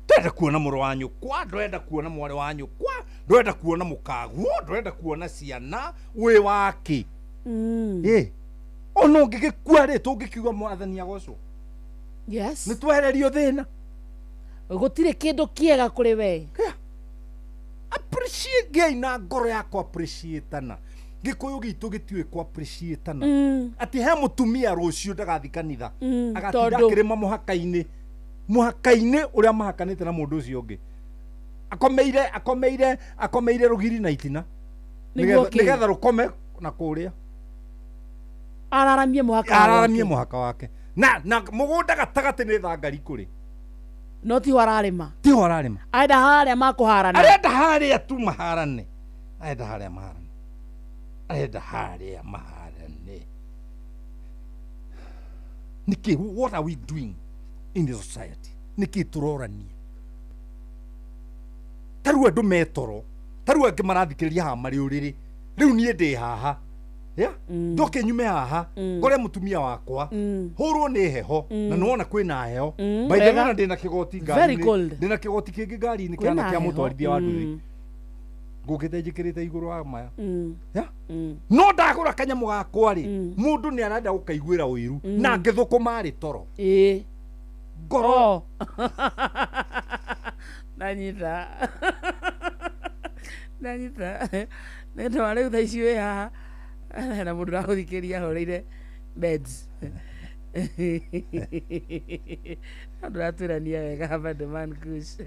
ndenda kuona muru wanyu kwa ndenda kuona mwari wanyu kwa ndenda kuona mukaguo ndenda kuona ciana wi waki ono ngigikua ri tungikiuga mwathani agocwo yes ni twehererio thina gutire kindu kiega kuri we appreciate Ngai na ngoro yakwa appreciate-ana gikuyu gitu gitiwe ku appreciate-ana ati he mutumia rucio ndagathi kanitha agatinda kirima muhaka-ini uria mahakanite na mundu ucio ungi akomeire rugiri na itina nigetha rukome na kuria araramie muhaka wake na mugunda gatagati ni thangari kuri no ti wararima aenda haria makuharana arenda haria tu maharane niki what are we doing in the society niki turorania taru andu metoro taru angi marathikiriria ha mari uriri riu nie ndi haha ndoke nyume haha ngore mutumia wakwa hurwo ni heho na nona kwina heho baithe na ndina kigoti ngari ndina kigoti kingi ngari ni kiana kia mutwarithia wa nduthi ngugite njikirite iguru wa maya no ndagura kanyamu gakwa ri mundu ni arenda gukaiguira uiru na ngithukuma ri toro ngoro nanyita nendo wale uthaiciwe haha na mundu rahuthikiria horeire beds nduraturania wega hapa the man kush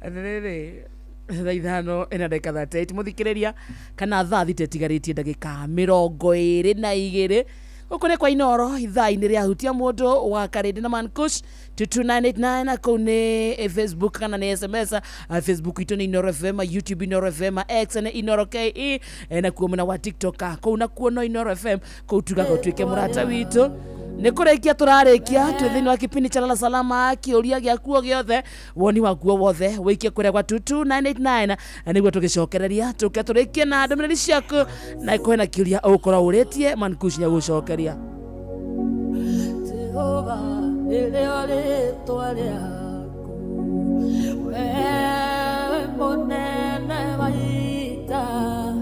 atiriri thaa ithano ina ndagika 38 muthikiriria kana thaa thita tigaritie ndagika 22 guku ni kwa Inoro ithaa-ini ria hutia mundu wa Karindi na Man Kush 22989 kuu ni Facebook kana ni SMS Facebook itu ni Inoro FM, YouTube Inoro FM, X ni Inoro KE na kuo muna wa TikTok kuu na kuo no Inoro FM kuu tugaga tuike murata witu ni kureikia turarikia twithini wa kipindi cha lala salama kiuria giakuo giothe woni waguo wothe wikie kuria kwa 22989 niguo tugicokereria tukaturikia na ndumiriri ciaku na ikohena kiuria ukoro uritie Man Kush nya gucokeria Jehova ile ritwa riaku wewe monene waita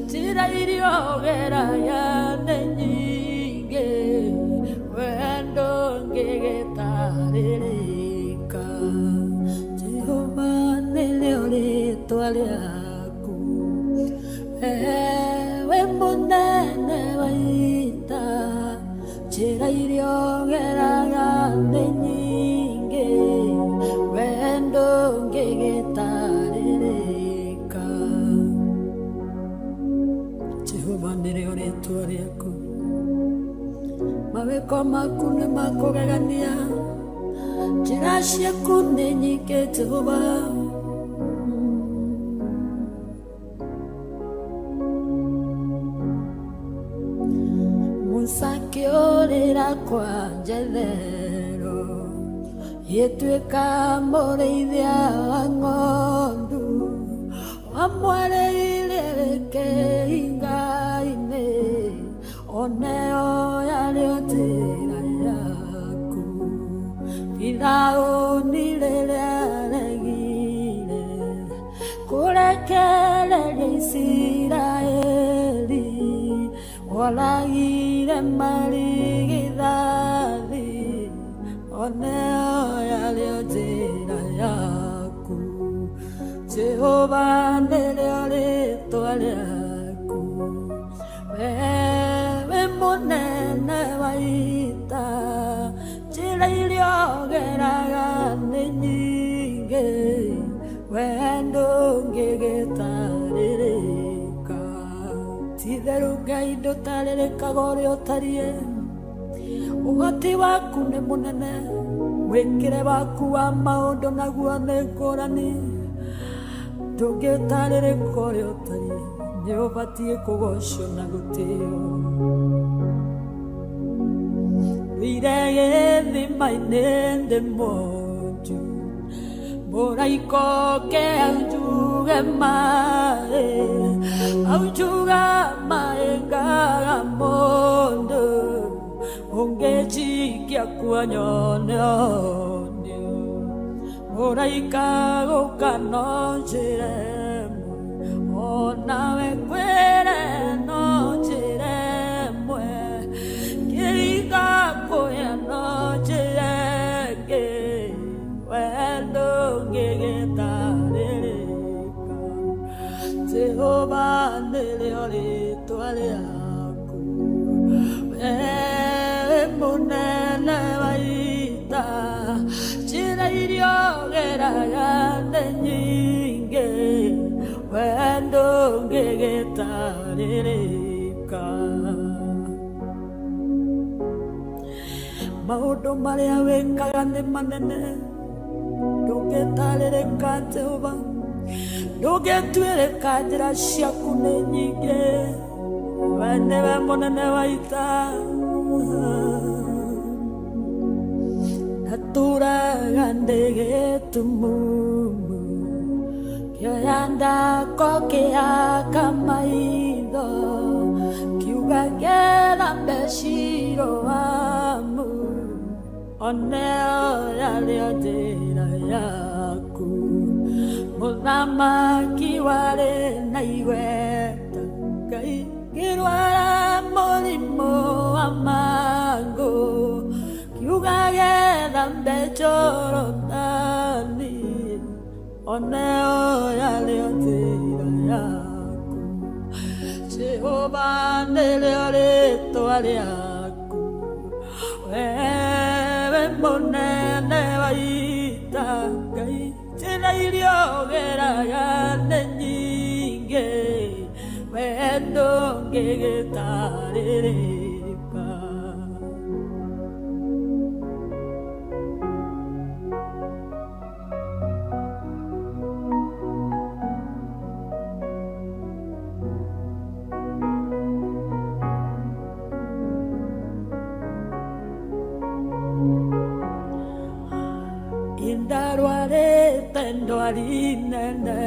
tira irio gera ya nyingi munene waita njĩra iria ũgeraga nĩ nyingĩ wendo ngĩgĩtarĩrĩka Jehova nĩrĩo rĩĩtwa rĩaku mawĩko maku nĩ makũgegania njĩra ciaku nĩ nyingĩ Jehova Sakĩũrĩra kwa Jethero gĩtuĩka mũrĩithia wa ng'ondu wamwereire kĩhinga-inĩ oneo yarĩ njĩra yaku Firaũni rĩrĩa regire kũrekereria Isiraeli Olagire marigithathi oneo yarĩo njĩra yaku Jehova nĩrĩo rĩĩtwa rĩaku wewe mũnene wa ita njĩra iria ũgeraga nĩ nyingĩ wendo ngĩgĩtarĩrĩka Ti-itherũ Ngai ndũtarĩrĩkaga ũrĩa ũtariĩ ũhoti waku nĩ mũnene mwĩkĩre waku wa maũndũ naguo nĩ ngũrani ndũngĩtarĩrĩka ũrĩa ũtariĩ nĩ ũbatiĩ kũgocwo na gũtĩo wĩire gĩthima-inĩ ndĩ monju mũraika ũke anjuge maĩ aujuga maĩ ngaga mũndũ ũngĩnjikia kuo nyone onio mũraika gũka no njĩra ĩmwe onawe kwĩre no njĩra ĩmwe kĩringa kũya no njĩra ĩngĩ wendo ngĩgĩtarĩrĩka Jehova nĩrĩo rĩĩtwa rĩaku wewe mũnene wa ita njĩra iria ũgeraga nĩ nyingĩ wendo ngĩgĩtarĩrĩka maũndũ marĩa wĩkaga nĩ manene ndũngĩtarĩrĩka Jehova ndũngĩtuĩrĩka njĩra ciaku nĩ nyingĩ we nĩwe mũnene wa ita natũraga ndĩ gĩtumumu kĩoya ndako kĩaka maitho kiuga gethambe Shiloamu oneo yarĩo njĩra yaku mũthamaki warĩ na igweta Ngai ngĩrwara mũrimũ wa mangũ kiuga gethambe Jorodani oneo yarĩo njĩra yaku Jehova nĩrĩo rĩĩtwa rĩaku wewe mũnene wa ita Ngai njĩra iria ũgeraga nĩ nyingĩ wendo ngĩgĩtarĩrĩka Indarwarĩte ndwari nene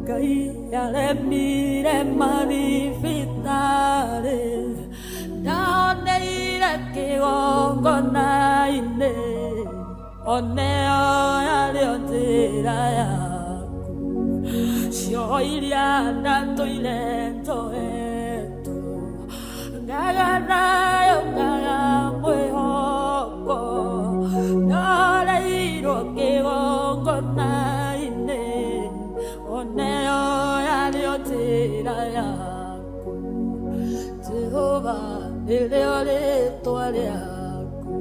Ngai yaremire mathibitarĩ ndaoneire kĩgongona-inĩ oneo yarĩo njĩra yaku cio iria ndatũire njohetwo ngaga nayo ngaga mwĩhoko ndareirwo kĩgongona-inĩ oneo yarĩo njĩra yaku nĩrĩo rĩtwa rĩaku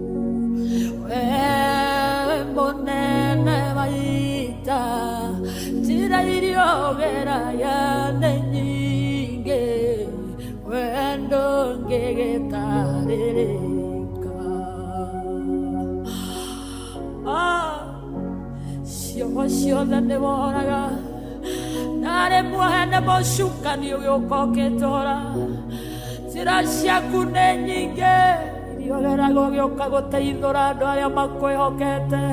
wewe mũnene wa ita njĩra iria ũgeragia nĩ nyingĩ wendo ngĩgĩtarĩrĩka ciugo ciothe nĩ woraga na rĩmwe nĩ mũcukani ũgĩũka ũkĩtũra njĩra ciaku nĩ nyingĩ iria ũgeraga ũgĩũka gũteithũra andũ arĩa makwĩhokete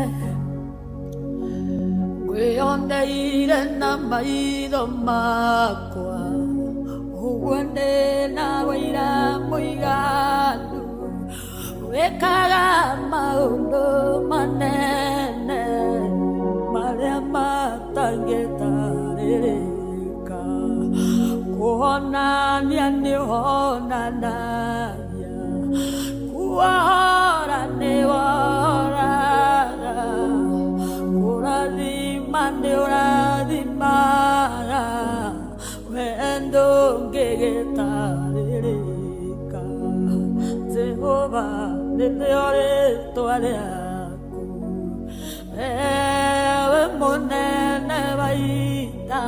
ngwĩyoneire na maitho makwa ũguo ndĩna wĩira mũiganu wĩkaga maũndũ manene marĩa matangĩtarĩrĩka kuonania nĩ honanagia kuohora nĩ woraga kũrathima nĩ ũrathimaga wendo ngĩgĩtarĩrĩka Jehova nĩrĩo rĩtwa rĩaku wewe mũnene wa ita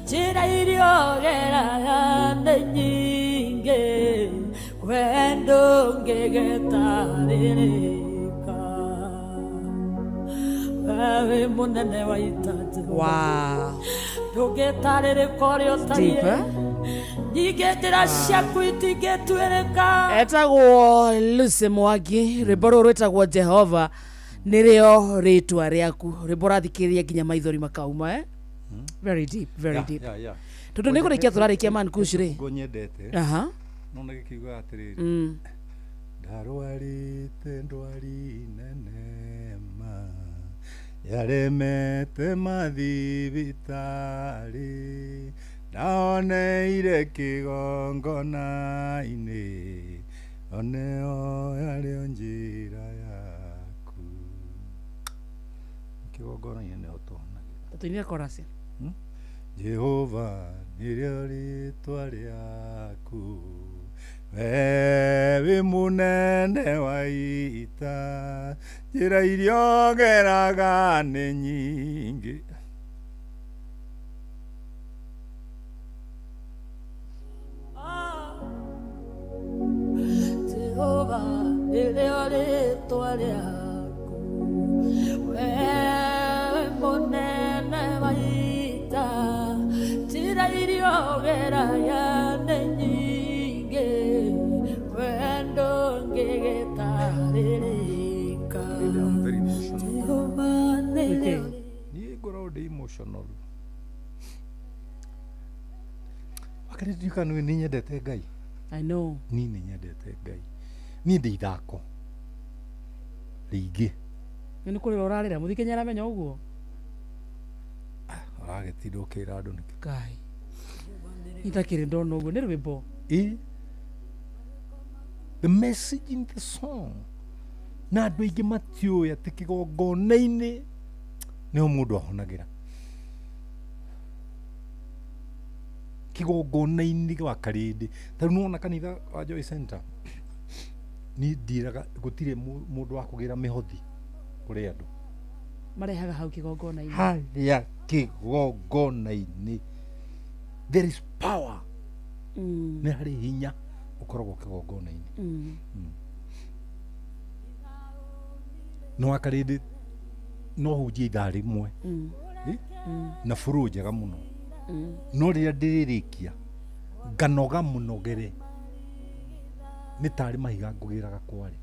njĩra iria ũgeraga nĩ nyingĩ wendo ngĩgĩtarĩrĩka wewe mũnene wa ita Wow. ndũngĩtarĩrĩka ũrĩa ũtariĩ nyingĩ njĩra ciaku itingĩtuĩrĩka etagwo Lucy Mwangi rwĩmbo rũrũ rwĩtagwo Jehova nĩrĩo rĩtwa rĩaku rwĩmbo rathikĩrĩria nginya maithori makauma very deep tondũ nĩ kũrĩkia tũrarĩkia Mankush rĩ ngonyendete no nĩ gĩkiuga atĩrĩrĩ ndarwarĩte ndwari nene ma yaremete mathibitarĩ naoneire kĩgongona-inĩ oneo yarĩo njĩra yaku kĩgongona-inĩ nĩho tũhonagira tũinire korasi Jehova nĩrĩo rĩtwa rĩaku wewe mũnene wa ita njĩra iria ũgeraga nĩ nyingĩ Jehova nĩrĩo rĩtwa rĩaku wewe mũnene wa ita njĩra iria ũgeraga nĩ nyingĩ wendo ngĩgĩtarĩrĩka Jehova nĩrĩo niĩ ngoragwo ndĩ emotional wakarĩririkana nĩ nyendete Ngai I know niĩ nĩ nyendete Ngai niĩ ndĩ ithako rĩingĩ nĩ kũrĩra ũrarĩra mũthikenya aramenya ũguo aragĩtinda ũkĩra andũ nĩkĩ Ngai itakĩrĩ ndona ũguo nĩ rwĩmbo the message in the song na andũ aingĩ matiũĩ atĩ kĩgongona-inĩ nĩho mũndũ ahonagĩra kĩgongona-inĩ wa Karĩndĩ tarĩu nĩwona kanitha wa Joy Center niĩ ndiraga gũtirĩ mũndũ wa kũgĩra mĩhothi kũrĩ andũ marehaga hau kĩgongona-inĩ harĩa kĩgongona-inĩ there is power nĩ harĩ hinya ũkoragwo kĩgongona-inĩ no wa Karĩndĩ no hunjie ithaa rĩmwe na buru njega mũno no rĩrĩa ndĩrĩrĩkia nganoga mũnogere nĩ tarĩ mahiga ngũgĩraga kwarĩ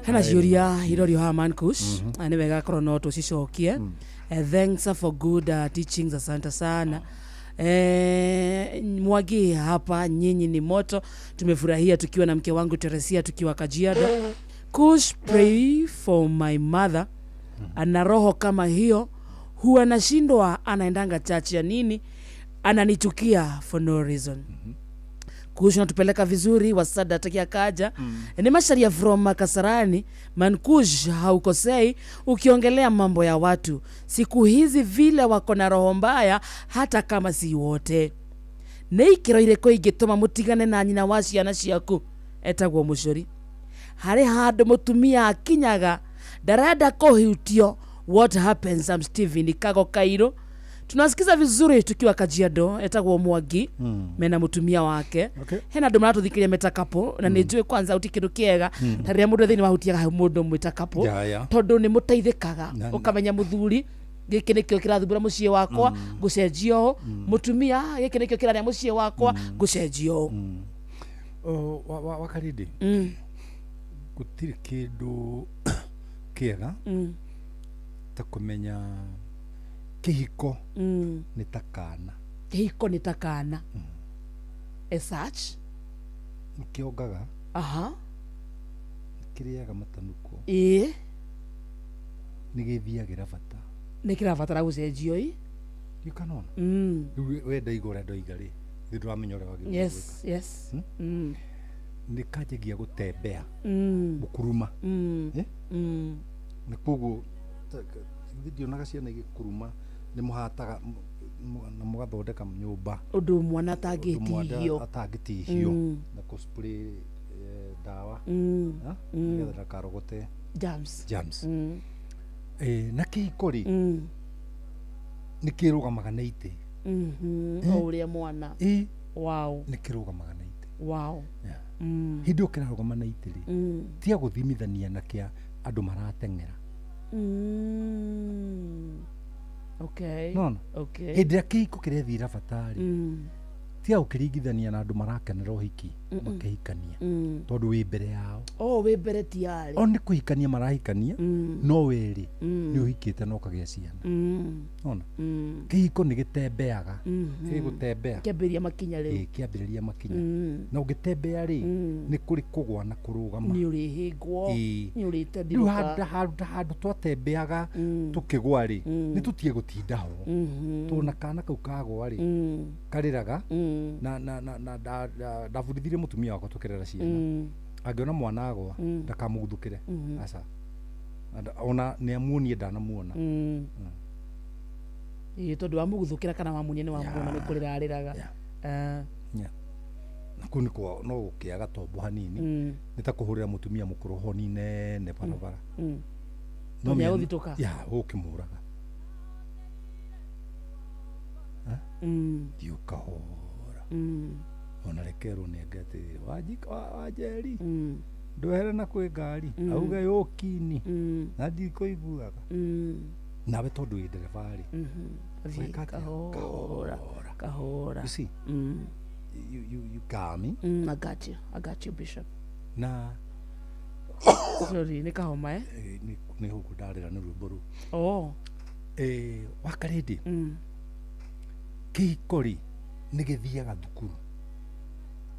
hena ciũria irorio haha Mankush nĩ wega korwo no tũcicokie thanks for good teachings asante sana Mwangi hapa nyinyi ni moto tumefurahia tukiwa na mke wangu Teresia tukiwa Kajiado Kush pray for my mother ana roho kama hiyo huwa anashindwa anaendanga church ya nini ananichukia for no reason Kush unatupeleka vizuri, Wasada takia kaja. Ni Masharia from Kasarani. Man Kush haukosei ukiongelea mambo ya watu. Siku hizi vile wako na roho mbaya hata kama si wote. Neikiro ireko igituma mutigane na nyina wa ciana ciaku. Etagwo Mucori. Hari handu mutumia akinyaga darada kohutio. What happens? I'm Steven Kago Kairo. Tunasikiza vizuri tukiwa Kajiado. Etagwo Mwangi mena mutumia wake. Hena ndu maratuthikiria metakapo na nijue kwanza uti kindu kiega taria mundu thini wahutiaga mundu mwitakapo tondu ni muteithikaga ukamenya muthuri giki nikio kirathumbura muciĩ wakwa gucenjio mutumia giki nikio kiraria muciĩ wakwa gucenjio wakaridi gutiri kindu kiega ta kumenya kihiko ni takana kihiko ni takana as such nikiongaga nikiriaga matanuko nigithiagira bata nikirabatara gucenjio kanona wenda igora ndoigari ndramenya ore wagi yes nikajegia gutembea bukuruma nikugu video naga ciana igikuruma ni muhataga na mugathondeka nyumba undu mwana atangitihio na kuspray dawa ngetha karogote germs na kikori nikirugamaga na ite uria mwana wow nikirugamaga na ite wow hindu kirarugama na ite ri tia guthimithania na kia andu maratengera okay no okay hindira kiko kirethira batari tia ukiringithania na andu marakenera uhiki makihikania tondu wi mbere yao wi mbere tiari ni kuhikania marahikania no weri ni uhikite no kagia ciana ona kihiko ni gitembeaga gigutembea kiambiria makinya riu kiambiriria makinya na ugitembea ri ni kuri kugwa na kurugama ni uri hingwo ni uri tendiruka handu twatembeaga tukigwa ri ni tutie gutinda ho tuna kana kau kagwa ri kariraga na ndabudithirie mutumia wakwa tukirera ciana angiona mwana agwa ndakamuguthukire aca ona ni amuonie ndanamuona tondu wamuguthukira kana wamuonie ni wamuona ni kurira ariraga na kuni kwa no ukiaga tombo hanini nitakuhurira mutumia mukuru honi nene barabara no me uthituka ukimuraga diukaho ona rekero negate wajeri ndohere na kwe ngari auga yokini na ndiko iguaga nawe tondu i derevali kahora you see you got me I got you bishop na sorry ni kahoma ni huku ndarira ni rwimbo ru wakaridi kihikori nigithiaga thukuru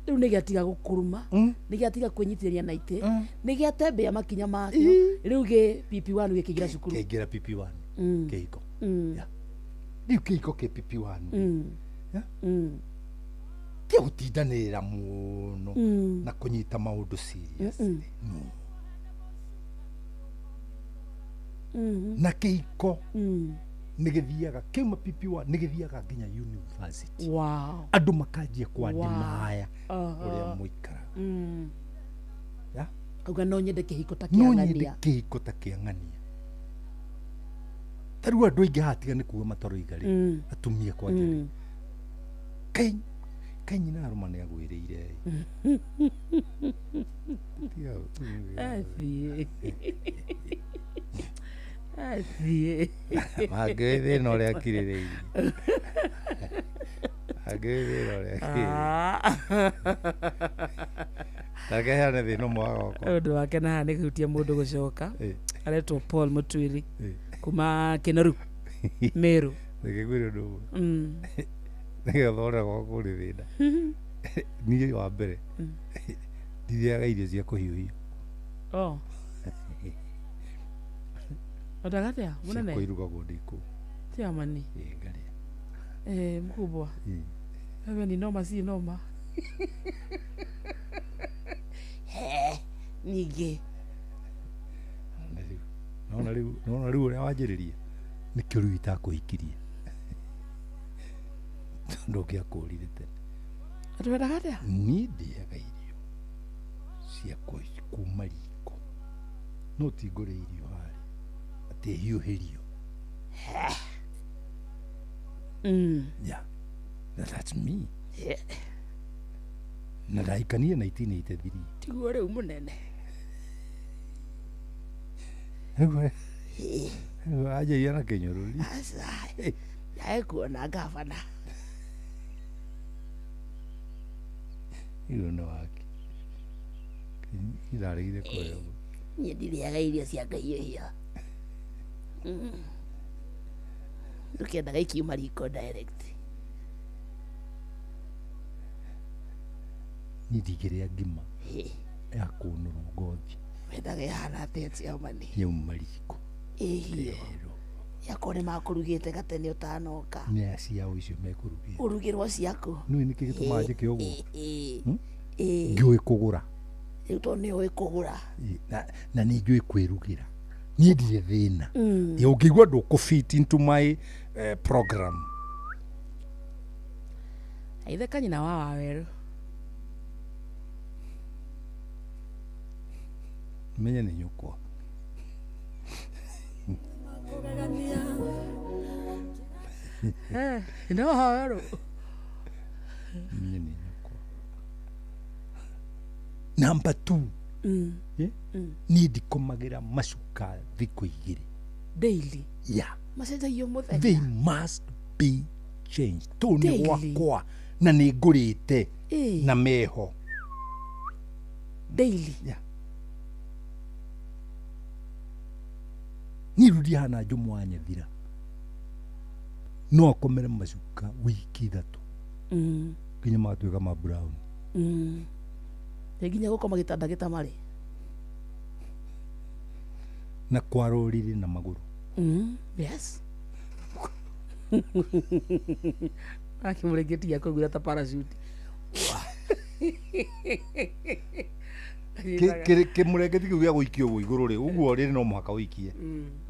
riu nigiatiga gukuruma nigiatiga kwinyitithania na ite nigiatembea makinya makio riu gi PP1 gikigira cukuru kigira PP1 kihiko riu kihiko ke PP1 kia gutindanirira muno na kunyita maundu serious na kihiko nigithiaga kima PP1 nigithiaga nginya university andu makanjia kwandimaya uria muikara auga no nyende kihiko ta kiang'ania taru andu aingi hatiga ni kuga mataroigari atumia kwanja kai nyina aruma ni agwiriire magwethe no ria kirire agwethe no ria kirire takehane thino mwaga undu wake na ni gutia mundu gucoka aretwo Paul Mutwiri kuma Kinaru Meru nikigwire ndu nigathora kwa kuri thina ni wa mbere ndithiaga irio cia kuhiuhio odagatea munene kuirugagwo ndiku tia mani ngari mkubwa wewe ni noma si noma Ningĩ naona rĩu ũrĩa wanjĩrĩria nĩkĩo rĩu itakũhikirie tondũ ũngĩakũrire tene. Atwendaga atĩa? Niĩ ndĩaga irio cia kuma riko no tingũrĩa irio harĩ atĩ hiũhĩrio. Yeah, that's me. Na ndaikanie 1983. Tiguo rĩu mũnene. Aje na Kenyaroli. Yae kuona gavana. Hiyo ndo wake. Idarĩire kweo. Niĩ ndirĩaga irio cia Ngai hiyo. Ndũkĩendaga ikiuma riko direct. Niĩ ndigĩrĩa ngima ya kũnũrwo ngothi. Wendaga ĩhana atĩa cia mani? Yauma riko. Hiyo. Yakwa nĩ makũrugĩte gatene ũtanoka. Nĩ ciao icio mekũrugĩte. Ũrugĩrwo ciaku. Nĩ nĩkĩ gĩtũmaga njĩke ũguo? Ngĩũĩ kũgũra. Rĩu tondũ nĩũĩ kũgũra. Na nĩ njũĩ kwĩrugĩra. Niĩ ndirĩ thĩna. Ũngĩigua ndũkũ-fit into my program. Aithe kanyina wa Waweru. Menya nĩ nyũkwa. No Waweru. Menya nĩ nyũkwa. Number 2. Niĩ ndikomagĩra macuka thikũ igĩrĩ. Daily? Yeah. Macenjagio mũthenya? They must be changed. Tũu nĩ gwakwa na nĩ ngũrĩte na meho. Daily? Yeah. Niĩ rĩu ndihana Jomo wa Nyathira. No akomere macuka wiki ithatũ. Nginya magatuĩka ma brown. Nginya gũkoma gĩtanda gĩtamarĩ. Na kwarũrire na magũrũ. Yes. Akĩmũrĩngĩtia kũgura ta parachute. Kĩmũrengeti kĩu gĩa gũikio ũguo igũrũ rĩ, ũguo rĩrĩ no mũhaka ũikie.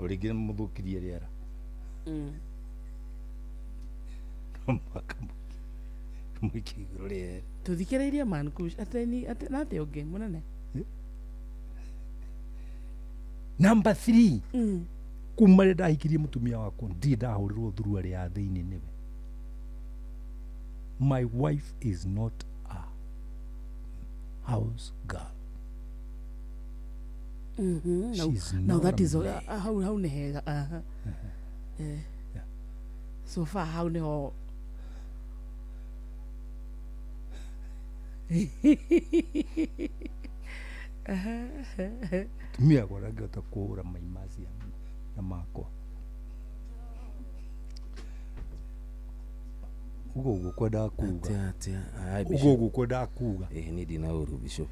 Rĩngĩ mũthũkirie rĩera. No mũhaka mũikie igũrũ rĩera. Tũthikĩrĩirie Mankush atĩ natĩ ũngĩ mũnene. Number 3. Kuma rĩrĩa ndahikirie mũtumia wakwa ndirĩ ndahũrĩrwo thurua rĩa thĩinĩ nĩwe. My wife is not a house girl. Now that is how nĩ hega. So far how nĩ ho. Tumia kwa ngĩhota kũhũra maimacia na makwa. Ugo kwendaga kuga. Ugo kwendaga kuga. Ni ndina ũru Bishop.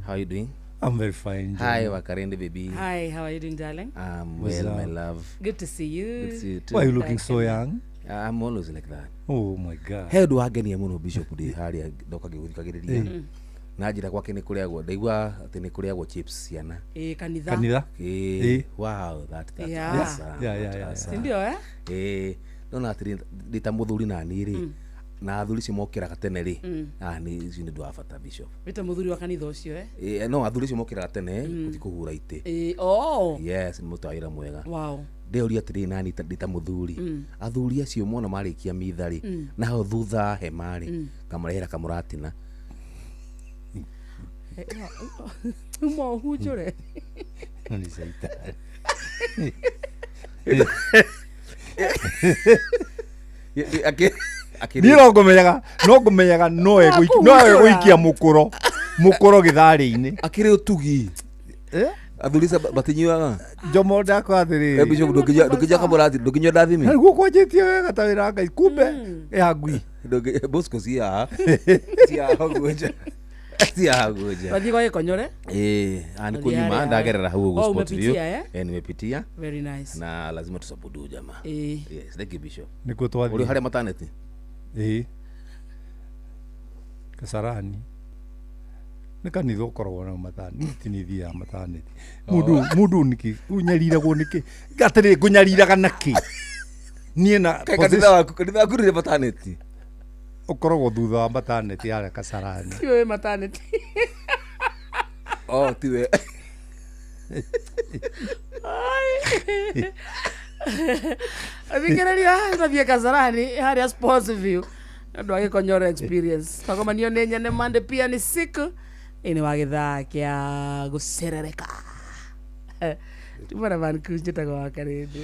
How are you doing? I'm very fine. Hi, Wakarende baby. Hi, how are you doing, darling? I'm well, my love. Good to see you. Good to see you too. Why are you looking so young? I'm always like that. Oh my God. He ndu wangenia muno Bishop ndi haria ndoka ngĩgũthikagĩrĩria. Na njĩra gwake nĩ kũrĩagwo ndaigua atĩ nĩ kũrĩagwo chips ciana. Kanitha. Kanitha? Wow, that yeah. Ndio nona atĩ ndita mũthuri na niĩ rĩ na athuri cio mokĩraga tene rĩ nĩ icio nĩ ndũ wa bata Bishop. Wĩta mũthuri wa kanitha ũcio no athuri cio mokĩraga tene gũthiĩ kũhura itĩ. Yes, nĩ mũruti wa wĩra mwega. Wow. Ndeuria atĩrĩ nani ndita mũthuri athuri acio mona marĩkia mitha rĩ naho thutha hema rĩ kamarehera kamũratina. Umo hujure. Nani saita. Niĩ no ngũmenyaga noe gũikia mũkũro gĩtharĩ-inĩ. Akĩrĩ ũtugi. Athuri batinyuaga. Jomo ndakwa atĩrĩ. Bishop ndũkĩnya kamũrathi ndũkĩnyua ndathimi. Nĩguo kwanjĩtie wega ta wĩra Ngai kumbe ngui. Bosco cia guoja. Wathi kwa Konyore? Niko nyuma ndagerera hau ugu sport view. Nimepitia. Very nice. Na lazima tusabudu jamaa. Yes, thank you Bishop. Niko twathi. Uri harĩa maternity? Kasarani nä kanitha å koragwo na mataniti nä thiaga mataniti mundu niki unyarirago niki gatirä ngå nyariraga naki niä na kanitha waku rä mataniti å koragwo thutha wa mataniti yarä Kasarani tiwe mataniti tiwe Athikĩrĩria nathiĩ Kasarani harĩa Sports View andũ agĩkonyora experience twagomanio nĩ nyene Monday pia nĩ siku ini wa gĩthaa kĩa gũcerereka tumana vankunjĩtaga waka rĩndĩ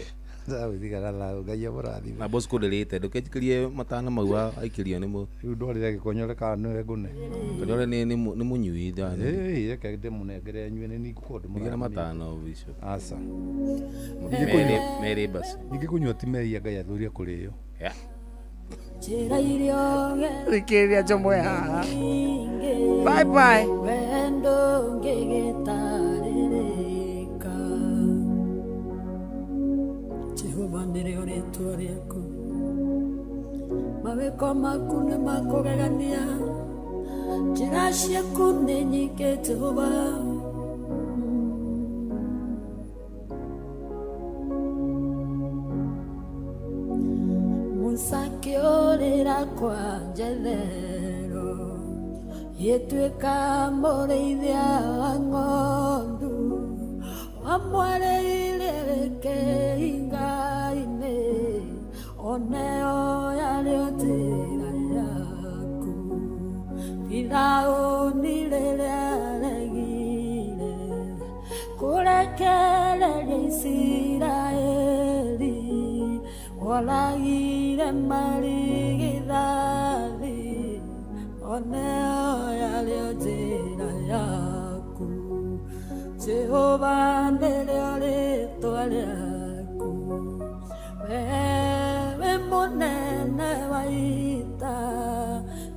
na boss kũndĩrĩte ndũkĩnjikĩrie matana mau aikĩrio nĩ mũ rĩu ndwarĩre gĩkonyoreka nĩwe ngũne konyore nĩ mũnyui reke ndĩmũnengere nyue nĩ ningũkorwo ndĩmũgĩra matana obicio aca merĩ basi ingĩkũnyua ti mehia Ngai athũrie kũrĩo rĩkĩrĩria njomo ya bye bye wendo ngĩgĩtarĩrĩka Jehova nĩrĩo rĩĩtwa rĩaku mawĩko maku nĩ makũgegania njĩra ciaku nĩ nyingĩ Jehova Sakĩũrĩra kwa Jethero gĩtuĩka mũrĩithia wa ng'ondu wamwarĩire kĩhinga-inĩ oneo yarĩo njĩra yaku Firaũni rĩrĩa regire kũrekereria Isiraeli Olagire marigithathi oneo yarĩo njĩra yaku Jehova nĩrĩo rĩĩtwa rĩaku wewe mũnene wa ita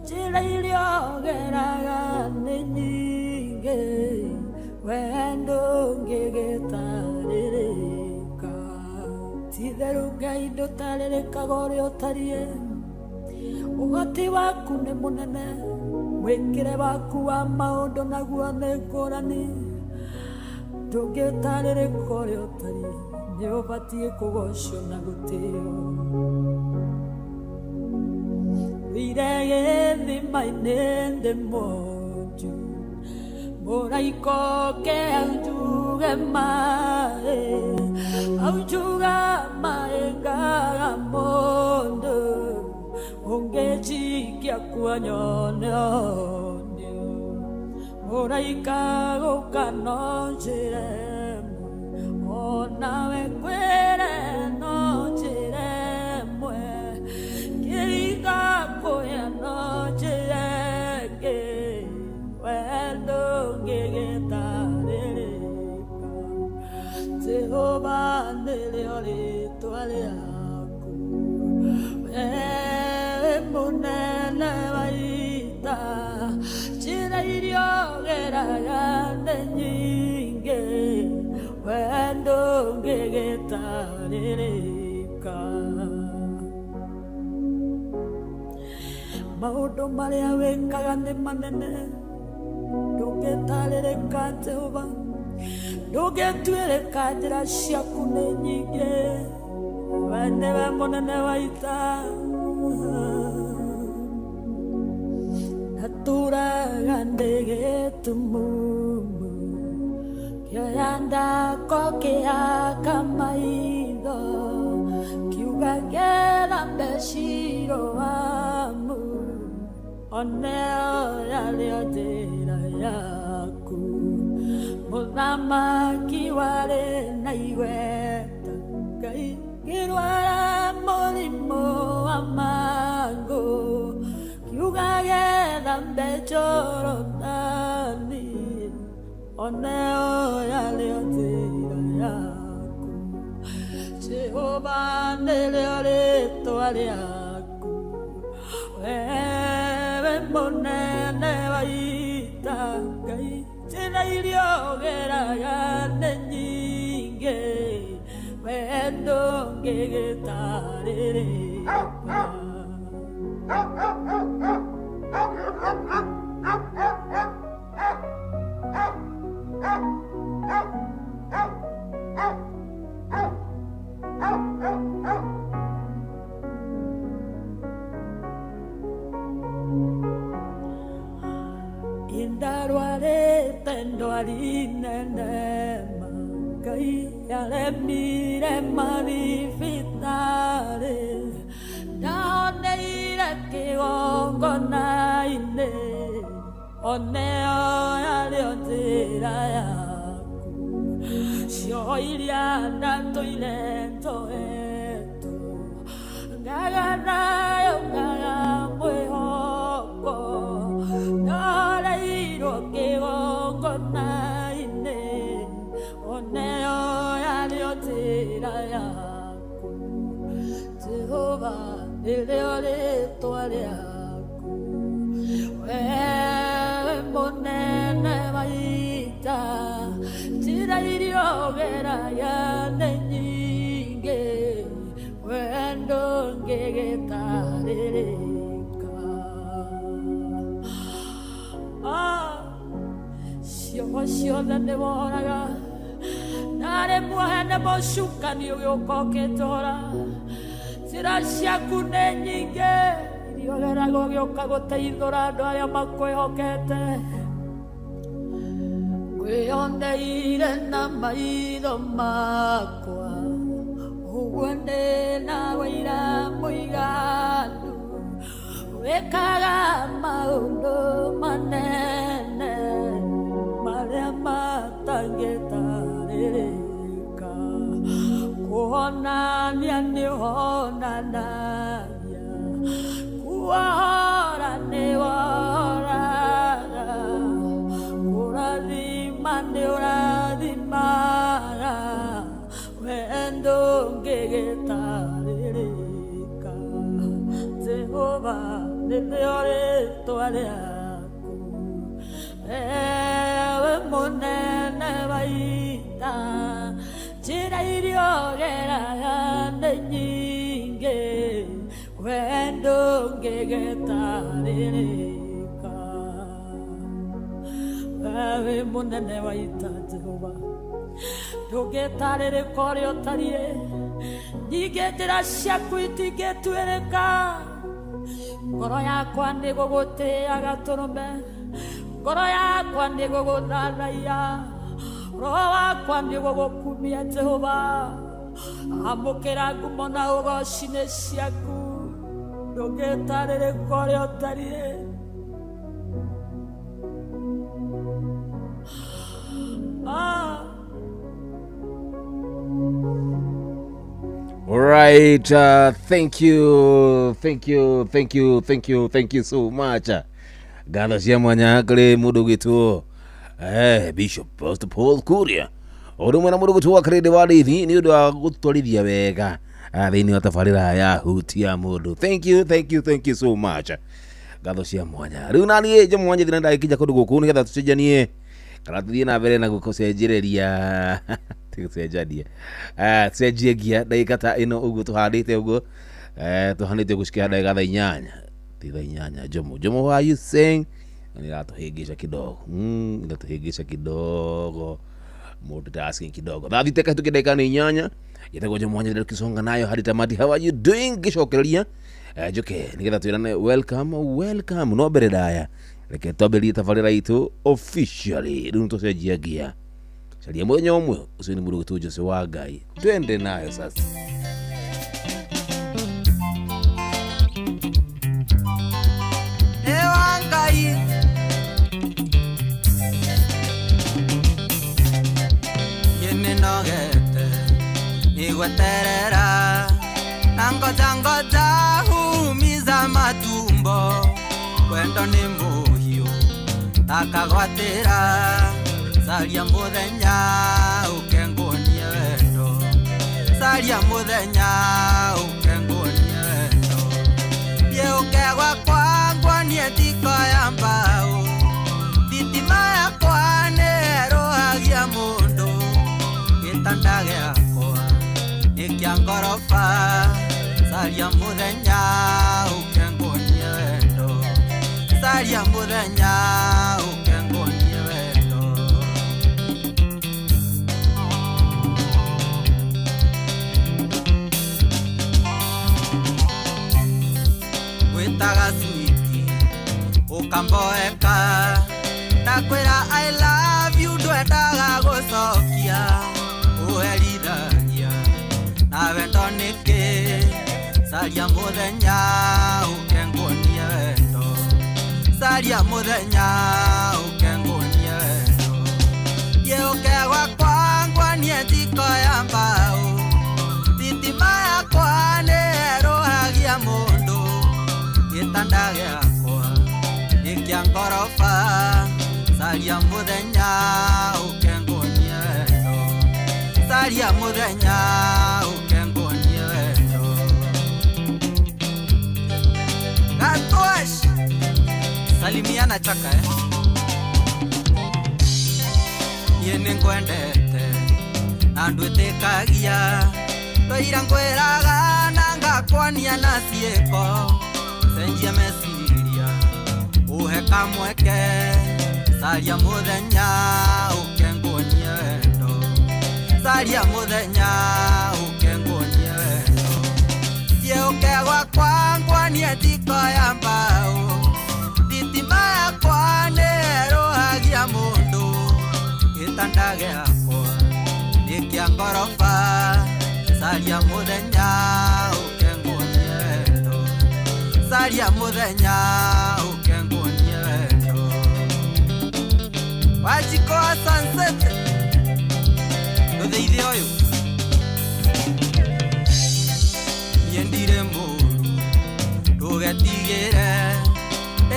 njĩra iria ũgeraga nĩ nyingĩ wendo ngĩgĩtarĩrĩka Titherũ Ngai ndũtarĩrĩkaga ũrĩa ũtariĩ ũhoti waku nĩ mũnene mwĩkĩre waku wa maũndũ naguo nĩ ngũrani ndũngĩtarĩrĩka ũrĩa ũtariĩ nĩ ũbatiĩ kũgocwo na gũtĩo wĩire gĩthima-inĩ ndĩ mũnju mũraika ũke anjuge maĩ aujuga maĩ ngaga mũndũ ũngĩnjikia kuonyone onio mũraika gũka no njĩre onawe kwĩre no njĩre mwe kĩringa kũya no njĩre ngĩ wendo ngĩgĩtarĩrĩka Jehova nĩrĩo rĩĩtwa rĩaku wewe mũnene wa ita njĩra iria ũgeraga nĩ nyingĩ wendo ngĩgĩtarĩrĩka maũndũ marĩa wĩkaga nĩ manene ndũngĩtarĩrĩka Jehova ndũngĩtuĩrĩka njĩra ciaku nĩ nyingĩ we nĩwe mũnene wa ita natũraga ndĩ gĩtumumu kĩoya ndako kĩhaka maitho kiuga gethambe Shiloamu oneo yarĩo njĩra yaku mũthamaki warĩ na igweta Ngai ngĩrwara mũrimũ wa mangũ kiuga gethambe Jorodani oneo yarĩo njĩra yaku Jehova nĩrĩo rĩĩtwa rĩaku wewe mũnene wa ita Ngai njĩra iria ũgeraga nĩ nyingĩ wendo ngĩgĩtarĩrĩka Indarware tendoarinene magai ale mire marifitare daoneire kionganaine oneo yale otira yaku shoiria natoile toeto ngagana yongaga mwehoko Narairo que gongonaine oneo yaliotira yaku Jehova eleore toale yaku wewe monene maita tira iriogera yane nyinge wendo ngegetarere Ciothe nĩ woraga na rĩmwe nĩ mũcukani ũgĩũka njĩra ciaku nĩ nyingĩ iria ũgeragwo ũgĩũka gũteithũra andũ arĩa makwĩhokete ngwĩyoneire na maitho makwa ũguo ndĩ na wĩira mũiganu wĩkaga maũndũ manene marĩa matangĩtarĩrĩka kuonania nĩ honanagia kuohora nĩ wohoraga kũrathima nĩ ũrathimaga wendo ngĩgĩtarĩrĩka Jehova nĩrĩo rĩĩtwa rĩaku ewe mũnene wa ita njĩra iria ũgeraga nĩ nyingĩ wendo ngĩgĩtarĩrĩka ewe mũnene wa ita Jehova ndũngĩtarĩrĩka ũrĩa ũtariĩ ningĩ njĩra ciaku itingĩtuĩrĩka ngoro yakwa nĩ gũgũtĩaga tũrũme ngoro yakwa nĩ gũgũthathaiya roho wakwa nĩ gũgũkumia Jehova amũkĩra ngumo na ũgooci-inĩ ciaku ndũngĩtarĩrĩka ũrĩa ũtariĩ All right, thank you so much. Gana cia mwanya kare mundu gitu. Bishop Pastor Paul Kuria. Oru mwana mundu gitu akare wa rithi ni undu wa gutwarithia wega. Thini wa tafarira ya hutia mundu. Thank you so much. Gana cia mwanya. Riu nani je mwanya thina ndakija kundu guku ni getha tucenjanie. Kana tuthie na mbere na gukocenjereria. Tucenjie gia ndagika ta ino uguo tuhandite uguo tuhandite gucikia ndagika thaa 8 ti thaa 8 Jomo what are you saying niratuhingisha kidogo multitasking kidogo thathiteka tukideka ni 8 yetagwo Jomo Wanyama tukisonga nayo hadi tamati. How are you doing gicokereria njoke nigetha twirane welcome no mbere daya reke twambirie tabarĩra itu officially riu tucenjie gia Salia muthenya umwe ucio ni mundu gitũ Jose wa Ngai twende nayo sasa. Ewa Ngai yene nogete igweterera nangoja humiza matumbo wendo ni muhiu akagwatĩra Salia muthenya ukengonie wendo Salia muthenya ukengonie wendo Yeukegwa kwangwa nie tiko ya mbao Thitima yakwa nĩĩrũhagia mũndũ Gĩtanda gĩakwa nĩ kĩa ngoroba Salia muthenya ukengonie wendo saria muthenya ukengonie wendo witaga switi ukamboeka ndakwira I love you ndwendaga gucokia uherithagia na wendo niki saria muthenya ukengonie wendo saria muthenya ukengonie wendo yeukegwa kwangwa nie thiko ya mbao thitima yakwa nĩerohagia mũndũ gĩtanda gĩakwa gĩkĩa ngoroba saria mũthenya ũkengonie wendo saria mũthenya ũkengonie wendo Gatwash salimiana chaka niĩ nĩngwendete na ndwĩtĩkagia Toira ngwĩraga na ngakwania na ciĩko cenjia meciria uhe kamweke saria mũthenya ũkengonie wendo saria mũthenya ũkengonie wendo thiũkegwa kwangwanie thiko ya mbao thitima yakwa nĩerohagia mũndũ gĩtanda gĩakwa gĩkĩa ngoroba saria muthenya ukengonie wendo saria muthenya ukengonie wendo wajiko sunset ndutheithi uyu yendire muru tugetigire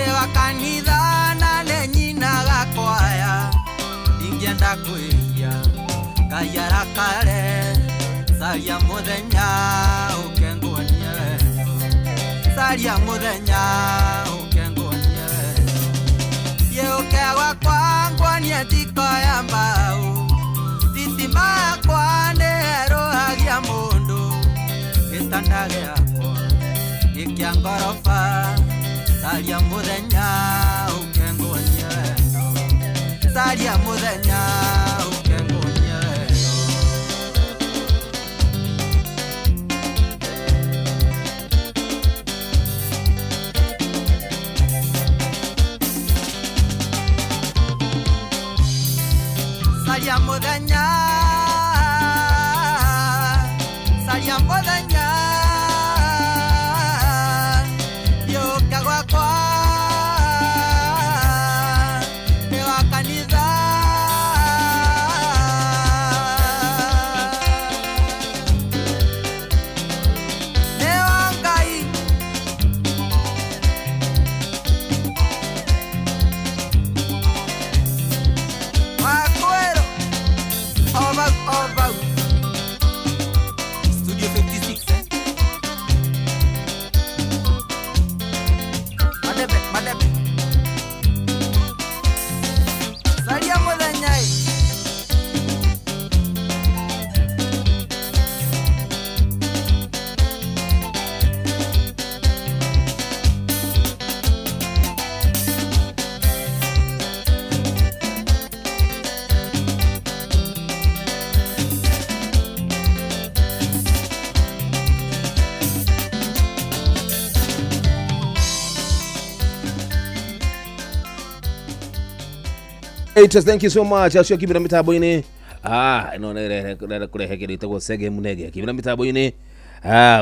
ewa kanitha na nenyina gakwaya ingenda kwĩya kayara kare saria muthenya ukengonie wendo saria muthenya ukengonie wendo yeukegwa kwangwanie thiko ya mbao thitima yakwa nĩerohagia mũndũ gĩtanda gĩakwa gĩkĩa ngoroba saria muthenya ukengonie wendo saria muthenya ukengonie wendo saria muthenya yũkegwa kwa nĩwa kanitha nĩwa Ngai wakwĩrwo Obau Studio 56 Madebe saria muthenya Thank you so much. Acio kibira mitambo-ini. Ino nä kurehe kä rä sege munege kibira mitambo-ini.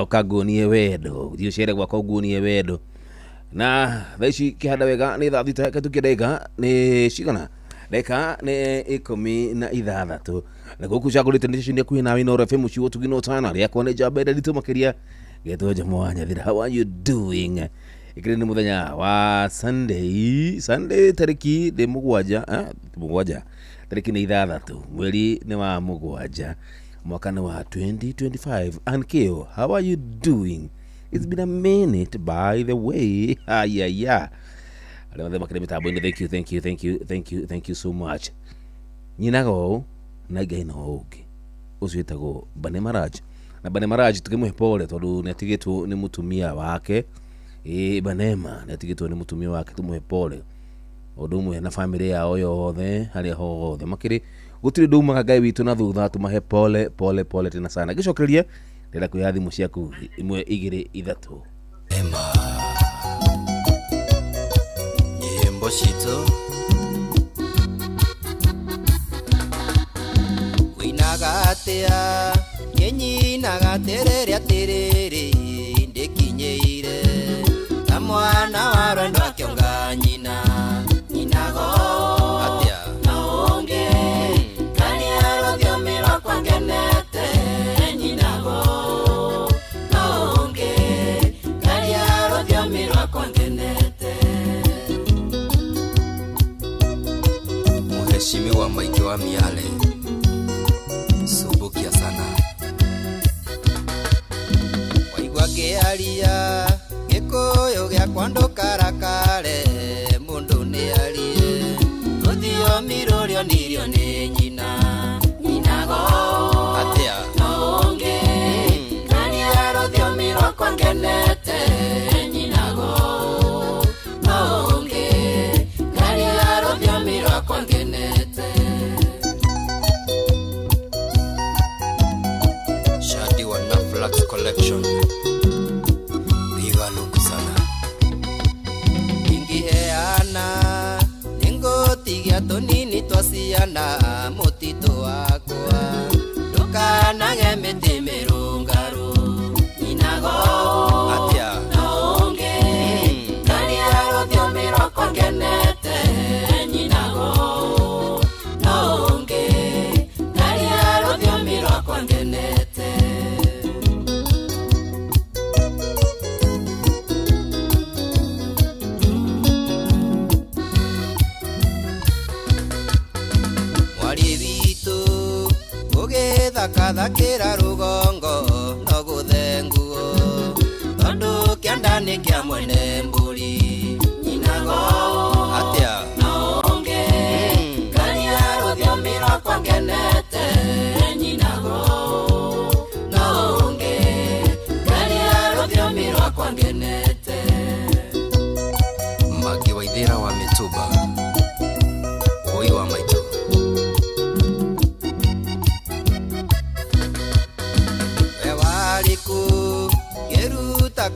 Ukangunie wendo thiå cere gwakwa ungunie wendo na thaici kä handa wega nä thaa thita kä tukä ndeka nä cigana ndeka nä 16 na gå kå cagå rä te nä cicio nä akuhä nawe no refe må ciå tugino tana rä akwa nä njamba enda ritå makä ria getwo njamo wa nyathira. How are you doing? Ikiri ni muthenya wa Sunday tariki ni mugwanja tariki ni 6 mweri ni wa mugwanja mwaka ni wa 2025. And Keo, how are you doing? It's been a minute by the way. Yeah. Thank you so much. Nyinago na ngai no uki ucitagwo Bane Maraj na Bane Maraj tukimuhe pole tondu ni atigitwo ni mutumia wake Banema natigitwo ni mutumia wake tumuhe pole undu umwe na family yao yothe haria hothe makiri gutiri nduma Ngai witu na thutha tumahe pole tena sana gicokereria ndira kuya thimu ciaku 1 2 3 nyimbo cito winagatia nyenyinagaterere atiriri ndikinyeire na mwana wa rwendo akionga nyina nyinago atia naonge kani arodhiomira kwa ngenete nyinago naonge kani arodhiomira kwa ngenete Mheshimiwa Mike wa Miale subukia sana waigwa kiaria gikoyo gya kwando karakare mundu ni arie ruthio mirorio nirio ni nyina nyinago atia naonge kani arothio miro kwa ngenete nyinago naonge kani arothio miro kwa ngenete Shadi wa Naflax collection biga luku sana ingiheana ningotigia tonini twasiana mutito wakwa ndukanage miti mirungaru nyinago atia naonge kani arothio miro kwa ngenete nyinago naonge kani arothio miro kwa ngenete thakathakira rugongo no guthenguo tondu kiandani kia mwene mburi nyinago atia naonge kani arothio miro kwa ngenete nyinago naonge kani arothio miro kwa ngenete Magi Waithira wa Mituba Oi wa Maitu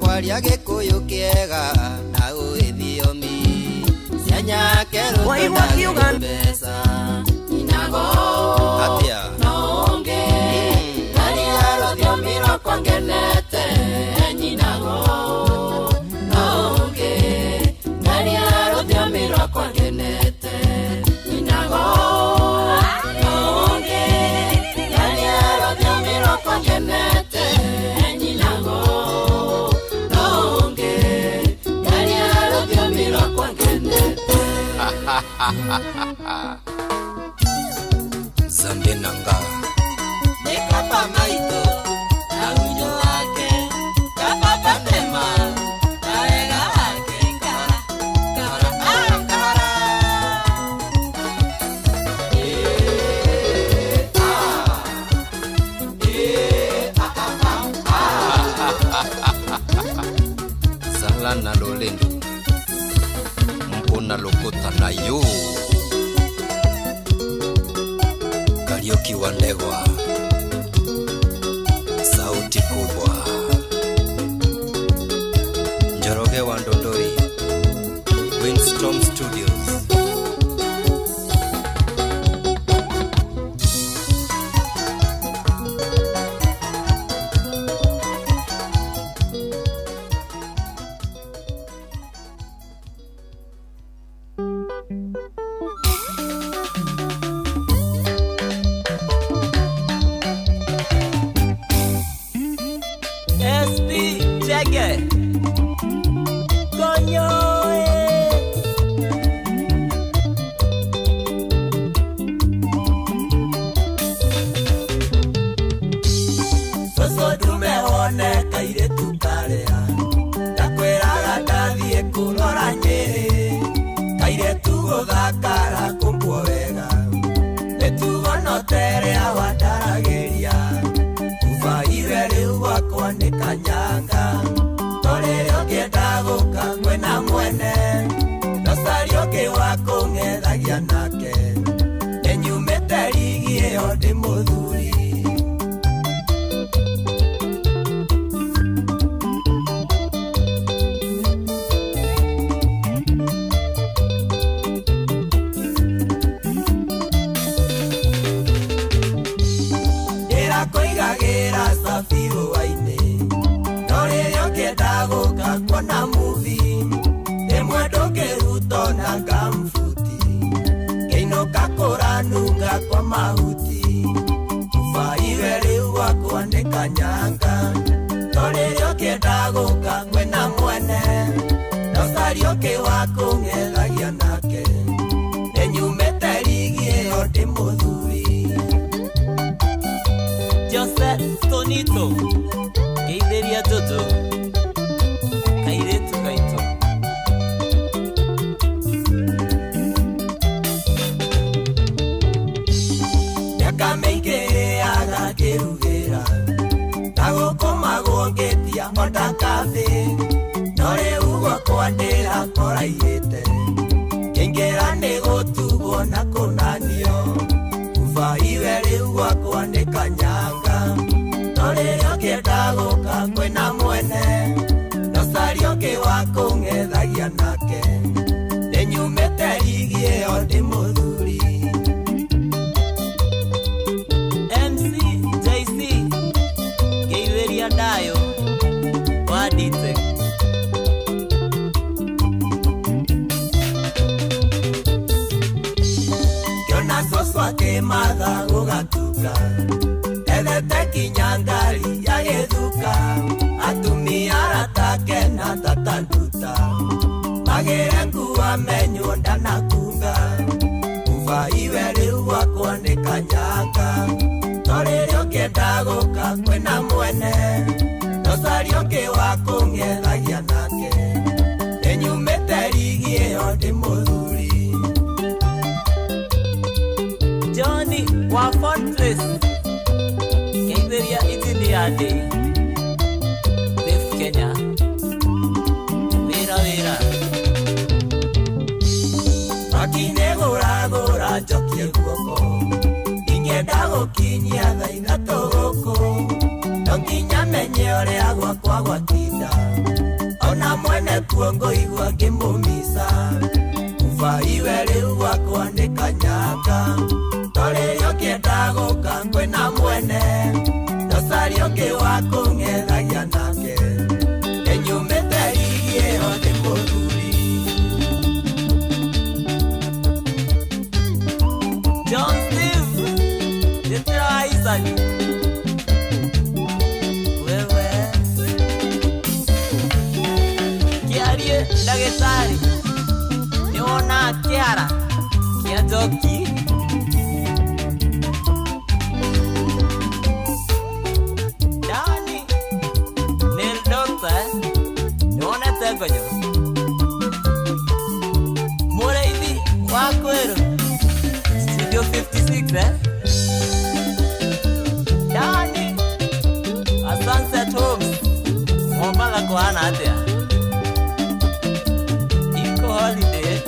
kwaria gikuyu kiega na uithiomi cianya keru waigwa kiuga mbesa nyinago atia naonge kani arothio miro kwa ngenete nyinago naonge kani arothio miro kwa ngenete nyinago naonge kani arothio miro kwa ngenete nyinago Zambe nanga Nekapa maito na unyo wake Kapa pandema Kaega wake Kara Sala na lolendu Mpona lokota na yo Karioki wa Ndegwa sauti kubwa Njoroge wa Ndondori Windstorm Studios Kanyanga, torero que dago kwena mwene nosario ke wako ngethagia nake enyumete ligi ĩyo ndĩ mũthuri ndĩrakũigagĩra cabiru-wainĩ no rĩrĩa ũkĩenda gũka kuona movie rĩmwe ndũngĩrutwo na gambuti ngĩinũka kũranunga kwa mahuti ũbaiwe rĩu gwakwa nĩ kanyanga no rĩrĩa ũkĩenda gũka kwĩna mwene nocario kĩ wa kũng'ethagia nake nĩnyumĩte ligi ĩyo ndĩ mũthuri Jose Tonito Geithĩria Tũtũ Kairĩtu gaitũ mĩaka mĩingĩ agakĩrugĩra na gũkũmagwo ngĩtia ondakathĩ no rĩu gwakwa ndĩrakũraihĩte ngĩingĩra nĩ gũtugwo na kũnanio ũbaiwe rĩu gwakwa nĩ kanyanga no rĩrĩa ũkĩenda gũka kwĩna mwene nocario kĩ wa kũng'ethagia nake nĩnyumĩte ligi ĩyo ndĩ mũthuri MC JC Geithĩria Dayo Wadite kĩona cũcũ akĩmatha gũgatuka ethete kinyangari ya gĩthuka atumia aratake na tatanduta magĩre nguo amenywo ndanakunga ũbaiwe rĩu gwakwa nĩ kanyanga no rĩrĩa ũkĩenda gũka kwĩna mwene nocario kĩ wa kũng'ethagia nake nĩnyumĩte ligi ĩyo ndĩ mũthuri Johnny wa Fortress Geithĩria Engineer Day Def Kenya Wĩra makinĩ gũragũra njokie guoko ingĩenda gũkinyia thaa ithatũ gũkũ no nginya menye ũrĩa gwakwa gwatinda ona mwene kuo ngũigua ngĩmũmica ũbaiwe rĩu gwakwa nĩ kanyanga no rĩrĩa ũkĩenda gũka kwĩna mwene nocario kĩ wa kũng'ethagia nake nĩnyumĩte ligi ĩyo ndĩ mũthuri John Steve Jetera Isaac Wewe Kiarie ndagĩtarĩ nĩwona kĩara kĩa njoki Dani Nail Doctor nĩwonete ngonyo mũrĩithi wa kwĩrũ Studio 56 Dani a Sunset Homes Momala kuhana atĩa Iko holiday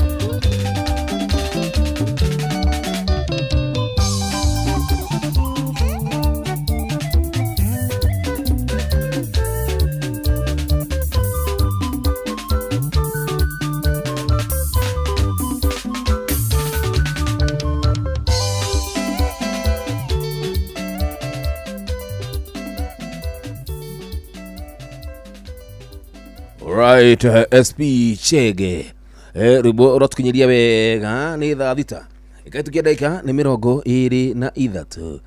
Right, SP Chege rwĩmbo ũratukinyeria wega nĩ thaa thita ĩkaitukia ndagĩka nĩ 23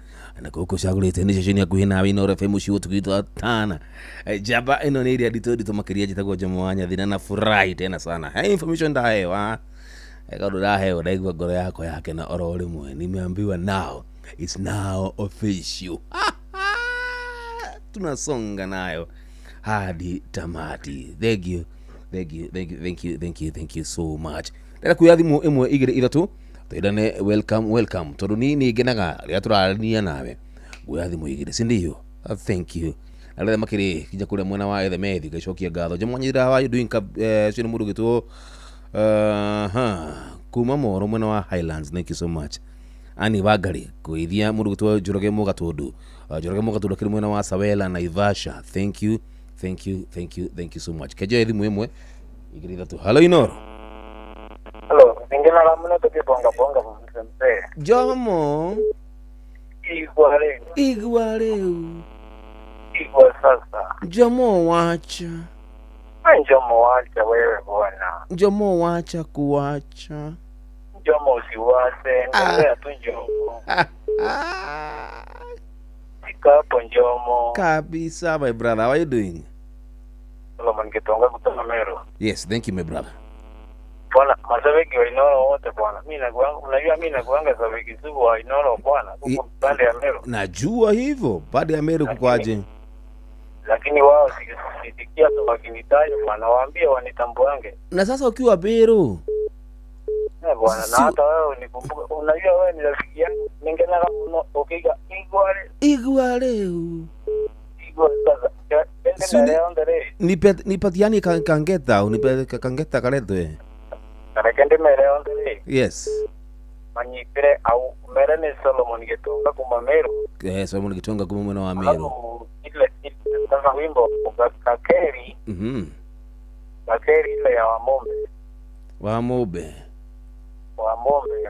na gũkũ cagũrĩte nĩ ceceni hakuhĩ nawe Inooro FM mũciĩ ũtukĩtwo tana njamba ĩno nĩ ĩrĩa nditũ makĩria njĩtagwo Jomo wa Nyathina na furahi tena sana he information ndahewa kaũndũ ndahewa ndaigua ngoro yakwa yake na oro rĩmwe nimeambiwa now it's now official tunasonga nayo hadi tamati. Thank you so much. Ndĩra kuya thimu ĩmwe igĩrĩ ithatũ twĩrane welcome tondũ ni ngenaga rĩrĩa tũrarania nawe kuya thimu igĩrĩ si ndio? Thank you Alethe makiri kinya kuria mwena wa Ethemethi gacokia ngatho Jamwanyira how are you doing cyo mundu gitwo kuma Moro mwena wa Highlands. Thank you so much. Ani Wangari kuithia mundu gitwo Njoroge Mugatundu Njoroge Mugatundu kiri mwena wa Sawela na Ivasha. Thank you so much. Kejo thimu imwe igiri thatu. Hello Inoro. Hello, ngina la muna tukibonga mzee. Jomo Igwale sasa. Jomo wacha wewe bwana. Jomo wacha kuwacha. Jomo usiwase, endelea tu Jomo. Ikapo Jomo. Kabisa my brother, how are you doing? Hello Mangetonga kutoka Meru. Yes, thank you my brother. Bwana, mashabiki wa Inoro wote bwana. Mimi nakuanga sabiki sugu wa Inoro bwana. Huko pande ya Meru. Najua hivyo, pande ya Meru kukwaje? Lakini wao sisikia tu wakinitaja bwana, waambie wanitambuange. Na sasa ukiwa Meru? Bwana, na hata wewe unikumbuka. Unajua wewe ni rafiki yangu. Ningena kama ukiga Igwale sasa. Nipatiani kangeta, unipe kangeta kaletwe. Karekende mere ondele. Yes. Manyipire au mere ni Solomon Gitonga kuma Meru. Solomon Gitonga kuma mwena wa Meru. Ile sasa wimbo Kakeri. Kakeri ile ya Wamombe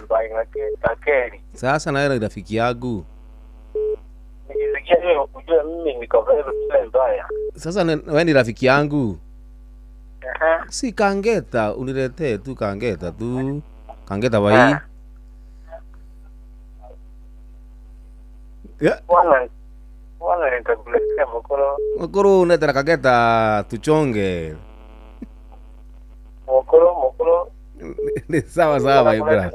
mbaye Kakeri. Sasa na yeye rafiki yangu. Nikisikia hiyo kujua mimi niko vile mbaya. Sasa wewe ni rafiki yangu. Si kangeta, uniletee tu kangeta tu. Kangeta bai. Wana nitakuletea mokoro unataka kangeta tuchonge. Mokoro. Ni sawa ibra.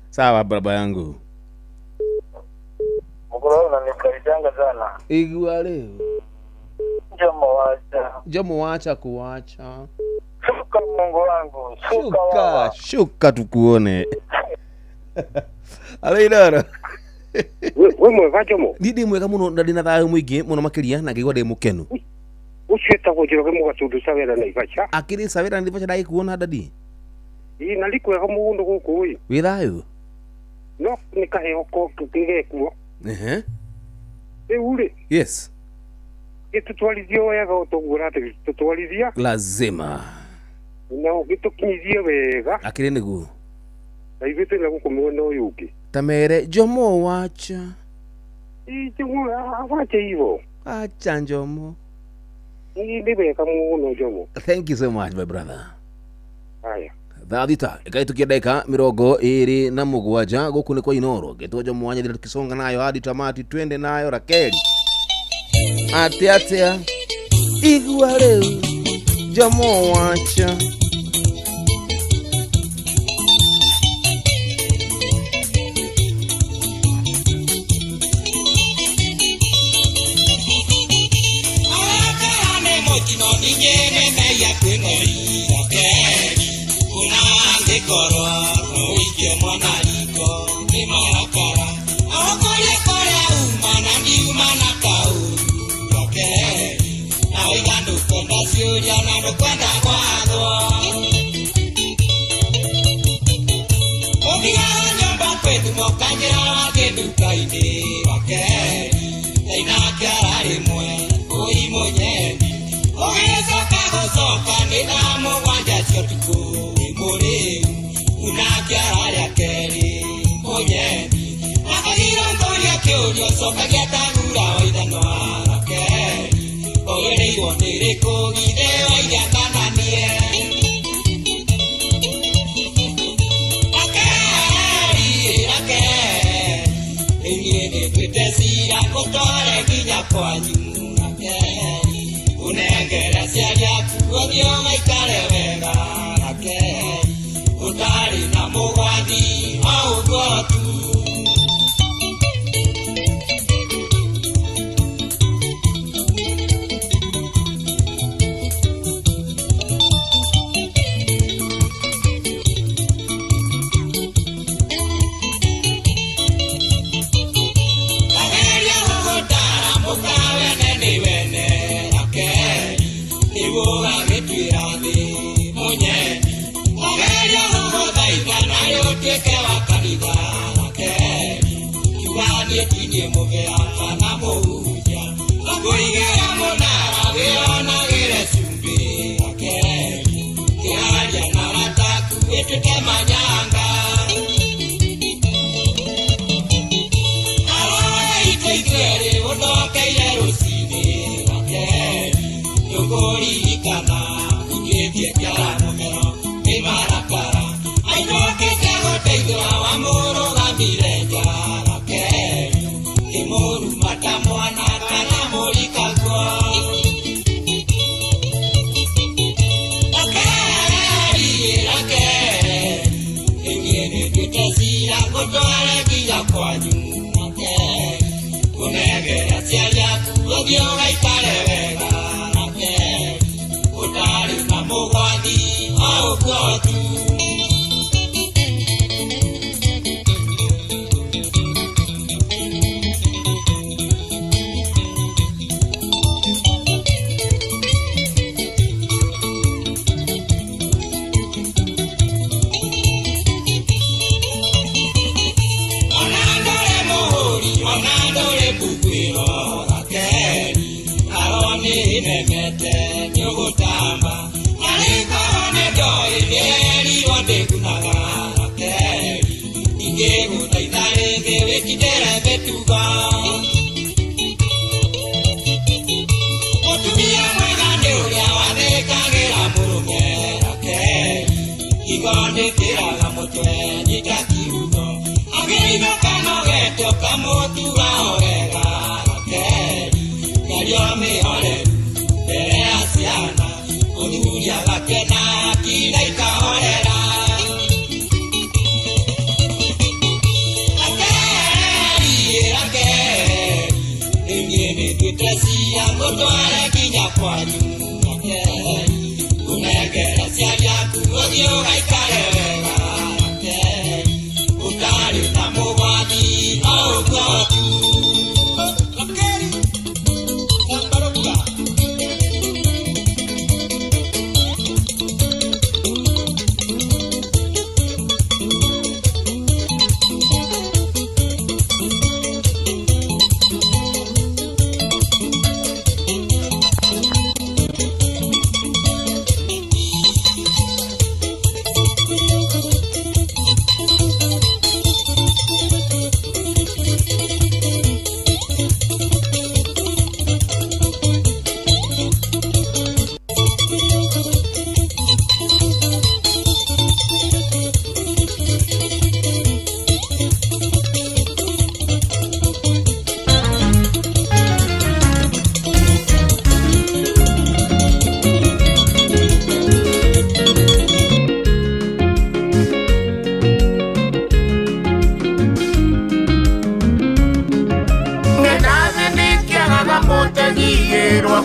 Sawa baba yangu. Mokoro unanikaribisha sana. Igwale. Jomo wacha kuwacha. Shuka Mungu wangu. Shuka tukuone. Alaidara. We mwega Jomo. Ndidi mwega muno ndina thayo mwingi muno makiria na ngigwa ndi mukenu. Ucieta Njoroge Mugatundu Sawela na Ivasha. Akiri Sawela na Ivasha dai kuona dadi. Nalikwega mundo guku uyu. Wi thayo. No nikaheo ko kigekuo. Uri. Yes. Tutwalizio wega utogura tutwalizia lazima na gitukinyithie wega akire niguo na ivete na gukumwona uyuki tamere Jomo wacha Jomo wacha hivyo acha Jomo ni wega muno Jomo. Thank you so much my brother. Haya Thadita ikaitukia dakika 27 guku ni kwa Inoro getojo mwanya ndilo tukisonga nayo hadi tamati twende nayo Rakeli Atia Igwale Jomo wacha Mukawe Niguga gitwira thi munyeni ogeria guthaitha nayo tuike wa kanitha wakeri kiuga tinye mugea kana muhunjia akuigera munara wionagire cumbi wakeri kiaria na rataku wituke manyanga aroe itoigere udokeire rucini wakeri yukuririkana ingĩtie kĩara mũmero nĩ marakara ainokĩte gũteithũra wa mũrũgamire njara keri kĩmũruma ta mwana kana mũrikaguo akeri rakeri ĩngĩ nĩnduĩte cira ngũtware nginya kwanyu akeri kũnengera ciaria yaku ũthiĩ ũgaikare wega utari na mugwati au kwotu onandore muhuri onandore bukwiro akeri aroni nemete nyugutamba arikone doi geri wandekunaga akeri ingeguthaitha rĩngĩ wĩkindere betuga mũtumia mwega nĩ ũrĩa wathĩkagĩra mũrũme akeri igondĩkĩraga mũtwe nyita kiugo agĩinũka nogetwo kamũtuga orega akeri nario mĩhoreru mbere ya ciana ũthuria gakena kina ikahorera akeri akeri ĩngĩ nĩnduĩte cia ngũtware nginya kwanyu akeri kũnengera ciaria yaku ũthiĩ ũgaikare wega akeri ũtarĩ na mũgwati o ũkwotu akeri Sambaruga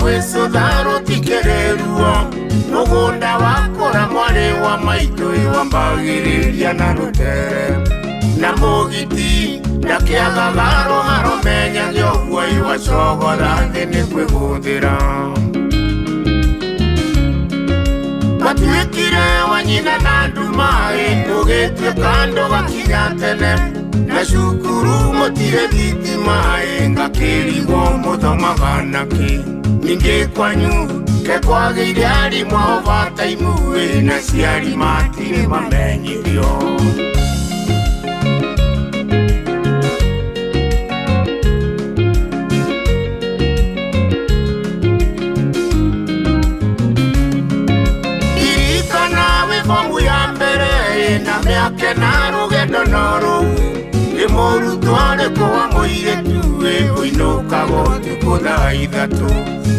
gwĩcũtha rũtikĩrĩruo mũgũnda wakũra mwarĩ wa maitũ wambagĩrĩria na rũtere na mũgiti ndakĩagaga rũharo menyage ũguo iwacogora thĩ nĩ kwĩhũthĩra watuĩkire wanyina na ndumaĩ ũgĩtuĩka ndũgakinya tene na cukuru mũtirĩ thitima-ĩ ngakĩrigwo mũthomaga nakĩ ningĩ kwanyu kekwagĩire arimũ overtime-ĩ na ciari matirĩ mamenyithio irikana wĩ bomu ya mbere na mĩake na rũgendo no rũu nĩ mũrutwo arĩkũ wa mũirĩtu-ĩ ũinũkaga ũtukũ thaa ithatũ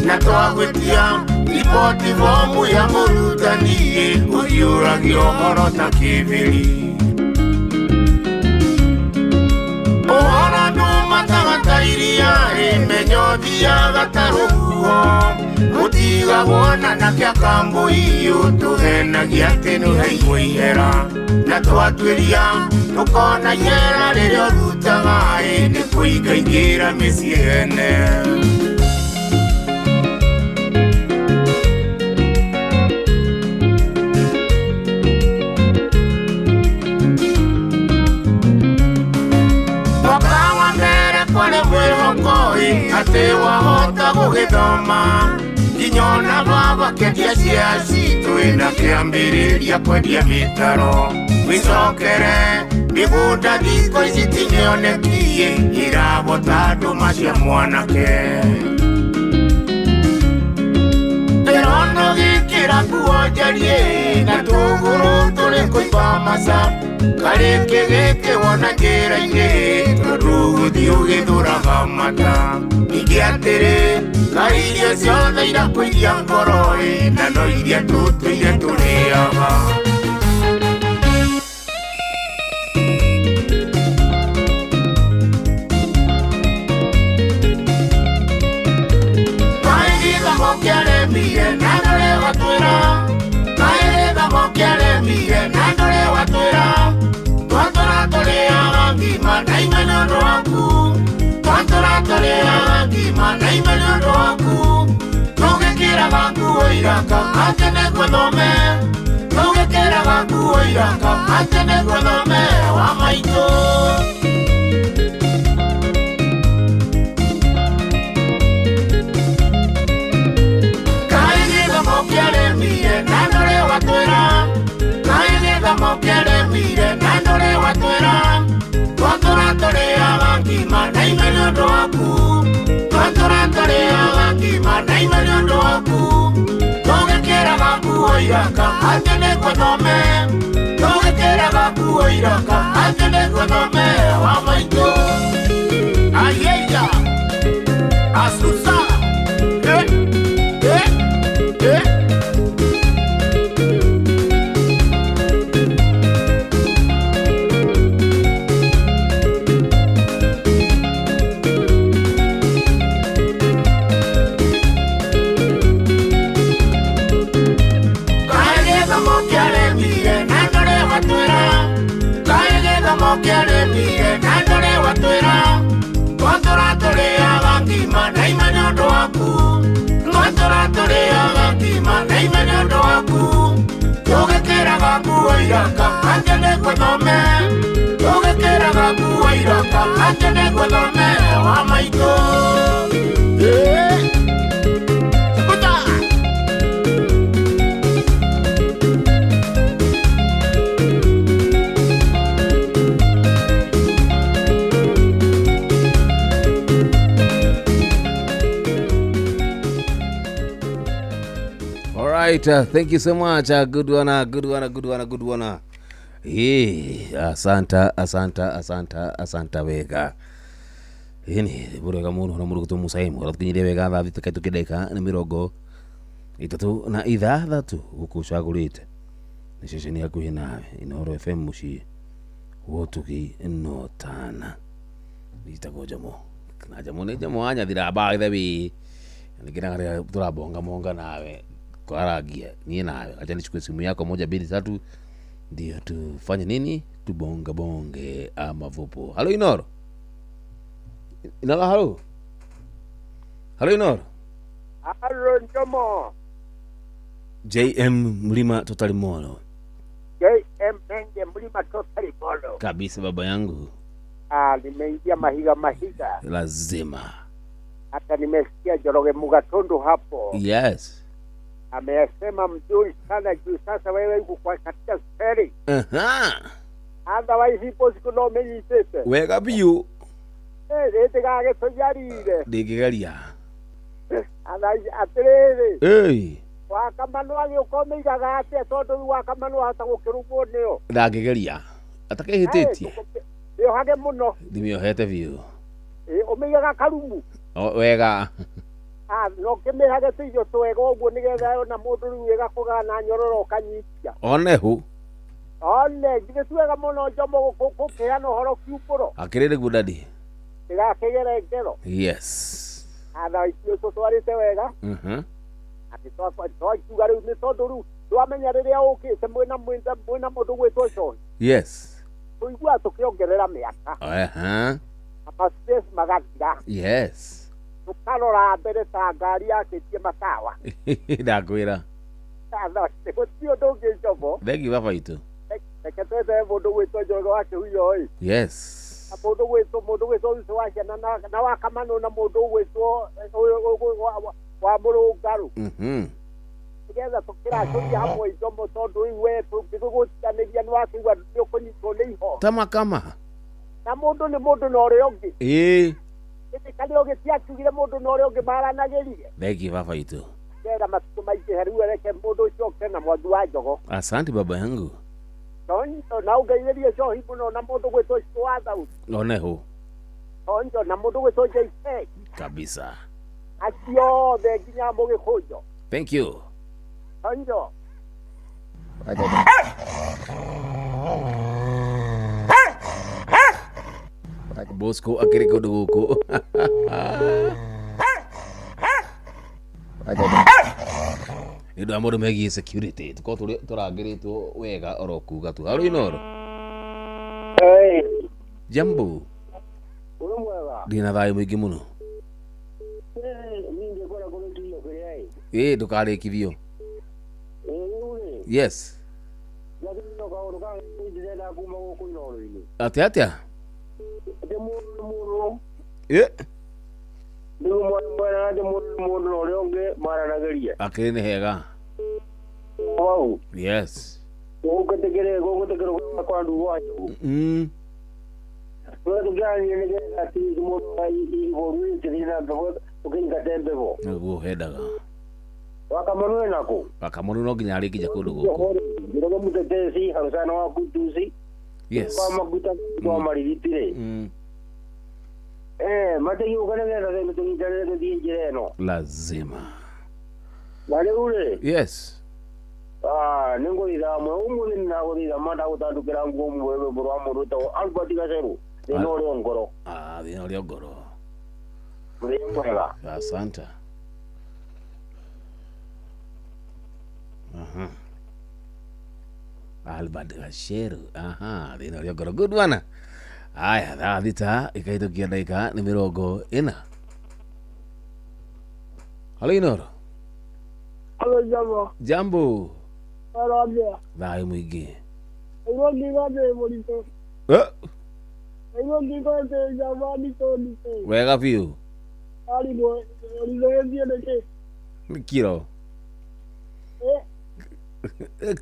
na twagwĩtia riboti bomu ya mũrutani-ĩ ũhiũragia ũhoro ta kĩbĩri ũhoro ndũmataga iria-ĩ menya ũthiaga ta rũhuho mũtigagwo na nake akambũi ũtũhenagia atĩ nĩũheirwo ihera na twatuĩria tũkona ihera rĩrĩa ũrutaga-ĩ nĩ kũingaingĩra mĩciĩ ene nĩ wahota gũgĩthoma nginya ona baba kendia ciaci twĩna kĩambĩrĩria kwendia mĩtaro wĩcokere mĩgũnda thikũ ici tinyonekie irabota ndũma cia mwanake ndĩrona gĩkĩra kuonjarie na tũgũrũ tũrĩ kũimba maca karĩkĩ gĩkĩ wona njĩra-inĩ tondũ gũthiĩ ũgĩthũraga mata ningĩ atĩrĩ kairio ciothe irakũiria ngoro na no iria tũtũire tũrĩaga Thank you so much. Good one. Asanta wega. Ini burega muno na murugutu musaimu. Ratkinyire wega tha thita kaitu kideka na mirongo itatu na ithathatu ukucagurite. Ni ceceni hakuhi nawe Inooro FM mucii wotugi no tana. Itagwo Jamo. Na Jamo ni Jamo anyathira bagithe wi. Nigiraga turabonga monga nawe. Kwaragia ni nawe acha nichukue simu yako 1 2 3 ndio tufanye nini bonge ama vupo. Halo Inooro. Halo Inooro. Halo Jamo. JM Mlima Totally Molo. JM Menge Mlima Totally Molo. Kabisa baba yangu. Nimeingia mahiga. Lazima. Hata nimesikia Joroge Mugatondo hapo. Yes. Amesema mzuri sana juu sasa wewe uko kwa katika seri. Otherwise hipo sikuno menyitete. Wega biu. Gage sojarire. Digigaria. Atere. Hey. Wakamano agĩũkomeiga gate tondũ wakamano hata gũkĩrugwo nĩyo. Ndagegeria. Atakehĩtĩtie. Nĩohage mũno. Ndimĩohete biũ. Ũmeigaga karumu. Wega. No kĩmĩhage tũirio twega ũguo nĩgetha ona mũndũ rĩu ĩgakũgana nyororo ũkanyitia. Onehu. One ngĩtuega mũno Jomo gũkĩheana ũhoro kiumbũro. Akĩrĩ guo dadi. Ndĩgakĩgere ngero. Yes. Ana icio tũtwarĩte wega. Twakiuga rĩu nĩ tondũ rĩu twamenya rĩrĩa ũkĩte mwĩna mũndũ gwĩtwo John. Yes. Tũigua tũkĩongerera mĩaka. Space magathira. Yes. Tukarora mbere ta ngari yakĩtie matawa. Ndakwĩra. Gũtirĩ ũndũ ũngĩ Jomo. Thengi baba itũ. Reke twethe mũndũ gwĩtwo Njoro wake huyo ĩ. Yes. Mundu gwitwo ucio wa ciana na wakamano na mundu gwitwo wa Murungaru. Nigetha tukiracuria hamwe icomo tondu iwe tungigutikanĩria nĩ wakigua nĩ ũkũnyitwo nĩ iho. Tamakama. Na mundu nĩ mundu na ũrĩa ũngĩ. Kali ũgĩtiakugire mundu na ũrĩa ũngĩ maranagĩrie. Thegi baba itu. Kera matuko maingĩ heru reke mundu ũcio oke na mwandu wa njogo. Asante baba yangu. Tonto na ũgeithĩrie cohi mũno na mundu gwĩtwo wa thauti. Oneho. Tonto na mundu gwĩtwo JK. Kabisa. Acio the nginya mũgĩkũnjo. Thank you. Tonto. Bosco akiri kundu guku. Nĩ ndwa mũndũ megiĩ security tuko tũrangĩrĩtwo wega orokuga tu haro inoro. Jambo. Ndina thayũ mũingĩ mũno. Ndũkarĩkithio. Yes. Atĩa? Akĩrĩ nĩ hega. Yes. Naguo hendaga. Wakamanu no nginya arĩkinya kũndũ gũkũ. Yes. Lazima. Yes. Ningũthitha amwe ũmũthĩ nĩndagũthitha mandagũtandũkĩra nguo mwewe mũrũ wa mũndũ wĩtagwo Albert Gaceru thĩna ũrĩa ngoro. Thĩna ũrĩa ngoro. Mũthenya mwega. Asante. Albert Gaceru. Thĩna ũrĩa ngoro. Good one. Aya, thaa thita ikaitukia ndagĩka nĩ 40. Halo Inoro. Halo jambo. Jambo. Arabia. Thayũ mũingĩ. Ego ngigate mũritũ. Ego ngigate jamani tondite. Wega biũ. Arigo rizoezie neke. Kiro.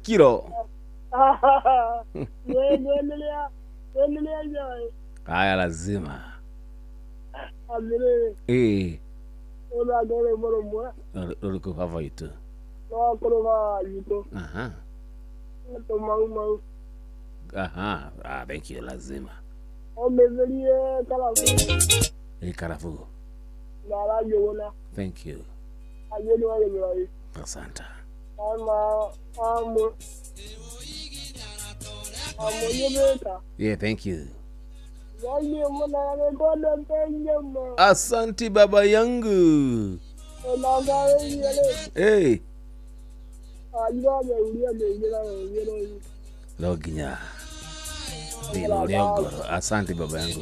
Kiro. Endelea yae. Haya lazima. Amire. Ona dole moro mwa. Uliko hava itu. No koroga yuto. To mau. Thank you lazima. Omezelie karafu. Karafu. Nara yona. Thank you. Ayeni wale mwai. Asante. Yeah, thank you. Asante baba yangu. Hey. Loginya. Asante baba yangu.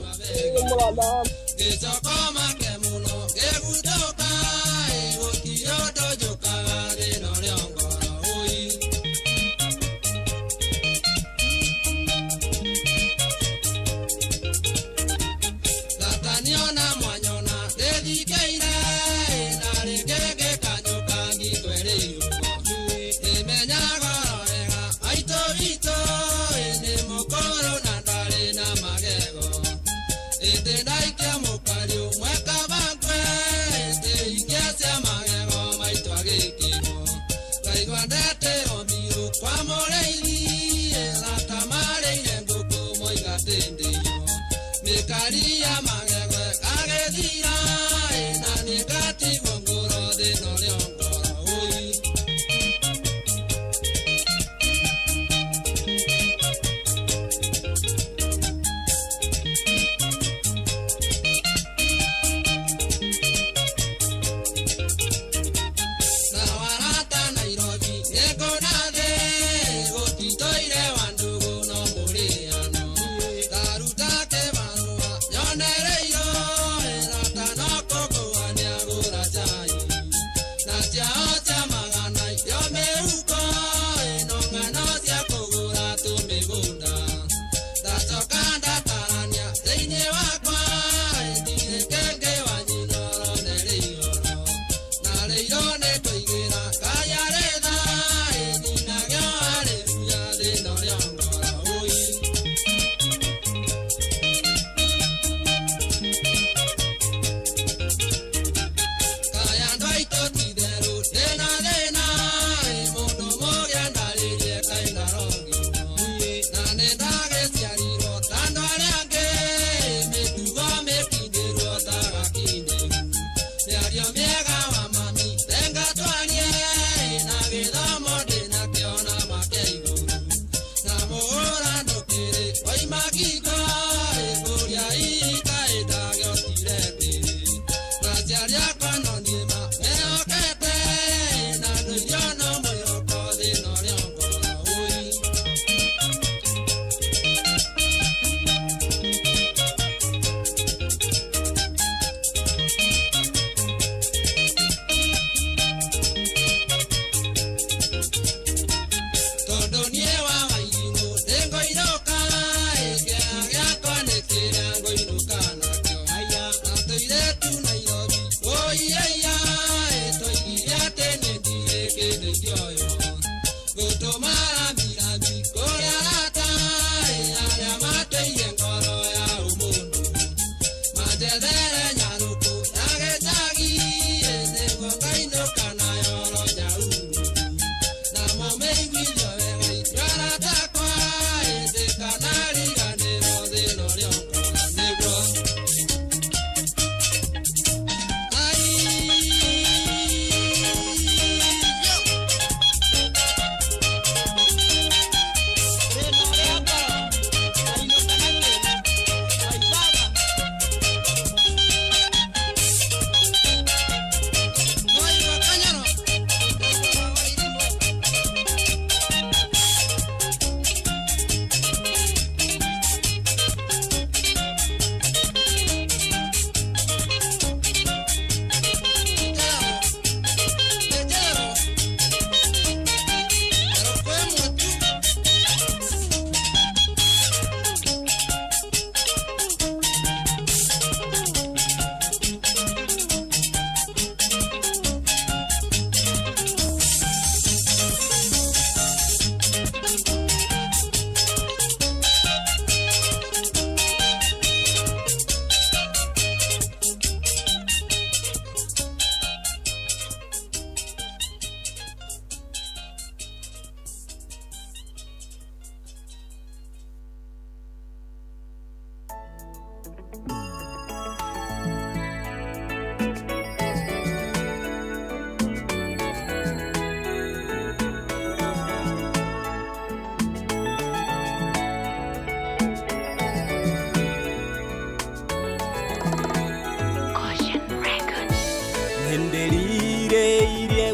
Go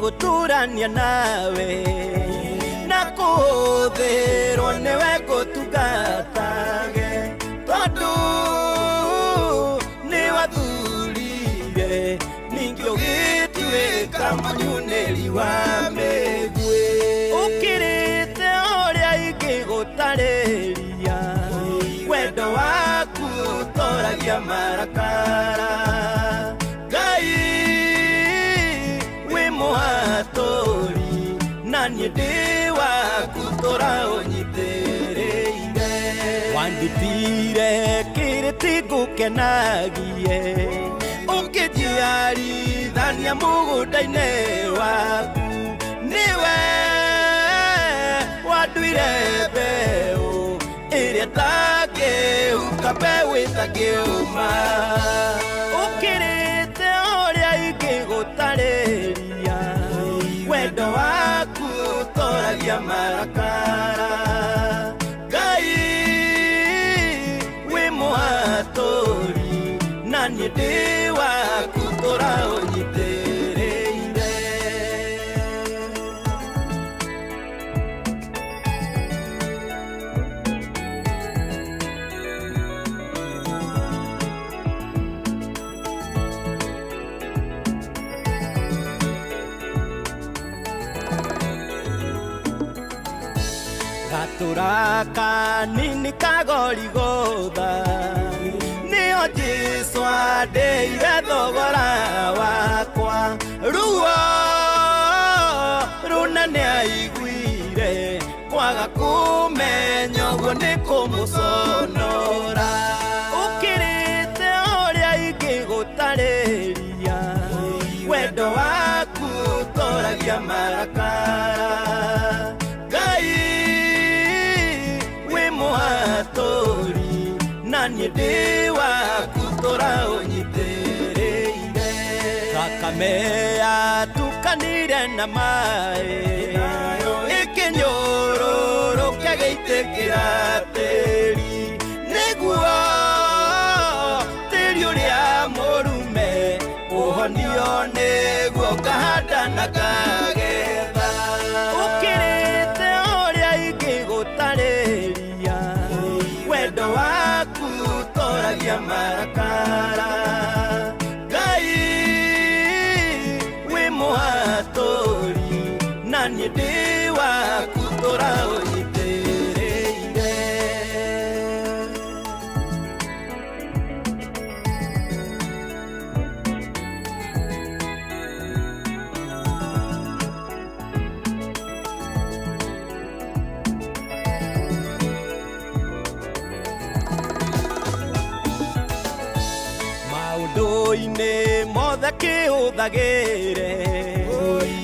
guturania nawe na kuthirwo niwe ngutungatage tondu ni wathurire ningi ugituika munyuniri wa migwi ukirite uria ingigutariria wendo waku toragia marakara muhatori nani ndiwa kutora onyitereire wandutire kiriti ngukenagie ukijiarithania mugunda-inĩ waku niwe wanduire mbeũ ĩrĩa tangĩhuka mbeũ ĩtangĩuma ukirite ũrĩa ingĩgũtarĩria wendo waku toragia marakara Ngai wi muhatori nani ndi waku tora onyitereire gaturaka nini kagorigotha nio Jesu andeire thogora wakwa ruo runene aiguire kwaga kumenya ũguo nĩ kũmũconora ũkĩrĩte ũrĩa ingĩgũtarĩria wendo waku toragia marakara muhatori nani ndi waku tora onyitereire thakame yatukanire na maĩ ĩkĩnyũrũrũkia gĩitĩkĩra tĩri nĩguo tĩri ũrĩa mũrume ũhonio nĩguo ngahanda na ngagetha ũkĩrĩte ũrĩa ingĩgũtarĩria wendo waku toragia marakara Ngai wi muhatori nani ndi waku tora onyitereire maũndũ-inĩ mothe kĩhũthagĩre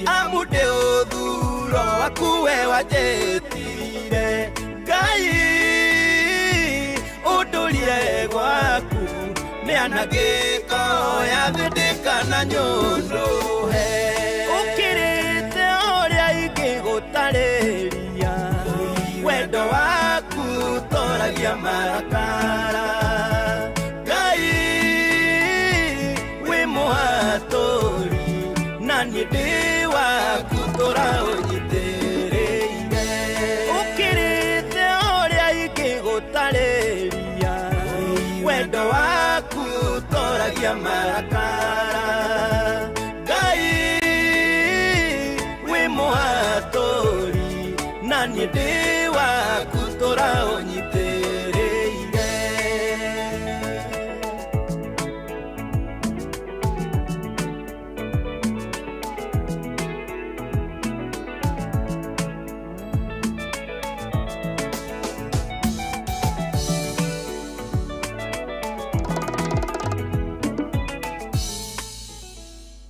amude ũthuro waku we wanjĩtire Ngai ũndũrie gwaku nĩ anagĩko yathĩndĩkana nyũndũhe ũkĩrĩte ũrĩa ingĩgũtarĩria wendo waku toragia marakara Ngai wĩ mũhatũri na niĩ ndĩ waku tora ũnyitĩrĩire ũkĩrĩte ũrĩa ingĩgũtarĩria wendo waku toragia marakara Ngai wĩ mũhatũri na niĩ ndĩ waku tora ũnyitĩrĩire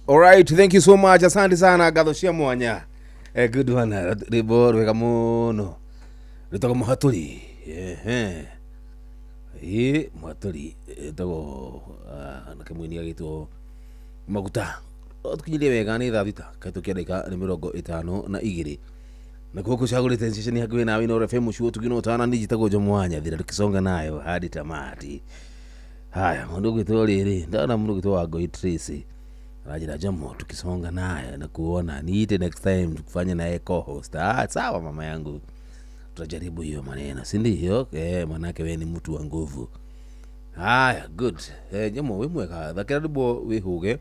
All right, thank you so much. Asante sana Gatho cia mwanya. Good one. Ribor wega muno. Ritoka muhaturi. Muhaturi. Tago na kemuni agitwo maguta. Tukinyire wega ni thabita. Katukia dakika ni 52 na kuko chagulite station hakuwe na Inooro FM shuo tukino tana niji tago jo mwanya thira tukisonga nayo hadi tamati. Haya, mundu gitwo riri. Ndana mundu gitwo wa Go Tracy. Rajira Jamo tukisonga naye na kuona niite next time tukufanya naye co-host. Sawa mama yangu. Tutajaribu hiyo maneno. Si ndio? Manake wewe ni mtu wa nguvu. Haya, good. Jamo wewe mweka thakira dubo wihuge.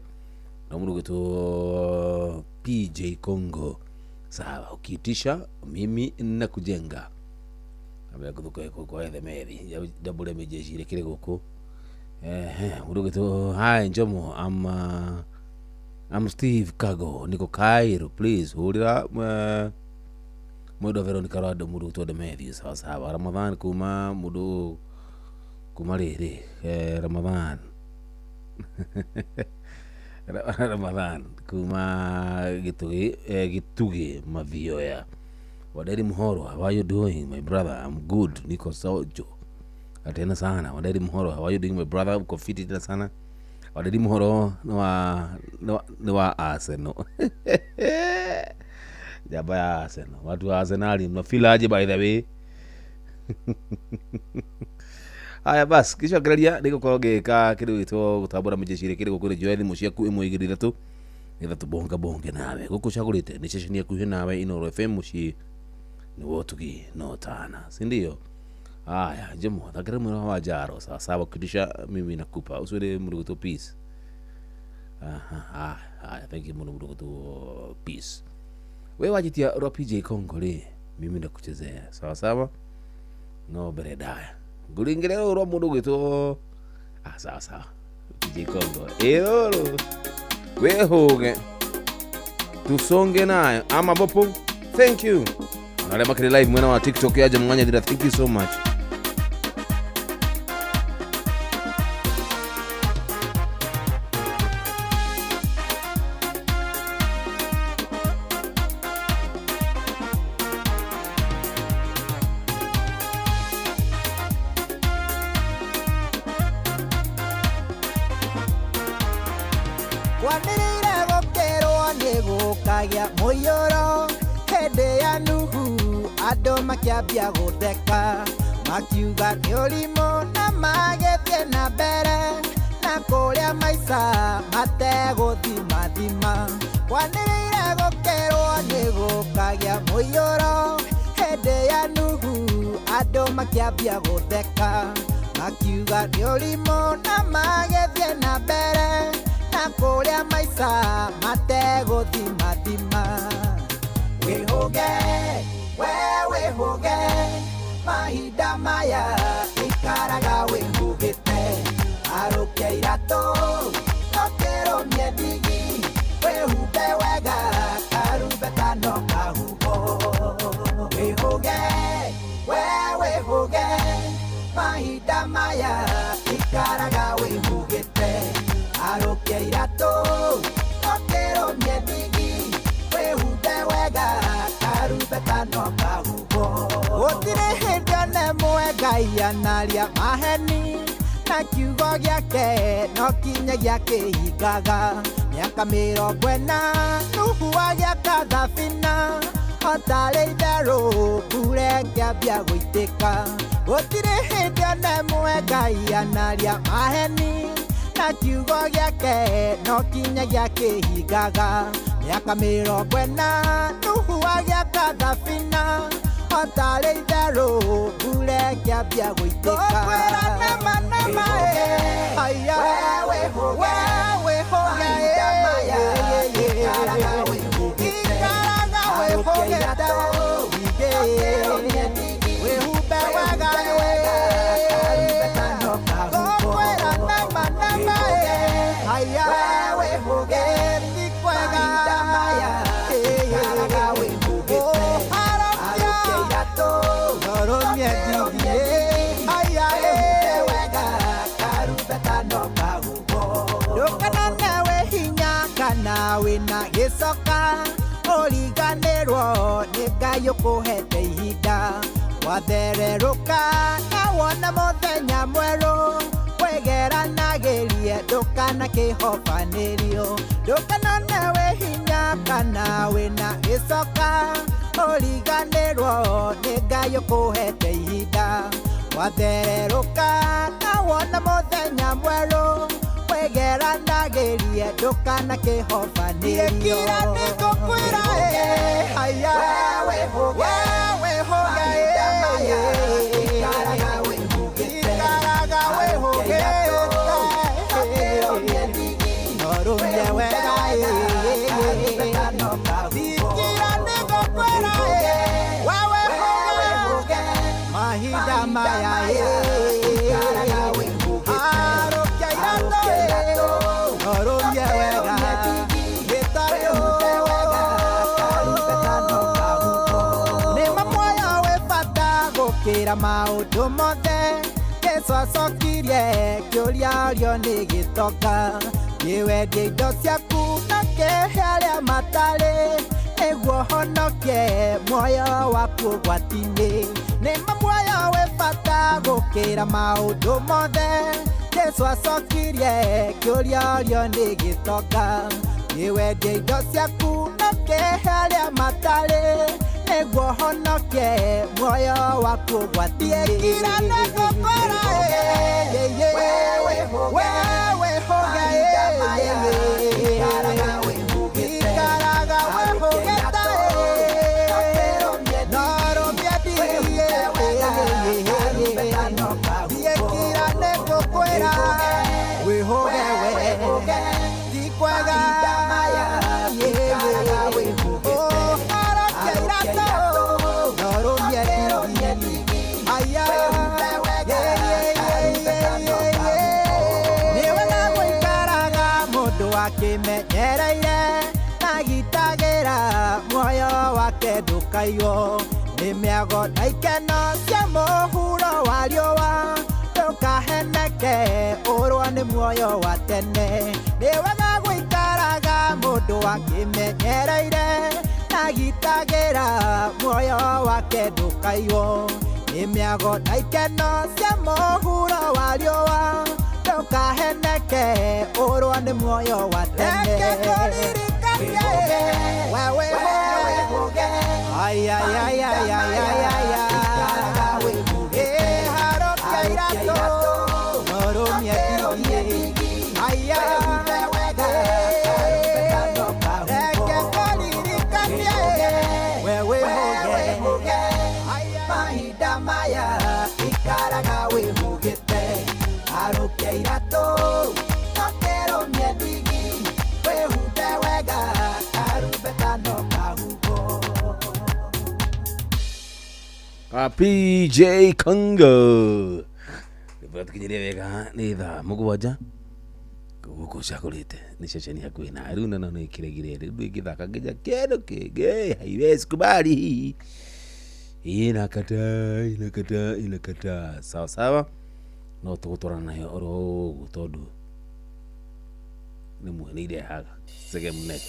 Na mundu gitu PJ Congo. Sawa, ukiitisha mimi nakujenga. Abya kutoka kwa Methi. Double mejeshi ile kile goko. Mundu gitu hi Jamo I'm Steve Kago, niko Cairo, please hold it up. Mudo Veronica Rado mudu to the Matthews. Sawa Ramadan kuma mudu kumarere Ramadan. Ramadan kuma gituge mavioya. Wadari Muhoro, how are you doing my brother? I'm good. Niko Sojo. Atena sana. Wadari Muhoro, how are you doing my brother? Uko fiti tena sana. Wadadi Muhoro no wa Arsenal. Jaba ya Arsenal. Watu wa Arsenal mnafeel aje by the way? Haya bas, kisha gradia niko korogeka kidu ito gutabura mujeshire kiri gukuri joeli mushia ku imwe igiri thatu. Nitha tubonge nawe. Guko chagurite ni session ya kuhe nawe Inooro FM mushi ni wotugi no tana. Si ndio? Haya, Jamo, thakira mwana wa Jaro. Sawa kudisha mimi nakupa. Uswede muruguto peace. Haya, thank you muruguto peace. Wewe wajitia ro PJ Congo le. Mimi nakuchezea. Sawa. No beredaya. Gulingire ro muruguto. Sawa. PJ Congo. Ero. Wewe hoge. Tusonge nayo. Ama bopo. Thank you. Nalema kile live mwana wa TikTok ya Jamwanya dira. Thank you so much. Kwanĩrĩire gũkĩrwo nĩ gũkagĩa mũiyũro hĩndĩ ya Nuhu andũ makĩambia gũtheka makiuga nĩ ũrimũ na magĩthiĩ na mbere na kũrĩa maica mategũthima. Kwanĩrĩire gũkĩrwo nĩ gũkagĩa mũiyũro hĩndĩ ya Nuhu andũ makĩambia gũtheka makiuga nĩ ũrimũ na magĩthiĩ na mbere na kũrĩa maica mategũthima. Wĩhũge, wĩhũge, mahinda maya ikaraga wĩhũgĩte. Arũkia iratũ, ũkĩrũmie ndigi, wĩhumbe wega, karumbeta no kahuho. Wĩhũge, wĩhũge, mahinda maya ikaraga wĩhũgĩte. gũtirĩ hĩndĩ ona ĩmwe Ngai anaria maheni na kiugo gĩake no kinyagia kĩhingaga mĩaka 40 Nuhu agĩaka thabina otarĩ itherũ mbura ĩkĩambia gũitĩka gũtirĩ hĩndĩ ona ĩmwe Ngai anaria maheni na kiugo gĩake no kinyagia kĩhingaga mĩaka 40 Nuhu agĩaka thabina otarĩ itherũ mbura ĩkĩambia gũitĩka gũkwĩra nama aya wĩhũge ikaraga wĩhũgete wĩhumbe wega gũkwĩra nama aya wĩhũge ti kwega wĩna gĩcoka ũriganĩrwo nĩ Ngai ũkũhete ihinda wathererũka na wona mũthenya mwerũ wĩgeranagĩrie ndũkanakĩhobanĩrio ndũkanone wĩ hinya kana wĩna gĩcoka ũriganĩrwo nĩ Ngai ũkũhete ihinda wathererũka na wona mũthenya mwerũ wĩgeranagĩrie ndũkanakĩhobanĩrio nĩngũkwĩra aya wĩhũge ikaraga wĩhũgĩte norũmie wega ikira nĩngũkwĩra we wĩhũge mahinda maya kĩra maũndũ mothe Jesũ acokirie kĩũria rĩo nĩ gĩtoka nĩwendie indo ciaku na kĩhe arĩa matarĩ nĩguo honokie muoyo waku ũgwati-inĩ nĩma muoyo wĩ bata gũkĩra maũndũ mothe Jesũ acokirie kĩũria rĩo nĩ gĩtoka nĩwendie indo ciaku na kĩhe arĩa matarĩ nĩguo honokie muoyo waku ũgwati-inĩ ikira nĩngũkwĩra ikaraga wĩhũgĩte norũmie ndirie ikira nĩngũkwĩra wĩhũge ti kwega akĩmenyereire agitagĩra muoyo wake ndũkaiywo nĩ mĩago na ikeno cia mũhuro wa riũa ndũkaheneke ũrwo nĩ muoyo wa tene nĩ wega gũikaraga mũndũ akĩmenyereire agitagĩra muoyo wake ndũkaiywo nĩ mĩago na ikeno cia mũhuro wa riũa ndũkaheneke ũrwo nĩ muoyo wa tene wewe harokia iratũ norũmie ndirie reke kũririkanie wewe hũge mahinda maya ikaraga wĩhũgĩte harokia iratũ nokerũmie ndigi wĩhumbe wega karumbeta no kahumbwo PJ Congo nĩbatukinyirie wega nĩ thaa mũgwanja gũkũ cakũrĩte nĩ ceceni hakuhĩ na rĩu na no ĩkĩregire rĩu ĩgĩthaka nginya kĩndũ kĩngĩ haiwezi kubali inakata sawa sawa no tũgũtwarana nayo oro ũguo tondũ nĩ muone irehaga sege mnet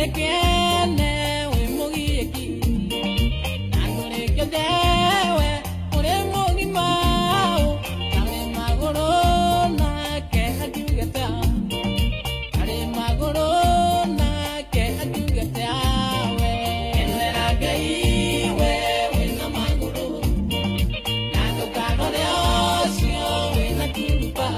Werekene we mugieki Nagoreke dewe ure mugimau Kare magoro na ke hakugeta Kare magoro na ke hakugeta we Enera gai we na magoro Nando karo de osio we na turupa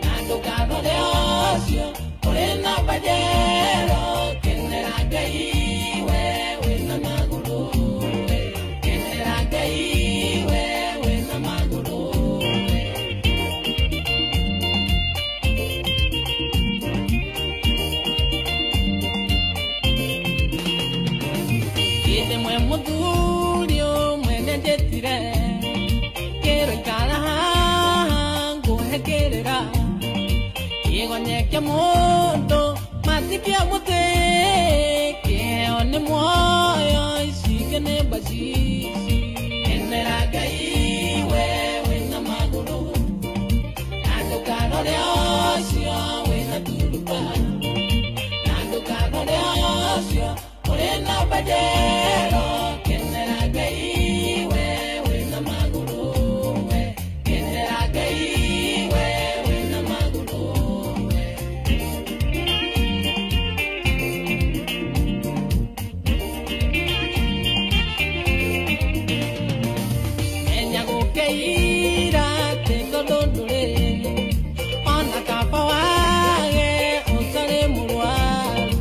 Nando karo de osio ure na bajero Kenera gai we na magoro Kenera gai we na magoro Ite mwe muturio mwene jetire Kero ikara hangu hekerera Igonyekia mundo matikia mute Keo ni moyo ishike ne basisi Enera gai we na magoro Nando karo de osio we na turupa Nando karo de osio ore na bajero Kenera gai we na magoro Kenera gai we na magoro Enya gukeira te kodondore Ona kapa wage utare murwaru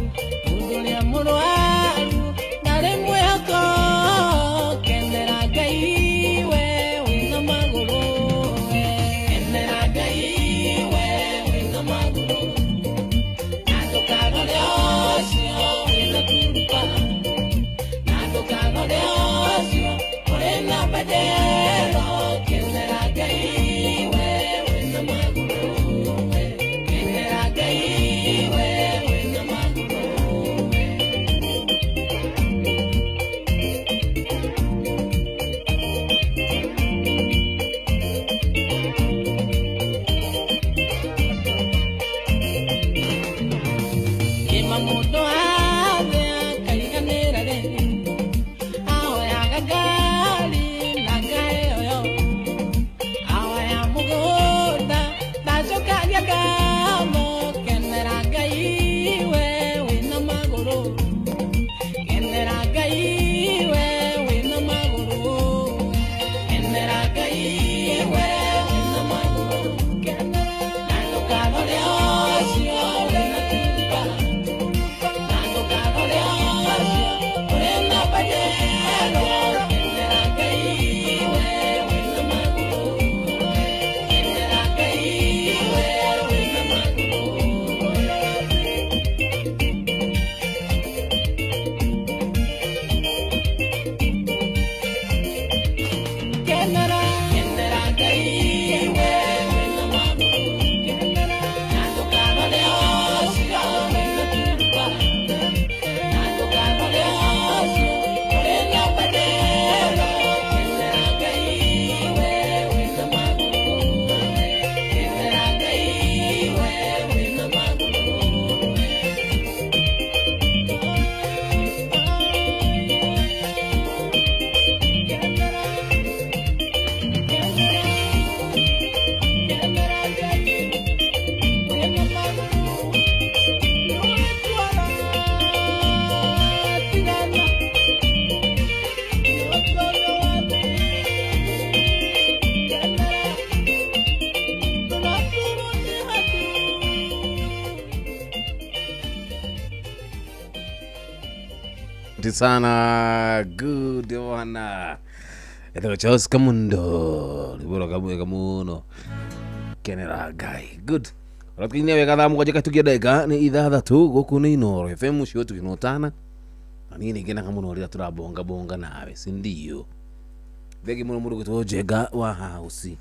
Udure murwaru Nare mweko Kendera gai we na magoro Kendera gai we na magoro Nando karo de osio we na turupa Nando karo de osio ore na bajero Kendera gai we na magoro Kendera gai we na magoro Imamuto ave kaiganera de Awe agagali nagayo Awe amugoda tajoka yagamo Kenera gai we na magoro Kenera gai we na magoro Kenera gai we na magoro Nando karo de osio we na turupa Nando karo de osio we na bajero Kenera gai we na magoro Kenera gai we na magoro Kenera gai we na magoro Nando karo de osio we na turupa Nando karo de osio we na bajero Kenera gai we na magoro Kenera gai we na magoro Asante sana. Good wana. Ito Charles Kamundo. Liboro kamuno. Kenera gai. Good. Rakini we kada mu kajeka tukidaika ni idhaa tu goku ni Inooro FM shio tukinotana. Nini gena kamuno ria turabonga bonga nawe sindio. Begi muno murugo to jega wa house.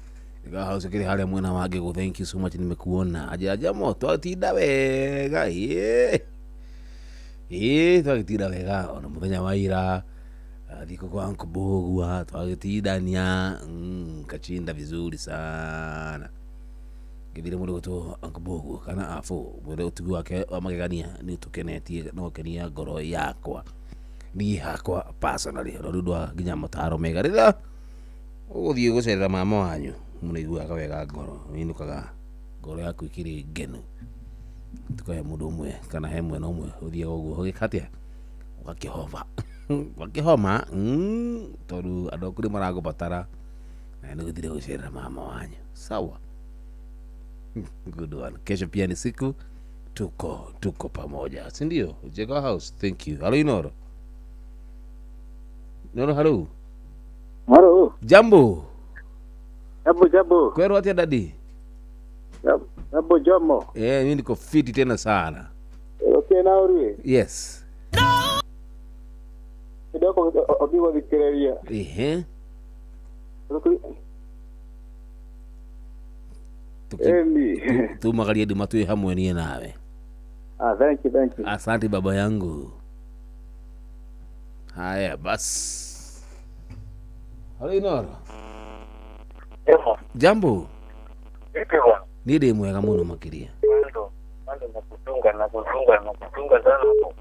Ega house kile hali mwana wage go thank you so much nimekuona. Aja moto atida wega. Twagitira wega ona muthenya wa ira thiko kwa Nkubugua twagitidania kachinda vizuri sana githire mundu gutwo Angubugu kana afu mundu utugu wake wa magegania ni tukenetie no kenia ngoro yakwa ni hakwa personally rudwa ginya mutaro mega rira uguthie gucerera mama wanyu muniguaga wega ngoro inukaga ngoro yaku ikiri ngenu tukaye mundu umwe kana he mwe no mwe uthie uguo ugikatia wakihoma tondu andu kuri maragubatara na ni guthire gucerera mama wanyu sawa. Good one. Kesho pia ni siku tuko pamoja, si ndio? Jega House, thank you. Hello Inoro. Hello. Hello. Jambo. Jambo. Kwero atia dadi? Jambo jomo. Mimi niko fit tena sana. Okay na uri? Yes. Kidogo obiwa Victoria. Tu magalia di matu hamwe ni nawe. Thank you. Asante baba yangu. Haya bas. Hello Inoro. Jambo. Nide mwega muno makiria. Mando na kutunga sana hapo.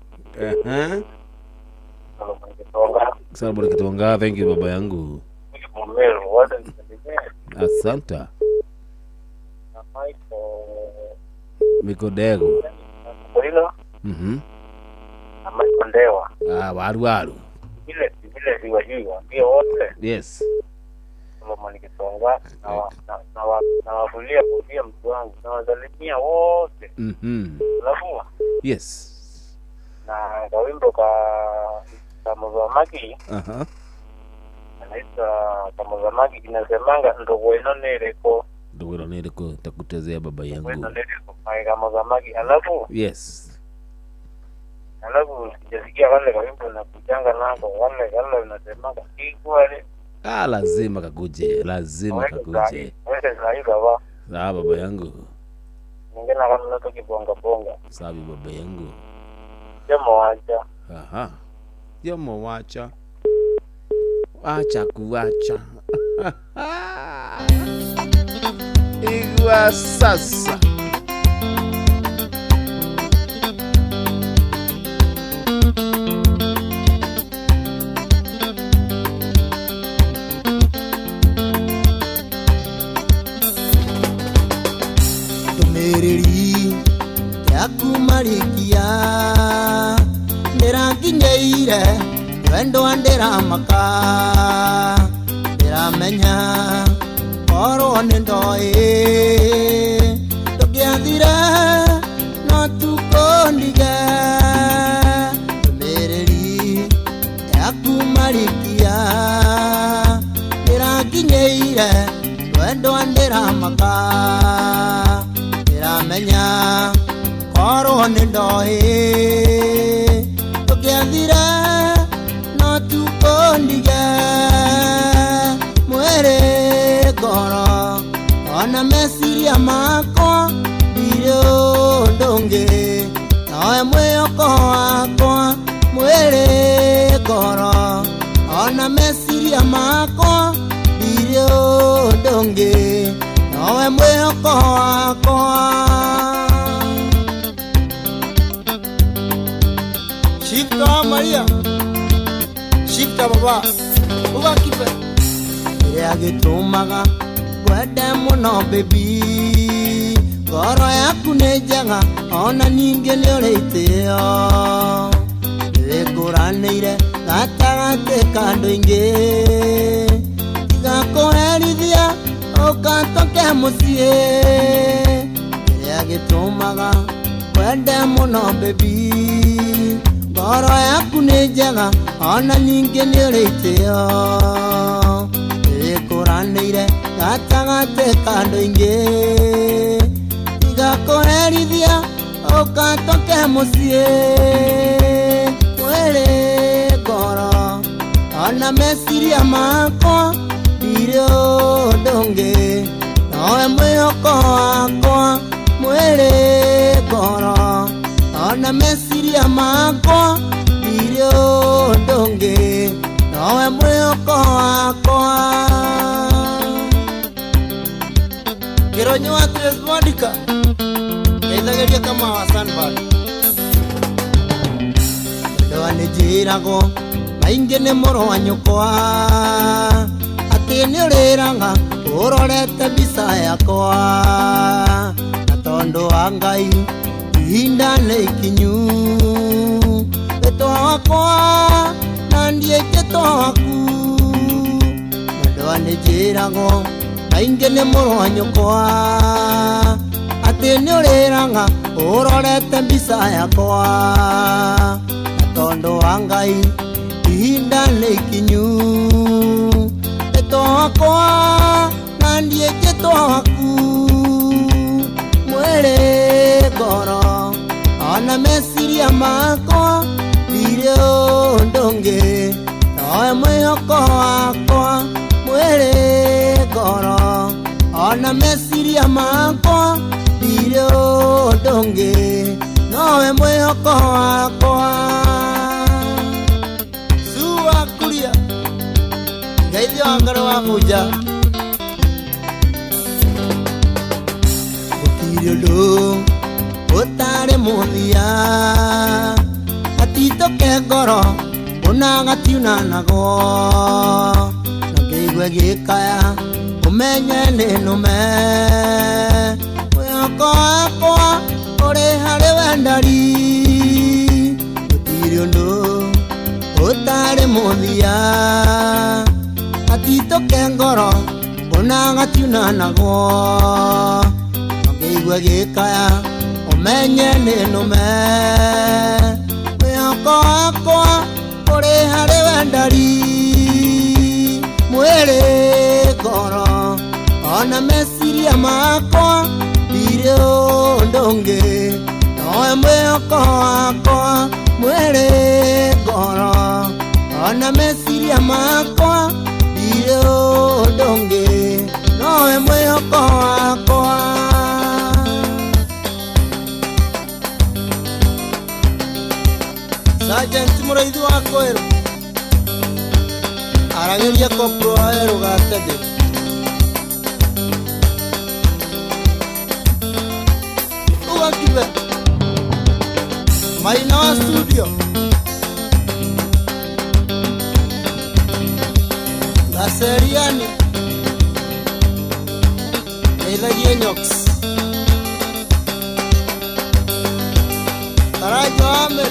Sana bora kitonga, thank you baba yangu. Asante. Mikodego. Kuilo. Amakondewa. Waru. Vile siwajua ndio wote. Yes. Kama nikisonga na wafulia kulia mtu wangu na wazalimia wote. Unafua? Yes. Na kawimbo Kamuzamaki. Anaitwa Kamuzamaki kinasemanga ndogo inoneleko takutezea baba yangu. Kamuzamaki alafu. Yes. Alafu sijasikia wale kawimbo na kujanga nako wale unasemanga kikweli. Lazima kakuje. Wewe sahi baba. Sawa baba yangu. Ningena kama nato kibonga. Sawa baba yangu. Jomo wacha. Acha kuacha. Igwa sasa. Tumereri yakumarikia ndiranginyeire wendo ndiramaka ndiramenya korwo nindoi tugiathire no tukondige tumereri yakumarikia ndiranginyeire wendo ndiramaka ndiramenya korwo nindoi tugiathire no tukondige mwere ngoro ona meciria makwa ndirĩ ndũngĩ nawe mwĩhoko wakwa mwere ngoro ona meciria makwa ndirĩ ndũngĩ nawe mwĩhoko wakwa. Shifta Maria, shifta baba, uga kipe. Ria gitumaga kwende muno baby, ngoro yaku nĩ njega ona ningĩ nĩ ũrĩ itĩo. Nĩngũranĩire gatagatĩ ka andũ aingĩ, tiga kũherithia ũkatoke mũciĩ. Ria gitumaga kwende muno baby, ngoro yaku nĩ njega ona ningĩ nĩ ũrĩ itĩo. Nĩngũranĩire gatagatĩ ka andũ aingĩ, tiga kũherithia ũkatoke mũciĩ. Mwĩrĩ ngoro ona meciria makwa ndirĩ ndũngĩ nawe mwĩhoko wakwa. Mwĩrĩ ngoro ona meciria makwa ndirĩ ndũngĩ nawe mwĩhoko wakwa. Kĩronyo Julius Mwadika Keithageria kama wa Sunbird Ndoa nĩnjĩragwo maingĩ nĩ mũrũ wa nyũkwa atĩ nĩ ũrĩraga ũrorete mbica yakwa na tondũ wa Ngai ihinda nĩ ikinyu rĩtwa wakwa na ndiĩkĩtwo waku ndoa nĩnjĩragwo maingĩ nĩ mũrũ wa nyũkwa atĩ nĩ ũrĩraga ũrorete mbica yakwa na tondũ wa Ngai ihinda nĩ ikinyu rĩtwa wakwa na ndiĩkĩtwo waku mwĩrĩ ngoro ona meciria makwa ndirĩ ũndũ ũngĩ nowe mwĩhoko wakwa mwĩrĩ ngoro ona meciria makwa ndirĩ ũndũ ũngĩ nowe mwĩhoko wakwa Sua kuria Ngeithio wa ngoro wa mũnja gũtirĩ ũndũ ũtarĩ mũthia gatitũke ngoro ona gatiunanagwo na ngĩigue gĩkaya ũmenye nĩ nũme mwĩhoko wakwa ũrĩ harĩ we ndari gũtirĩ ũndũ ũtarĩ mũthia gatitũke ngoro ona gatiunanagwo na ngĩigue gĩkaya ũmenye nĩ nũme mwĩhoko wakwa ũrĩ harĩ we ndari mwĩrĩ ngoro ona meciria makwa ndirĩ ũndũ ũngĩ nowe mwĩhoko wakwa mwĩrĩ ngoro ona meciria makwa ndirĩ ũndũ ũngĩ nowe mwĩhoko wakwa Sergeant mũraithi wa Kwĩrũ aragĩria kopro wa Erũ Gatete ugakibe Maina wa studio Gaseriani Eithagie Nyox Karajo Amer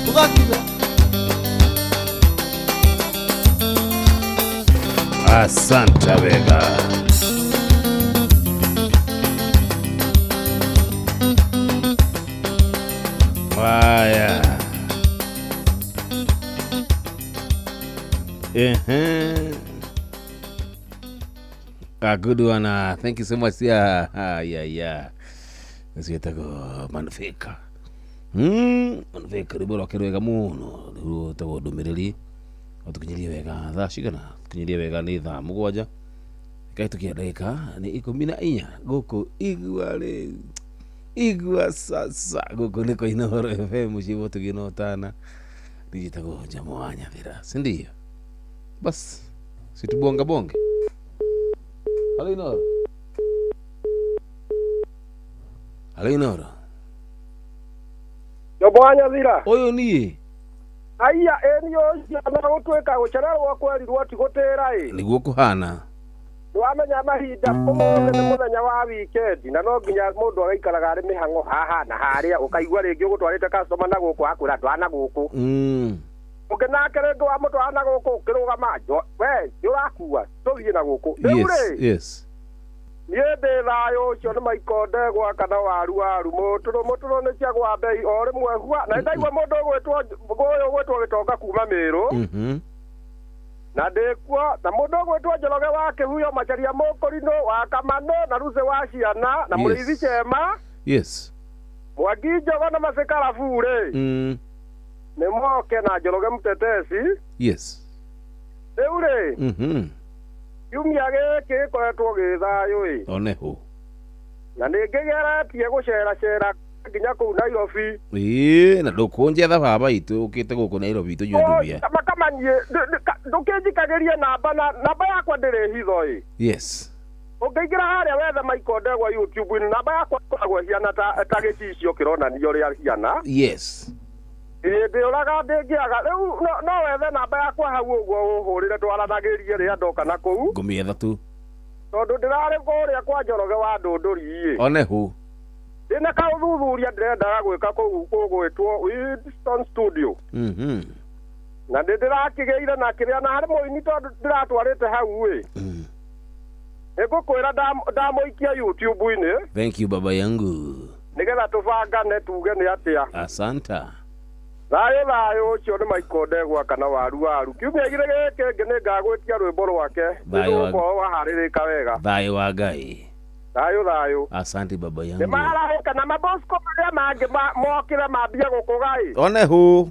ugakibe Asante Vega. Haya. A good one. Thank you so much. Yeah. Nsietago manufika. Manufika riboro kerwega muno. Rwo tago ndumiriri. Otukinyirie wega thaa cigana tukinyirie wega nĩ thaa 7 kai tukiandika nĩ 14 gũkũ igua sasa gũkũ nĩ kwa Inooro FM cibo tuginotana dijitagwo Jamo wa Nyathira si ndio bas situbonga bonge halo Inooro Jamo wa Nyathira ũyũ niĩ Aya enio yana gutweka gucererwo kwerirwo tigutira niguo kuhana wamenya mahinda ũmũthĩ nĩ mũthenya wa weekend na no nginya mũndũ agaikaraga arĩ mĩhango haha na harĩa ũkaigua rĩngĩ ũgũtwarĩte customer na gũkũ akwĩra ndwana gũkũ ũngĩnake rĩngĩ wa mũtwana gũkũ ũkĩrũgama we nĩũrakua tũthiĩ na gũkũ yes niĩ ndĩ thayũ ũcio nĩ maikonde gwaka na waru mũtũrũ nĩ cia gwa mbei o rĩmwe hua na ndaigua mũndũ ũgwĩtwo gĩtonga kuma Mĩrũ na ndĩkuo na mũndũ ũgwĩtwo Njoroge wa Kĩhuyo Macharia Mũkũrinũ wa Kamano na Ruce wa Ciana na Mũrĩithi Chema Mwangi Njogo na Macekarabu nĩ moke na Njoroge Mũtetesi rĩu rĩ kiumia gĩkĩ gĩkoretwo gĩ thayũ oneho na nĩngĩgeretie gũceracera nginya kũu Nairobi na ndũkũnjetha baba itũ ũkĩte gũkũ Nairobi tũnyũndũmia makamanyie ndũkĩnjikagĩrie namba yakwa ndĩrĩ hitho Ũngĩingĩra harĩa wethe Michael Ndegwa YouTube namba yakwa ĩkoragwo hiana ta gĩcicio kĩronania ũrĩa hiana. Yes. Ndĩũraga ndĩngĩaga rĩu no wethe namba yakwa hau ũguo ũhũrĩre twaranagĩrie rĩrĩa ndoka na kũu. Ngũmĩetha tu. Tondũ ndĩrarĩ kũrĩa kwa Njoroge wa Ndũndũri. One hu. Ndĩna kaũthuthuria ndĩrendaga gwĩka kũu gwĩtwo Winston Studio. Na ndĩrakĩgeire na kĩrĩa na harĩ mũini tondũ ndĩratwarĩte hau Nĩngũkwĩra ndamũikia YouTube-inĩ. Thank you baba yangu. Nĩgetha tũbangane tuge nĩ atĩa. Asanta. Thayũ ũcio nĩ Michael Ndegwa kana waru. Kiumia gĩkĩ kĩngĩ nĩngagwĩtia rwĩmbo rwake. Nĩgũkorwo waharĩrĩka wega. Thayũ wa Ngai. Thayũ. Asante baba yangu. Nĩmarahũka na mabosco marĩa mangĩ mokĩre mambia gũkũgai. One hu.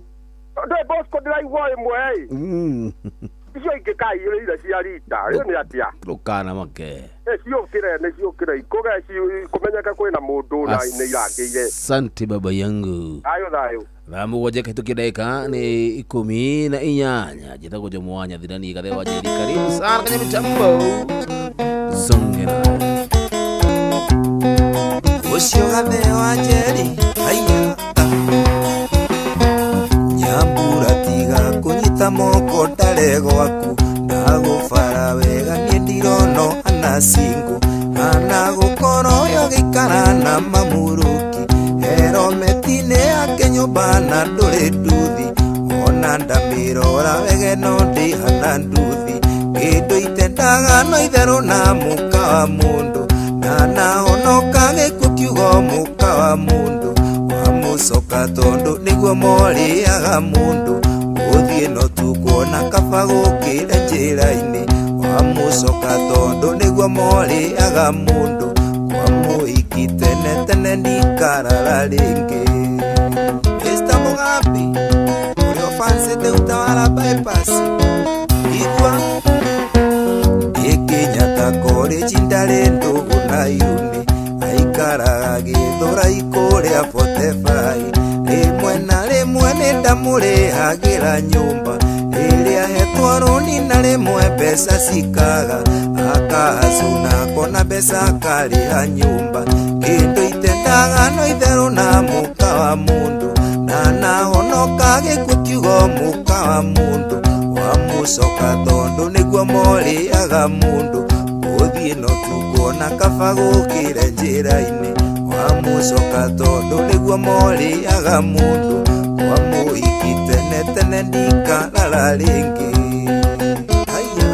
Ndĩ bosco ndĩraigua ĩmwe icio ingĩkairĩire cia rita rĩu nĩ atĩa rũkana make nĩciũkĩre kũmenyeka kwĩna mũndũ na nĩ irangĩire. Asante baba yangu. Thayũ. Mũgwanja kĩhĩtũkie ndagĩka nĩ 18 njĩtagwo Jomo wa Nyathirani Gathe wa Njeri. Karibu sana kwenye mitambo Zongera. Ũcio Gathe wa Njeri haiya Nyambura tiga kũnyita moko ndarĩ gwaku ndagũbara wega niĩ ndirono anacingu anagũkorwo yo gĩikara na mamuruki Herometi-inĩ yake nyũmba na ndũrĩ nduthi ona ndamĩrora wege no ndĩhana nduthi kĩndũ itendaga no itherũ na mũka wa mũndũ na nahonoka gĩkuũ kiugo mũka wa mũndũ wamucoka tondũ nĩguo morĩaga mũndũ gũthiĩ no tukuona kaba gũkĩra njĩra-inĩ wamucoka tondũ nĩguo morĩaga mũndũ wamũhiki tene ndikarara rĩngĩ Mr. Mugambi ũrĩa ũbancĩte Utawala bypass igua Kenyatta College ndarĩ ndũgũ na uni aikaraga Gĩthũrai kũrĩa Fortify rĩmwe na rĩmwe nĩ ndamũrĩhagĩra nyũmba rĩrĩa hetwo rũni na rĩmwe mbeca cikaga akahacuna akona mbeca akarĩha nyũmba kĩndũ itendaga no itherũ na mũka wa mũndũ na nahonoka gĩkuũ kiugo mũka wa mũndũ wamucoka tondũ nĩguo morĩaga mũndũ gũthiĩ no tukuona kaba gũkĩra njĩra-inĩ wamucoka tondũ nĩguo morĩaga mũndũ wamũhiki tene ndikarara rĩngĩ haiya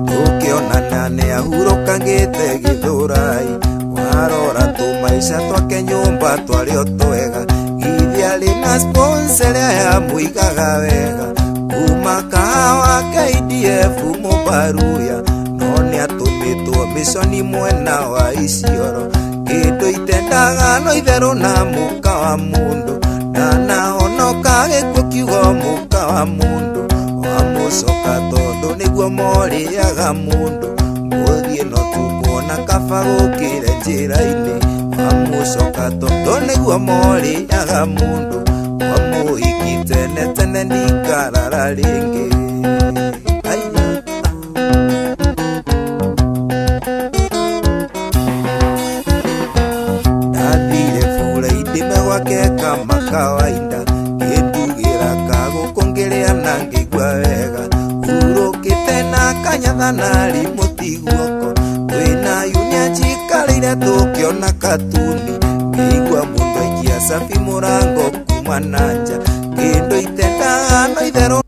tũkĩonana nĩ ahurũkagĩte Gĩthũrai warora tũmaica twake nyũmba twarĩo twega githĩ arĩ na sponsor ya mũigaga wega kuma kahawa KDF Mũbaruya no nĩ atũmĩtwo mĩconi mwena wa Isiolo kĩndũ itendaga no itherũ na mũka wa mũndũ na nahonoka gĩkuũ kiugo mũka wa mũndũ wamucoka tondũ nĩguo morĩaga mũndũ gũthiĩ no tukuona kaba gũkĩra njĩra-inĩ wamucoka tondũ nĩguo morĩaga mũndũ wamũhiki tene ndikarara rĩngĩ ndathire bũra-inĩ gwake kama kawaida ngĩndugĩra kagũkũngĩrĩa na ngĩigua wega hurũkĩte na kanyathanari mũtiguoko twĩna yunia njikarĩire tũkĩona katuni ngĩigua mũndũ aikia cabi mũrango kuma na nja kĩndũ itendaga no itherũ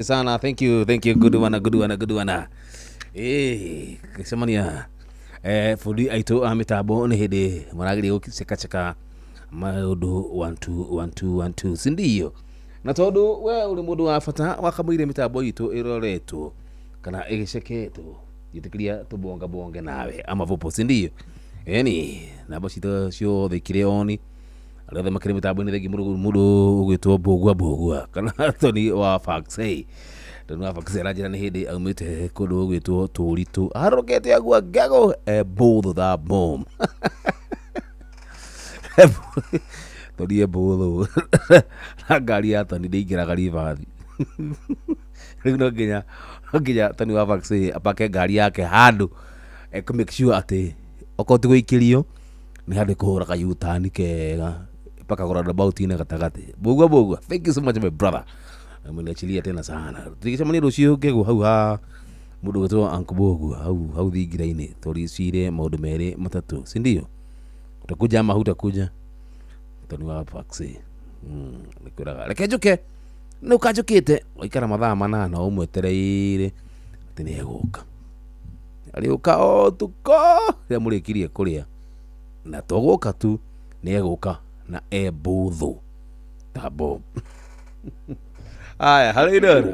sana. Thank you. Good one. Kisemania fundi aito amitabo ni hede maragiri ukiseka maundu 12 sindio. Na tondu we uri mundu wa fata wakamwire mitambo itu iroretwo kana igiceketwo yitikiria tubonge nawe ama vopo sindio. Eni nabo cito cio thikire oni alethe makire mitambo ni thengi mundu ugwitwo bogwa kana Tony wa Faxey. Tony wa Faxey rajira ni hindi aumite kundu ugwitwo Turitu arokete agwa gago both that bomb. Tony both na gari ya Tony ndingira gari vathi. Riu nginya Tony wa Faxey apake gari yake handu ku make sure ati okotu guikirio ni hande kuhura ka yutani kega paka kora about ine gatagati bugwa. Thank you so much my brother. Achilia tena sana tikicamani rucio ngego hau ha mundu gutwa ankubogu hau thingiraini turicire maundu meri matatu sindio. Utakuja ama hutakuja Tony wa Faxey nikuraga reke njuke no kajukite waikara mathaa manana umwetereire ati ni eguka aliuka tuko ya mulikirie kuria na togoka tu ni eguka na ebuthu tabo. Haya, halida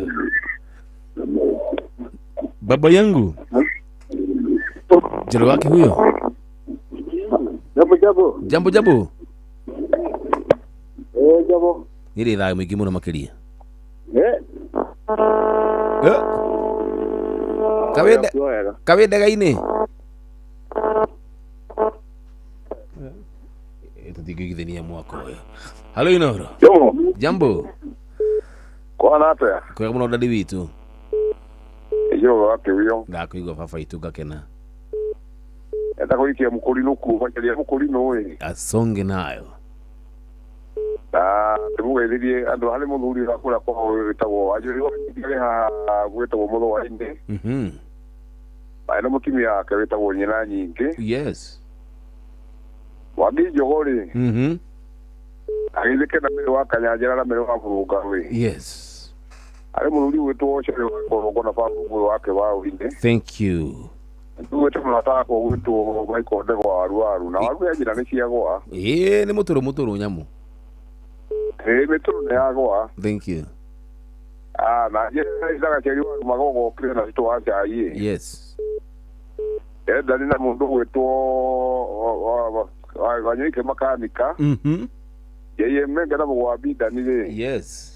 baba yangu jelo wake huyo. Jambo jabo niri dha mwingi muno makiria kawende gaini tutigigithenia mwako uyu. Halo Inoro. Jambo kwana atia kwa muno dadi witu iyo wake wiyo ndakuigwa baba itu gakena eta kuikia mukurino ku bakiria mukurino we asonge nayo tumugeithie andu hali muthuri akura kwa witagwo ajuri ngire ha gwitagwo mutho wa inde baina mutimia yake witagwo nyina nyingi. Yes wagi jogori agithike na mbere wa kanyanjira na mbere wa burunga we. Yes ari mururi witwo chere wa kona fa burungu wake wa inde. Thank you. Nduwe tumata ko witwo maiko ndego aru na waru ya jira ni ciagwa ni muturu nyamu metro ne agwa. Thank you. Na je isaga cheri wa magogo kire na sto acha ye. Yes dali na mundu wetwo wanyike makanika yeye mega na mwabida nile. Yes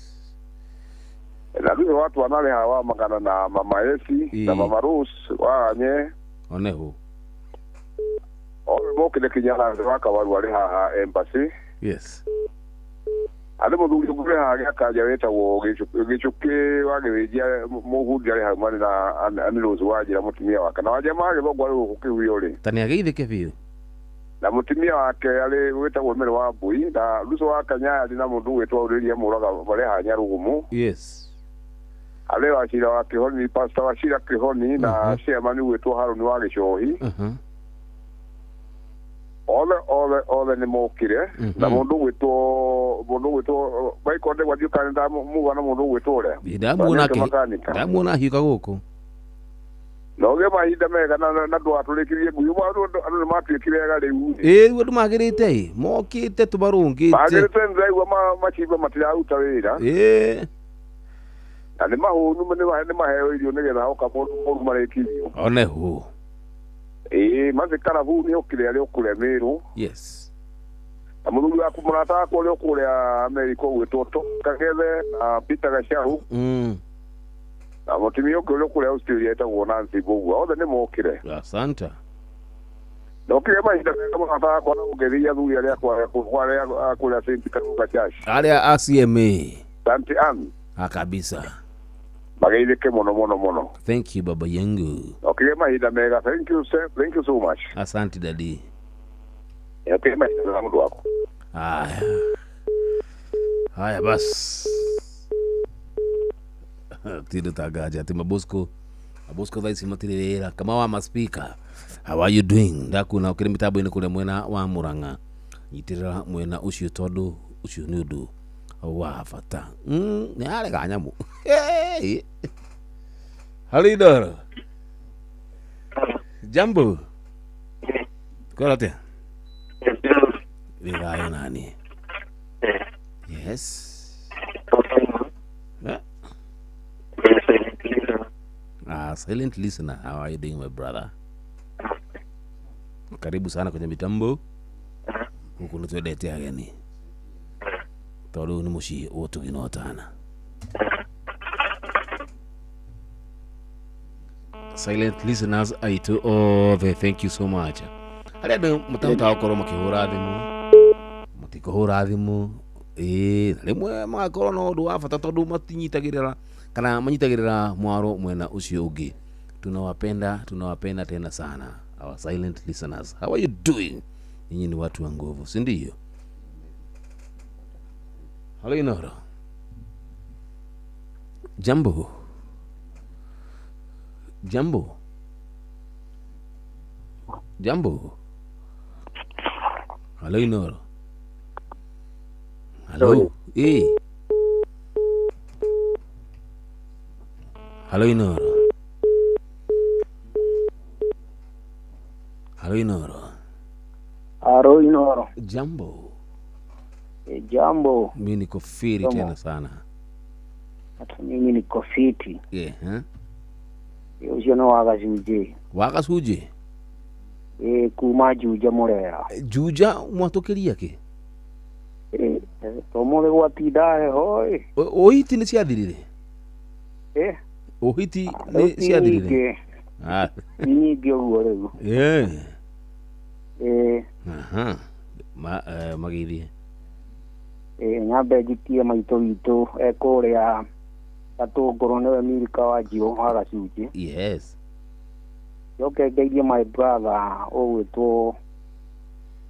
na ndio watu wanale hawa magana na mama Esi na mama Rose wanye oneho moke de kinyala waka wale ha embassy. Yes ale muthuri ngure ha akaja wetagwo gicuke wagirejia muhundi ale ha mani na Rose wajira mutumia wake na waje mage bogwa gukiwio ri tani ageithike biu na mutumia wake ale wetagwo mere wa mbui na Ruso wa Kanya ali na mundu wetwa uriria muraga bale ha Nyarugumu. Yes ale wachira wake honi pastor wachira kihoni na chairman wetwa Haruni wa Gicohi. Ole ni mokire na mundu wetwo baikonde gwa dukani nda muga na mundu wetwo re ndamuona hika guku noge mahinda mega na ndwatulikirie nguyu andu matwikire ga riu andu magirite mokite tubarungite magirite nzaigwa machimba matiraruta wira na ni mahunu ni maheo irio nigetha oka mundu marekirio oneho mazikara huu ni okire ali okure miru. Yes na mundu wa kumurata ko ali okure America gwetoto kagethe na Peter Gashahu na mutimi okire okure Australia etagwo Nancy Bogwa othe ni mokire. Asante nokire mahinda kama hata kwa ugeria thuri ali kwa kule Saint Karuga Church ali ACMA Santi Ann kabisa magaithike mono. Thank you baba yangu. Okay mahinda mega. Thank you so much. Asante daddy. Okay mahinda mtu wako. Haya bas tido tagaja ati Mabosco thaisi matirira kama wa maspika. How are you doing? Ndakuna ukiri mitabo ine kule mwena wa Muranga nyitirira mwena ucio tondu ucio ni undu wa bata nĩ arega nyamũ harĩ ndoro jambo kwĩra atĩa wĩrayo nani yes silent listener, how are you doing my brother? Karibu sana kwenye mitambo huku nitwendete ageni tondũ nĩ mũciĩ ũtũginotana. Silent listeners aitu othe, thank you so much. Arĩa andũ mũtamutaga gũkorwo makĩhũra thimũ mũtikũhũra thimũ rĩmwe magakorwo na ũndũ wa bata tondũ matinyitagĩrĩra kana manyitagĩrĩra mwaro mwena ũcio ũngĩ. Tunawapenda tena sana our silent listeners. How are you doing? Nyinyi ni watu wa nguvu, si ndio? Hello Inoro. Jambo. Hello Inoro. Hello. Hello Inoro. Hello Inoro. Jambo. Jambo. Mimi niko fiti tena sana. Hata mimi niko fiti. Yo no wagacuje. Wagacuje? Kuma Juja Murera. Juja mwatũkĩria kĩ? Tomore gwatinda hoi. Ũhiti nĩ ciathirire? Ũhiti nĩ ciathirire? Nyingĩ ũguo rĩu. Magĩthiĩ. Nyambe njikie maitũ witũ kũrĩa Gatũngũrũ nĩwe Milika wa Njio Wagacuje. Yes. Yoke ngeithie my brother ũgwĩtwo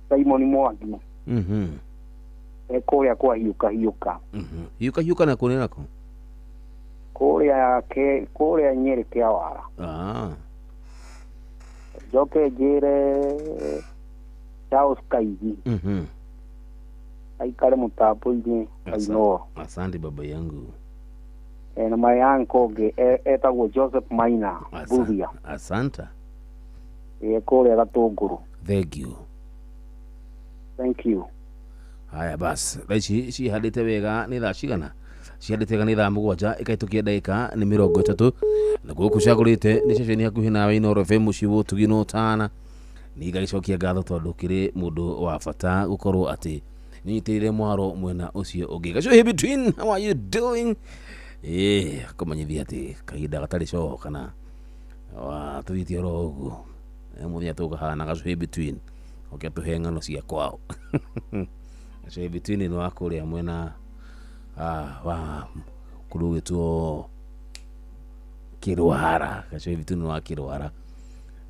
Simon Mwangi. Kũrĩa kwa hiũka. Hiũka na kũrĩa nako? Kũrĩa Nyeri Kĩawara. Joke njĩre Charles Kaigi. Aikare mũtambo-inĩ Ainoro. Asante baba yangu. Na my uncle etagwo Joseph Maina Buria. Asante. Kũrĩa Gatũngũrũ. Thank you. Haya basi, raici cihandĩte wega nĩ thaa cigana? Cihandĩte wega nĩ thaa 7 ikaitũkia ndagĩka nĩ 30 na gũkũ cagũrĩte nĩ ceceni hakuhĩ nawe Inoro FM mũciĩ ũtũginotana. Nĩ ngagĩcokia ngatho tondũ kĩrĩ mũndũ wa bata gũkorwo atĩ nyitĩrĩre mwaro mwena ũcio ũngĩ. Gacuhi between, how are you doing? Kũmenyithia atĩ kahinda gatarĩ coho kana tũthiĩte oro ũguo mũthenya tũkahana gacuhi between ũkĩatũhe ng'ano cia kwao. Gacuhi between nĩ wa kũrĩa mwena wa kũrũgĩtwo Kĩrwara. Gacuhi between nĩ wa Kĩrwara.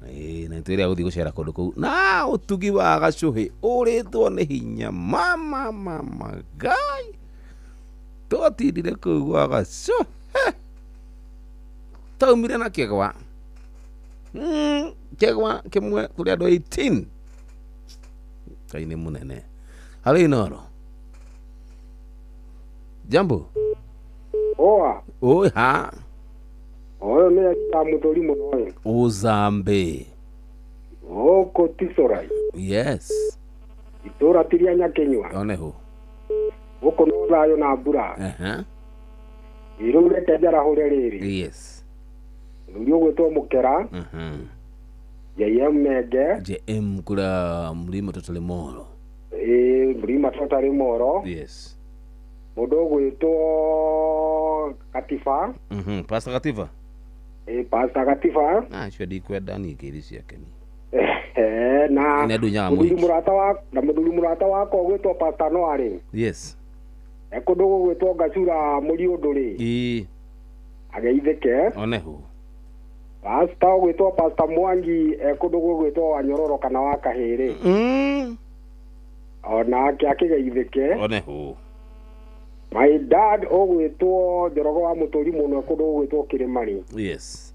Na nĩtwĩrĩa gũthiĩ gũcera kũndũ kũu na ũtugi wa gacuhi ũrĩtwo nĩ hinya mama gai twatindire kũu gwa gacuhi taumire na kĩgwa kĩmwe kũrĩ andũ 18 Ngai nĩ mũnene. Harĩ Inoro. Jambo. Ha. Oyo nĩ mũthuri mũno oyo. Uzambe. Kotisorai. Yes. Itũra tiria Nyakenyua. Oneho. Gũkũ no thayo na mbura. Irũrĩte njarahũre rĩrĩ. Yes. Rũri ũgwĩtwo Mũkera. JM Menge. JM kũrĩa Mlima Totally Moro. Mlima Totally Moro. Yes. Mũndũ ũgwĩtwo Katiba. Pastor Katiba. Pastor Katiba. Icio ndikwenda ningĩ ciake ni. Na mũthuri mũrata wakwa ũgwĩtwo Pastor Noari. Yes. Kũndũ gũgwĩtwo Gacura Mũriũndũ rĩ. Ageithĩke. Oneho. Pastor ũgwĩtwo Pastor Mwangi kũndũ gũgwĩtwo Wanyororo kana wa Kahĩrĩ. Onake akĩgeithĩke. Oneho. My dad ũgwĩtwo Njorogo wa Mũtũri mũno kũndũ gũgwĩtwo Kĩrĩmarĩ. Yes.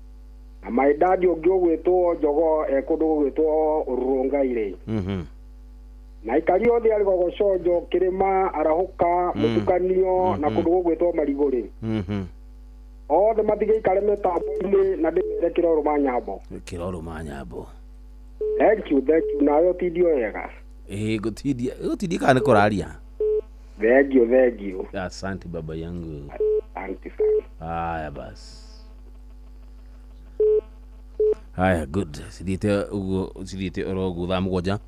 Na my dad ũngĩ ũgwĩtwo Njogo kũndũ gũgwĩtwo Rũrũngairĩ. na ikari othe ari gogoconjo kirima arahuka mutukanio na kundu gwitwo mariguri othe matige ikare metambo-ini na ndimere kiroro manyambo thank you nayo tidio wega gutidia kana kuraria thank you asante baba yangu asante sana haya basi haya good sidite orogu thaa mugwanja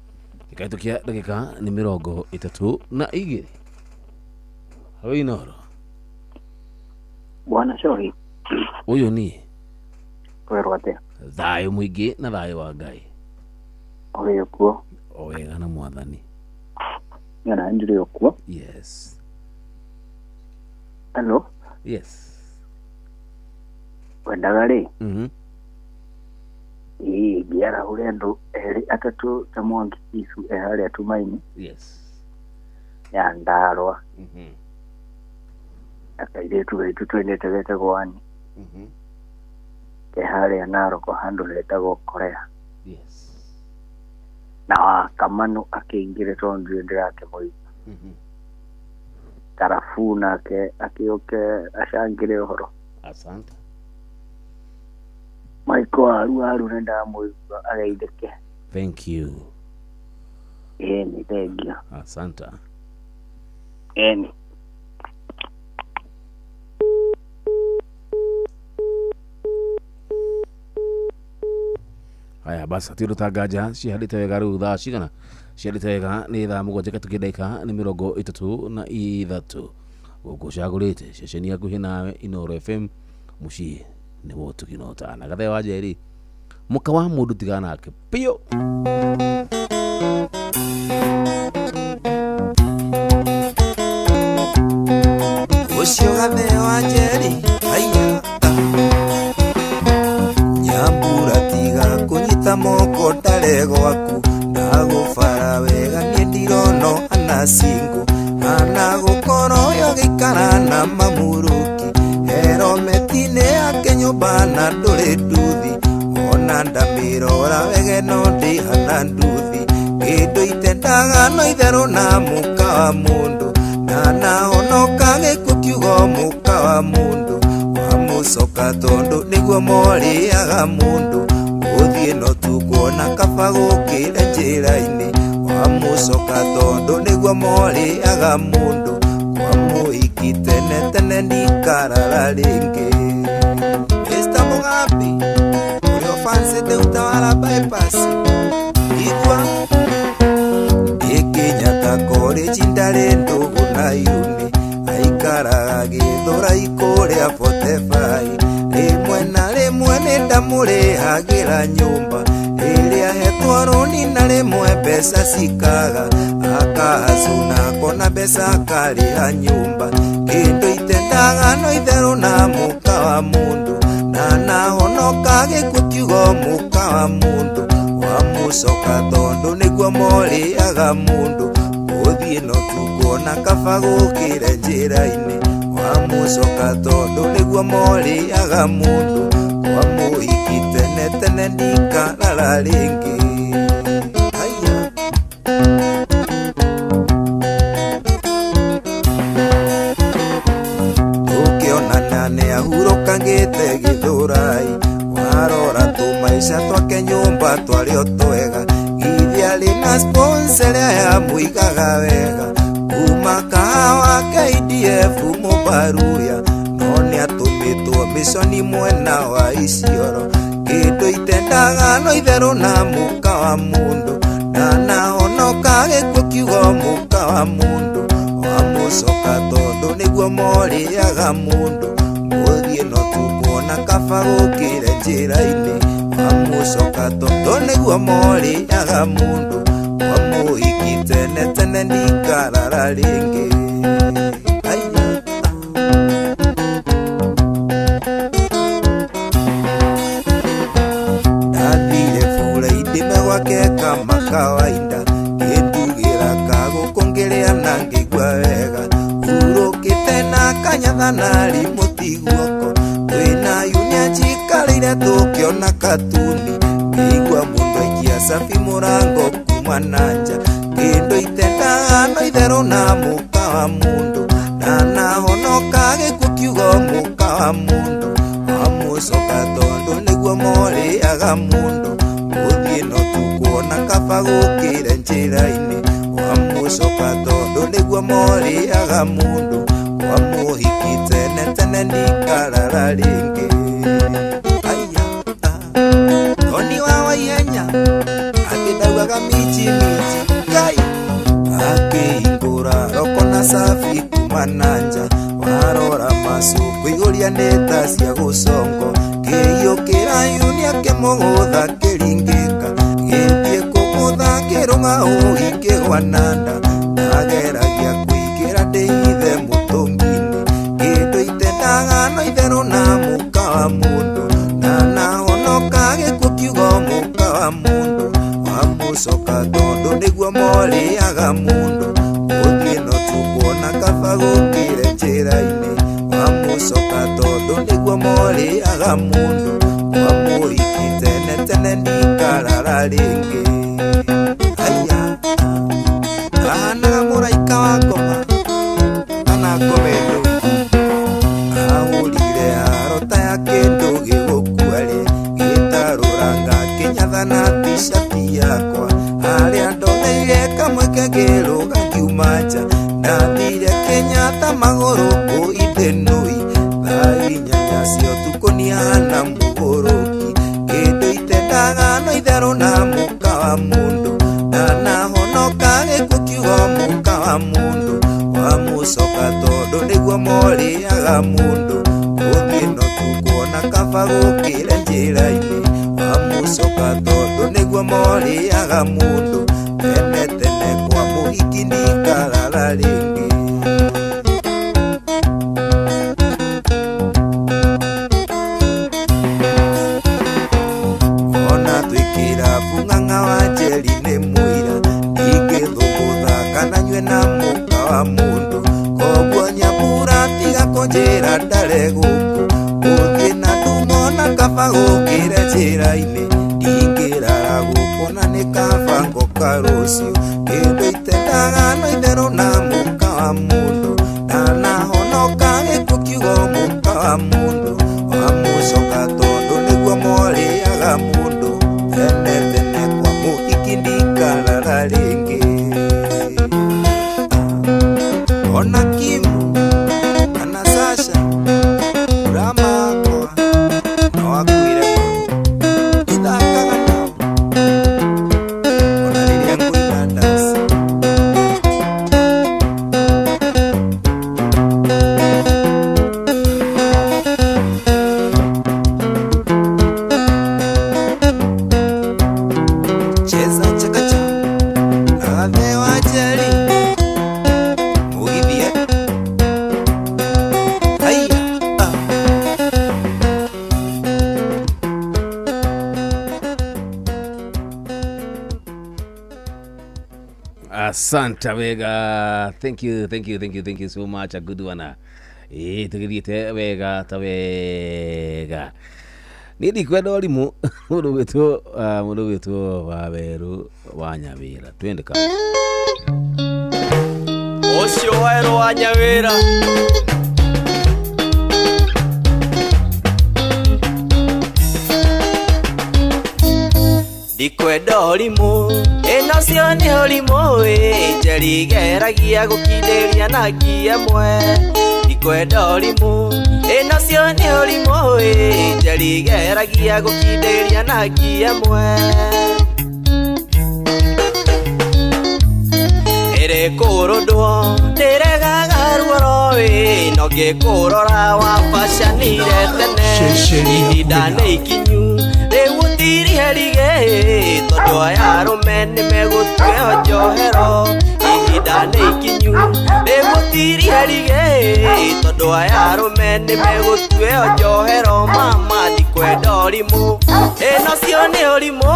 ikaitukia dakika ni 32 hawi noro bwana shori uyu ni kwerwate thayo mwingi na thayo wa Ngai oyo kuo wega na mwathani yana njuri okuo yes hello yes wendagari biara urendo eri atatu ta mwangi isu ehari atumaini yes ya ndarwa akaire tu twendete gete gwani ehari anaro ko handle etago Korea yes na kamano akiingire tondu ndirake moi tarafuna ke akioke ashangire horo asante Michael aru nenda moi agaideke thank you ni thank you asante ni haya basi tiro tagaja ciharite wega riu thaa cigana ciharite wega ni thaa mugwanja gatukidaika ni 33 guku cagurite ceceni yakuhi nawe Inoro FM mucii ni wotuginota na gathe wa Njeri muka wa mundu tigana nake pio ucio gathe wa Njeri aya nyambura tiga kunyita moko ndare gwaku ndagufara wega ni ndirono anasingo anagukoro yo gikara na mamuruki erometine ake nyumba na nduri nduthi ona ndamirora wege no ndi hana nduthi kindu itendaga no itheru na muka wa mundu na nahonoka gikuo kiugo muka wa mundu wamucoka tondu niguo moriaga mundu uthie no tukuona kaba gukire njira-ini wamucoka tondu niguo moriaga mundu wamuhiki tene tene ndikarara ringi Mr. Mugambi urio fansite utawala bypass igwa ikinyata college ndari ndugu na yuni aikaraga githura ikuria 45 rimwe na rimwe nindamurihagira nyumba iria hetwo runi na rimwe mbeca cikaga akahacuna kona mbeca akariha nyumba kindu itendaga no itheru na muka wa mundu na nahonoka gikuo kiugo muka wa mundu wamucoka tondu niguo moriaga mundu uthie no tukuona kaba gukire njira-ini wamucoka tondu niguo moriaga mundu wamuhiki tene tene ndikarara ringi ukionana ni ahurukangite githurai warora tumaica twake nyumba twario twega githia rina sponsor ya muigaga wega kuma kahawa KDF mubaruya no ni atumitwo mishoni mwena wa Isiolo kindu itendaga no itheru na muka wa mundu na nahonoka gikuo kiugo muka wa mundu wamucoka tondu niguo moriaga mundu uthie no tukuona kaba gukire njira-ini wamucoka tondu niguo moriaga mundu wamuhiki tene tene ndikarara ringi ndathire bura-ini megwake kama kawaida ngindugira kagukungiria na ngigua wega urukite na kanyatha nari mutiguoko twina yunia njikarire tukiona katuni ngigua mundu aikia safi murango kuma na nja kindu itendaga no itherũ na mũka wa mũndũ na nahonoka gĩkuũ kiugo mũka wa mũndũ amũcoka tondũ nĩguo morĩaga mũndũ gũthiĩ no tukuona kaba gũkĩre njĩra-inĩ wamũcoka tondũ nĩguo morĩaga mũndũ wamũhiki tene tene ndikarara rĩngĩ Toni wa Waihenya akĩndaugaga miji Ngai akĩhingũra roko na safi kuma na nja warora macukũ igũria nĩta cia gũcongo kĩiyũkĩra yuni akĩmũgũtha kĩringĩka gĩthiĩ kũmũtha kĩrũng'a ũhi kĩgwa na nda ndageragia kũingĩra ndĩithe mũtũngi-inĩ kĩndũ itendaga no itherũ na mũka wa mũndũ na nahonoka gĩkuũ kiugo mũka wa mũndũ wamũcoka tondũ nĩguo morĩaga mũndũ gũthiĩ no tukuona kaba gũkĩre njĩra-inĩ wamũcoka tondũ nĩguo morĩaga mũndũ wamũhiki tene tene ndikarara rĩngĩ ahanaga mũraika wa ngoma kana ngomendo ahũrire arota ya kĩndũ gĩgũkuarĩ gĩtarũranga kĩnyatha na tishati yakwa harĩa ndoneire kamweke ngĩrũga ngiuma nja ndathire Kenyatta magũrũ kũithenũi thaa inyanya cia ũtukũ nĩahana mũgũrũki kĩndũ itendaga no itherũ na mũka wa mũndũ na nahonoka gĩkuũ kiugo mũka wa mũndũ wamũcoka tondũ nĩguo morĩaga mũndũ gũthiĩ no tukuona kaba gũkĩre njĩra-inĩ wamũcoka tondũ nĩguo morĩaga mũndũ tene tene kwa mũhiki ndikarara rĩngĩ ona twĩkĩra bung'ang'a wa njeri nĩ mũira ingĩthũgũtha kana nyue na mũka wa mũndũ koguo Nyambura tiga kũnjĩra ndare gũkũ gũthiĩ na ndumona kaba gũkĩre njĩra-inĩ ndingĩrara gũkũ na nĩ kaba ngoka rũciũ kĩndũ itendaga no itherũ na mũka wa mũndũ na nahonoka gĩkuũ kiugo mũka wa mũndũ wamũcoka tondũ nĩguo morĩaga mũndũ tene tene kwa mũhiki ndikarara rĩngĩ ona Kimu kana Sasha Ramakwa no akuire ithakaga nao ona rĩrĩa ngũina ndasi cheza chakacha ave wa njeri mũgithie haiya Asante wega. Thank you so much. A good one. Tugithiĩte wega ta wega. Nĩ ndikwenda ũrimũ mũndũ wĩtwo Wawerũ wa Nyawĩra. Twende kazi. Ũcio Wawerũ wa Nyawĩra ndikwenda ũrimũ ĩnocio nĩ ũrimũ njeri geragia gũkindĩria na ngi ĩmwe ndikwenda ũrimũ ĩnocio nĩ ũrimũ njeri geragia gũkindĩria na ngi ĩmwe ĩrĩ kũrũndwo ndĩregaga ruoro no ngĩkũrora wabacanire tene ihinda nĩ ikinyu rĩu ndirĩherige tondũ aya arũme nĩmegũtuĩo njohero ihinda nĩ ikinyu rĩu ndirĩherige tondũ aya arũme nĩmegũtuĩo njohero mama ndikwenda ũrimũ ĩnocio nĩ ũrimũ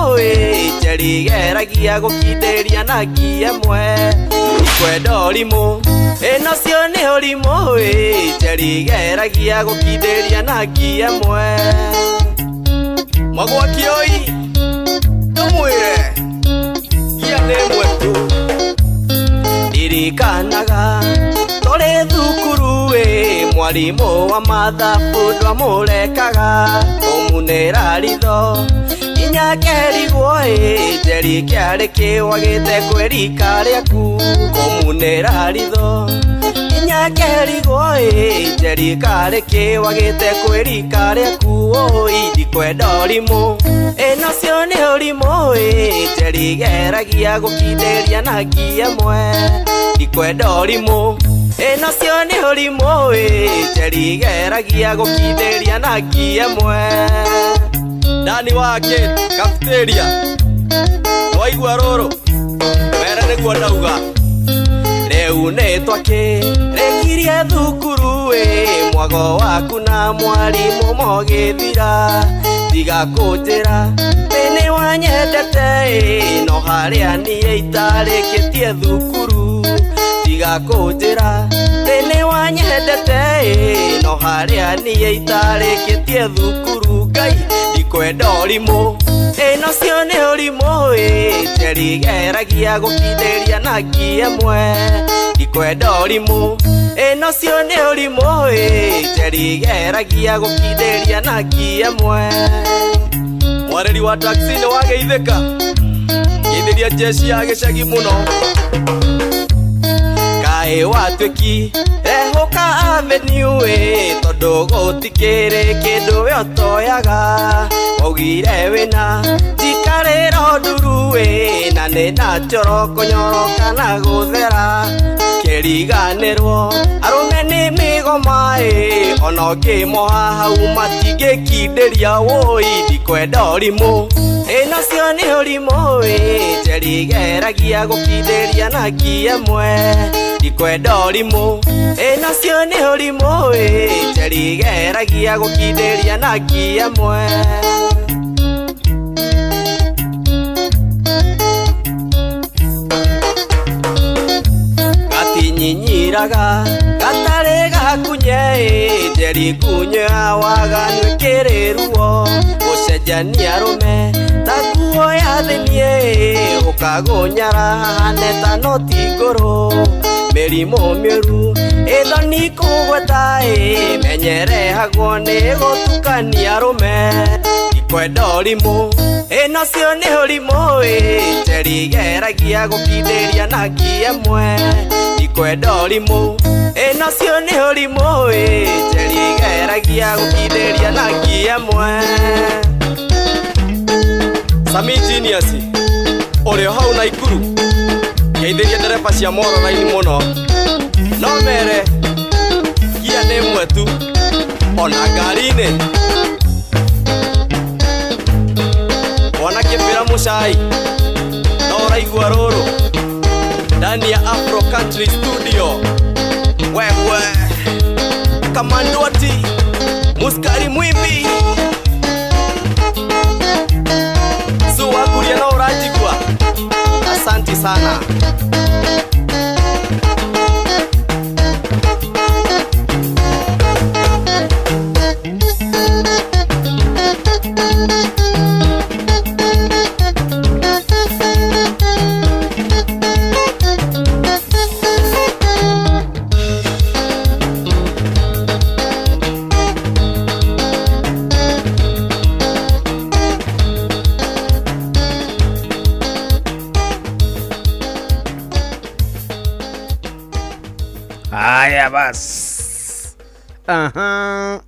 njeri geragia gũkindĩria na ngi ĩmwe ndikwenda ũrimũ ĩnocio nĩ ũrimũ njeri geragia gũkindĩria na ngi ĩmwe Magwaki oi Tumwire Ia nĩ ĩmwe tu ndirikanaga tũrĩ thukuru mwarimu wa mathabu ndwamũrekaga kũmunĩra ritho inya kerigwo njeri kĩarĩ kĩwagĩte kwĩrika rĩaku kũmunĩra ritho inya kerigwo njeri karĩ kĩwagĩte kwĩrika rĩaku ndikwenda ũrimũ nacio nĩ ũrimũ njeri geragia gũkindĩria na ngia mwe ndikwenda ũrimũ nacio nĩ ũrimũ njeri geragia gũkindĩria na ngia mwe Dani wake cafeteria waigua rũrũ were nĩguo ndauga rĩu nĩ twakĩrĩkirie thukuru mwago waku na mwarimũ mũgĩthira tiga kũnjĩra nĩ wanyendete no harĩa niĩ itarĩkĩtie thukuru tiga kũnjĩra nĩ wanyendete no harĩa niĩ itarĩkĩtie thukuru Ngai ndikwenda ũrimũ nacio nĩ ũrimũ njeri geragia gũkindĩria na ngia mwe ndikwenda ũrimũ nacio nĩ ũrimũ njeri geragia gũkindĩria na ngia mwe mwarĩri wa taxi nĩ wageithĩka geithĩria jeshi ya gĩcagi mũno kaĩ watuĩki rehũka avenue tondũ gũtikĩrĩ kĩndũ we ũtoyaga waugire wĩna thikarĩro nduru na nĩ na njoro kũnyoroka na gũthera kĩriganĩrwo arũme nĩ mĩgoma ona ũngĩmoha hau matingĩkindĩria ndikwenda ũrimũ nacio nĩ ũrimũ njeri geragia gũkindĩria na ngia mwe ndikwenda ũrimũ nacio nĩ ũrimũ njeri geragia gũkindĩria na ngia mwe gatinyinyiraga gatarĩ gakunye njeri ngunywa waganu ĩkĩrĩruo gũcenjania arũme ta nguo yathĩnie ũkagũnyara hane ta noti ngũrũ mĩrimũ mĩũru ĩthoni kũgweta menyerehagwo nĩ gũtukania arũme ndikwenda ũrimũ nacio nĩ ũrimũ njeri geragia gũkindĩria na ngia mwe ndikwenda ũrimũ nacio nĩ ũrimũ njeri geragia gũkindĩria na ngia mwe Sami Genius ũrĩ hau Naikuru geithĩria ndereba cia Moroline mũno no mere gia nĩ ĩmwe tu ona ngari-inĩ wanakĩmbĩra mũcai no ũraigua rũrũ ndani ya Afro Country Studio wewe Kamandwati Muskari Mwimbi Suwakuria no ũranjigua asanti sana Haya basi.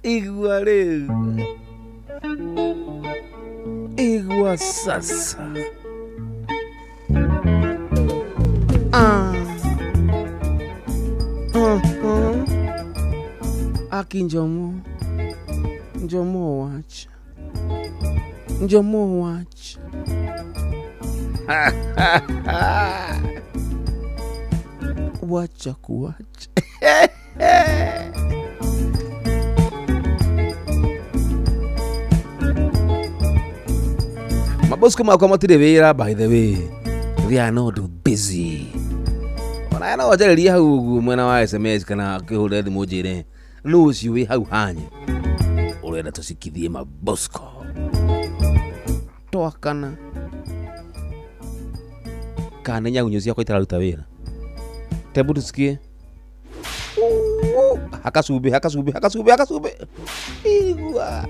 Igwa leo. Igwa sasa. Aki njomo. Njomo wacha. Njomo wacha. Wacha kuwacha. Mabosco makwa matire wira by the way. We are not busy. Ona ana wajarĩria hau mwena wa SMS kana kĩhũre thimũ njĩre no ũcio wĩ hau hanye ũrenda tũcikithie Mabosco twakana kana nyagunyo ciakwa itararuta wĩra Tebu tusikie. Hakasube. Igwa.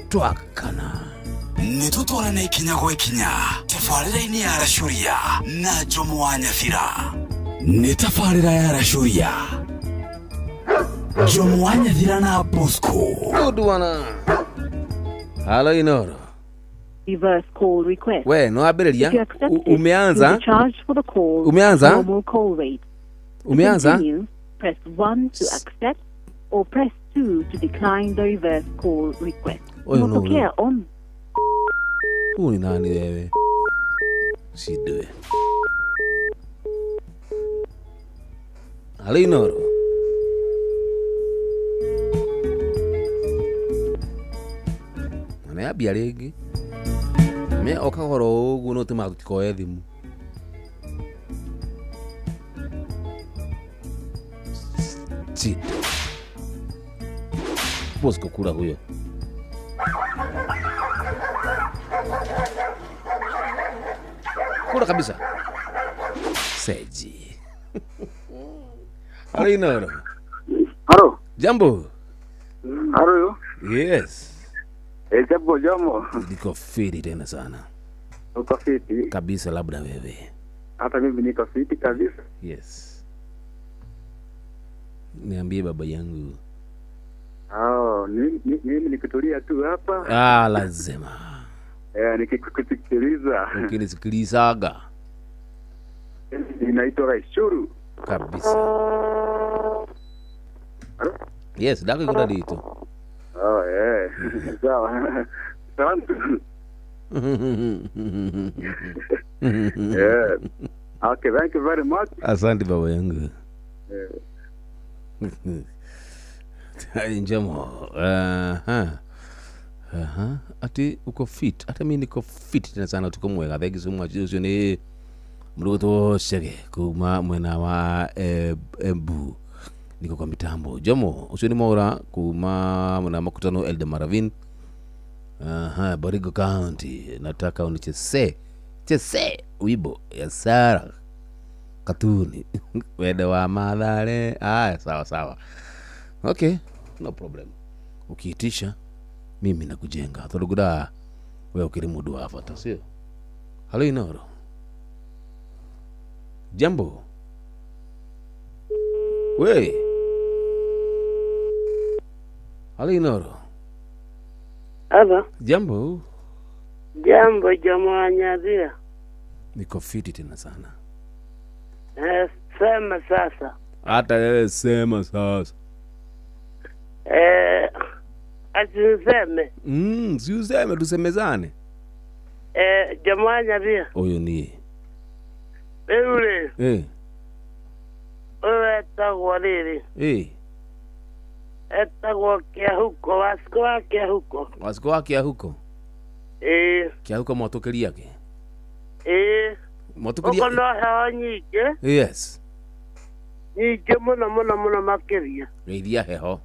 Twakana. Nitutwarane ikinya gwa ikinya tabarĩra-inĩ ya Aracũria na Jomo wa Nyathira. Nĩ tabarĩra ya Aracũria, Jomo wa Nyathira na Bosco. Good one. Hello Inoro. Reverse call request. We no abereria umeanza press 1 to accept or press 2 to decline the reverse call request. Unapokea on. Huyu ni nani wewe? Sidwe. Hello Inoro. Mane abia rĩngĩ. Me okagoro ũguo no tuma tikoe thimu. Si. Bosco kula huyo. Kula kabisa. Seji. Halo Inoro. Halo. Jambo. Halo. Yes. Jambo. Niko fiti tena sana. Uko fiti? Kabisa, labda wewe. Hata mimi niko fiti kabisa. Yes. Niambie baba yangu. Mimi nikitulia tu hapa. Lazima. Nikikusikiliza. Ukinisikilizaga. Inaitwa Raishuru. Kabisa. Yes, dako iko dito. Sawa. Okay, thank you very much. Asante baba yangu. Njema. Ati uko fit. Hata mimi niko fit tena sana, tuko mwega. Thank you so much. Ucio ni mruto shege kuma mwena wa Embu. Niko kwa mitambo. Jomo, ucio ni Maura kuma mwena makutano Elda Maravin. Baringo County. Nataka unichese wibo ya Sara Katuni. Wede wa Madhare. Sawa. Okay, no problem. Ukiitisha mimi nakujenga. Thuruguda wewe ukiri mudu hapa sio? Halo Inoro. Jambo. We. Halo Inoro. Aba. Jambo. Jomo wa Nyathira. Niko fiti tena sana. Sema sasa. Hata wewe sema sasa. Asiseme. Si useme, tusemezane. Jomo wa Nyathira. Oyo ni. Eule. Owe tagwa riri. Etagwa Kiahuko, Wasiko wa Kiahuko. Wasiko wa Kiahuko? Kiahuko mwatukiria ke? Mwatukiria? Uko no hewa nyingi? Yes. Nyingi muno makiria. Geithia heho.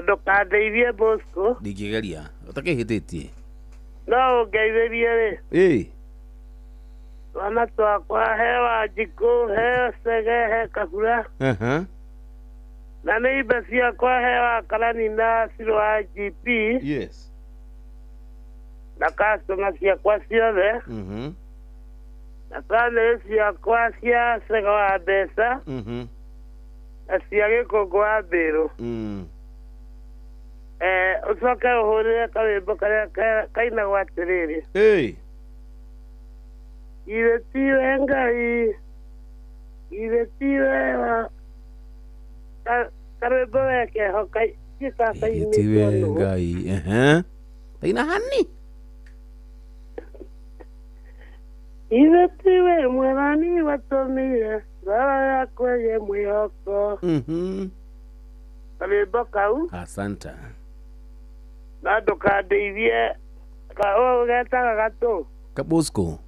Ndukandeithie Bosco. Ndingigeria. Utakihititie. No ngeithĩrie rĩ. Wana twakwa hewa njikũ, he Sege, he Kabura. Na nĩ indo ciakwa hewa Karani na Siro wa GP. Yes. Na customer ciakwa ciothe. Na bamĩrĩ ciakwa cia Sega wa Mbeca. Na cia Gĩkũngũ wa Mbĩrũ. Ucoke ũhũrĩre kawĩmbo karĩa kainagwo atĩrĩrĩ. Ithe tiwe Ngai, ithe tiwe wa karwĩmbo wekeho gĩkaka-inĩ tiwe Ngai. Kaina hani? Ithe tiwe Mwathani watũmire ngoro yakwa ye mwĩhoko. Kawĩmbo kau. Asante. Na ndũkandeithie getaga Gatũ. Bosco.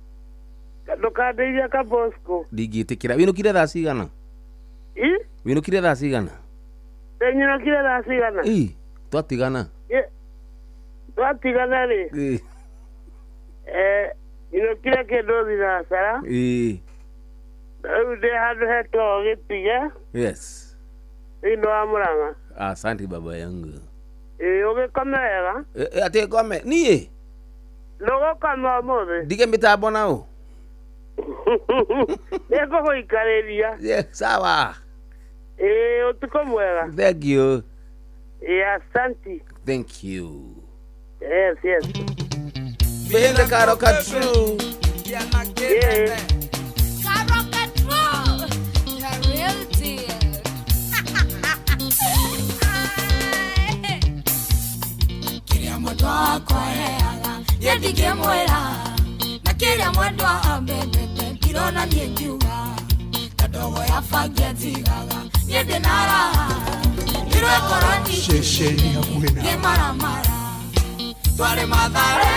Ndukandeithia ka Bosco. Ndingĩtĩkĩra. Winũkire thaa cigana? Winũkire thaa cigana? Nyinũkire thaa cigana? Twatigana. Twatigana rĩ? Nyinũkire kĩndũ thinacara. Rĩu ndĩ handũ hetwo Gĩtiga. Yes. Thĩinĩ wa Mũrang'a. Asante baba yangu. Ũgĩkome wega? Atĩ ngome niĩ? Ndũgũkoma ũmũthĩ? Ndige mĩtambo naũ. Nĩngũgũikarĩria. Sawa. Ũtukũ mwega. Thank you. Asante. Thank you. Yes. Being the Karoka true. Yeah. Karoka true. The real deal. Kiria mũndũ wakwa heaga yendingĩmwĩra na kĩrĩa mwendwa ambendete ndirona niĩ ngiuga na ndogo ya bangi atigaga niĩ ndĩna raha irwekoroni nĩ maramara twarĩ Mathare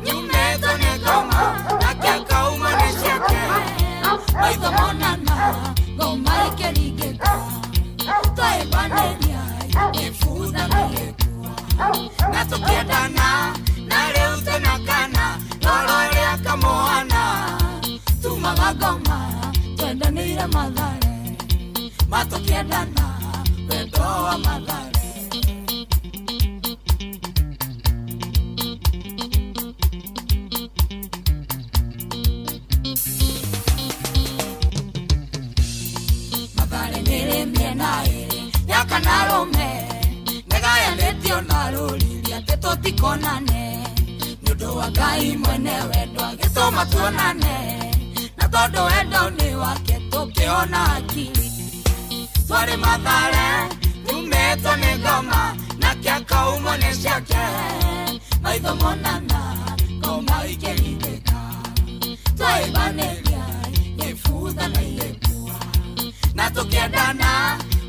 nyumĩtwo nĩ ngoma nake kauma nĩ ciake maitho monana ngoma ĩkĩringĩka twaibanĩria ĩbutha na ĩkua na tũkĩendana na rĩu tũnakana roro rĩa kamũhana tumaga ngoma twendanĩire Mathare matũkĩendana wendo wa Mathare. Mathare nĩrĩ mĩena ĩrĩ ya Kanarume negayanĩtio na rũriri atĩ tũtikonane nĩũndũ wa Ngai mwene wendo agĩtũma tuonane na tondũ wendo nĩ wake tũkĩona akiri twarĩ Mathare nyumĩtwo nĩ ngoma nake akauma nĩ ciake maitho monana ngoma ikĩringĩka twaibanĩria ĩbutha na ĩkua na tũkĩendana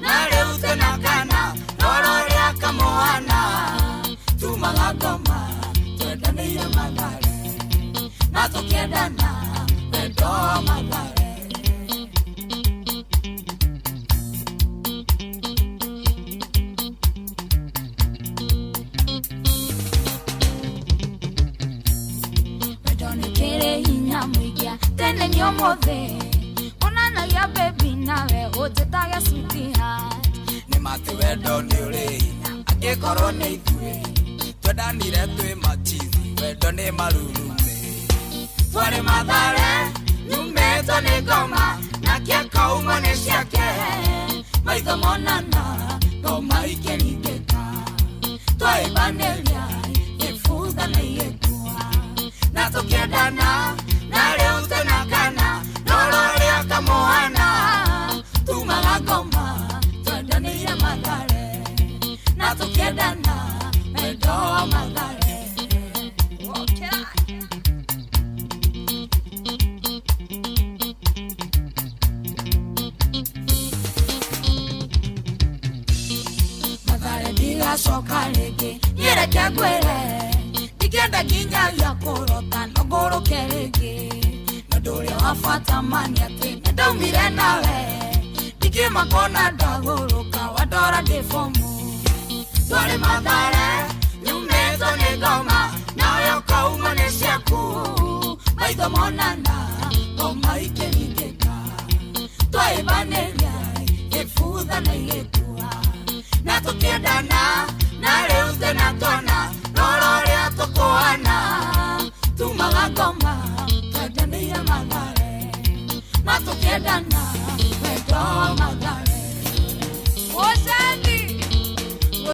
na rĩu tũnakana roro rĩa kamũhana tumaga ngoma twendanĩire Mathare na tũkĩendana wendo wa Mathare. Wendo nĩ kĩrĩ hinya mũingĩ tene nĩ ũmũthĩ onanagia baby nawe ũnjĩtage sweetheart nĩ matĩ wendo nĩ ũrĩ hinya angĩkorwo nĩ ithuĩ twendanire twĩ machizi wendo nĩ marurume twarĩ Mathare nyumĩtwo nĩ ngoma nake akauma nĩ ciake maitho monana ngoma ikĩringĩka twaibanĩria ĩbutha na ĩkua na tũkĩendana na rĩu tũnakana roro rĩa kamũhana tumaga ngoma twendanĩire Mathare na tũkĩendana wendo wa Mathare. Mathare ndigacoka rĩngĩ nyereke ngwĩre ndingĩenda nginyagia kũrota no ngũrũke rĩngĩ na ndũrĩa wa bata mani atĩ nĩndaumire nawe ndingĩmakona ndagũrũka wandora ndĩ bomu twarĩ Mathare nyumĩtwo nĩ ngoma nawe ũkauma nĩ ciaku maitho monana ngoma ikĩringĩka twaibanĩria ĩbutha na ĩkua na tũkĩendana na rĩu tũnatona roro rĩa tũkũhana tumaga ngoma twendanĩire Mathare na tũkĩendana wendo wa Mathare.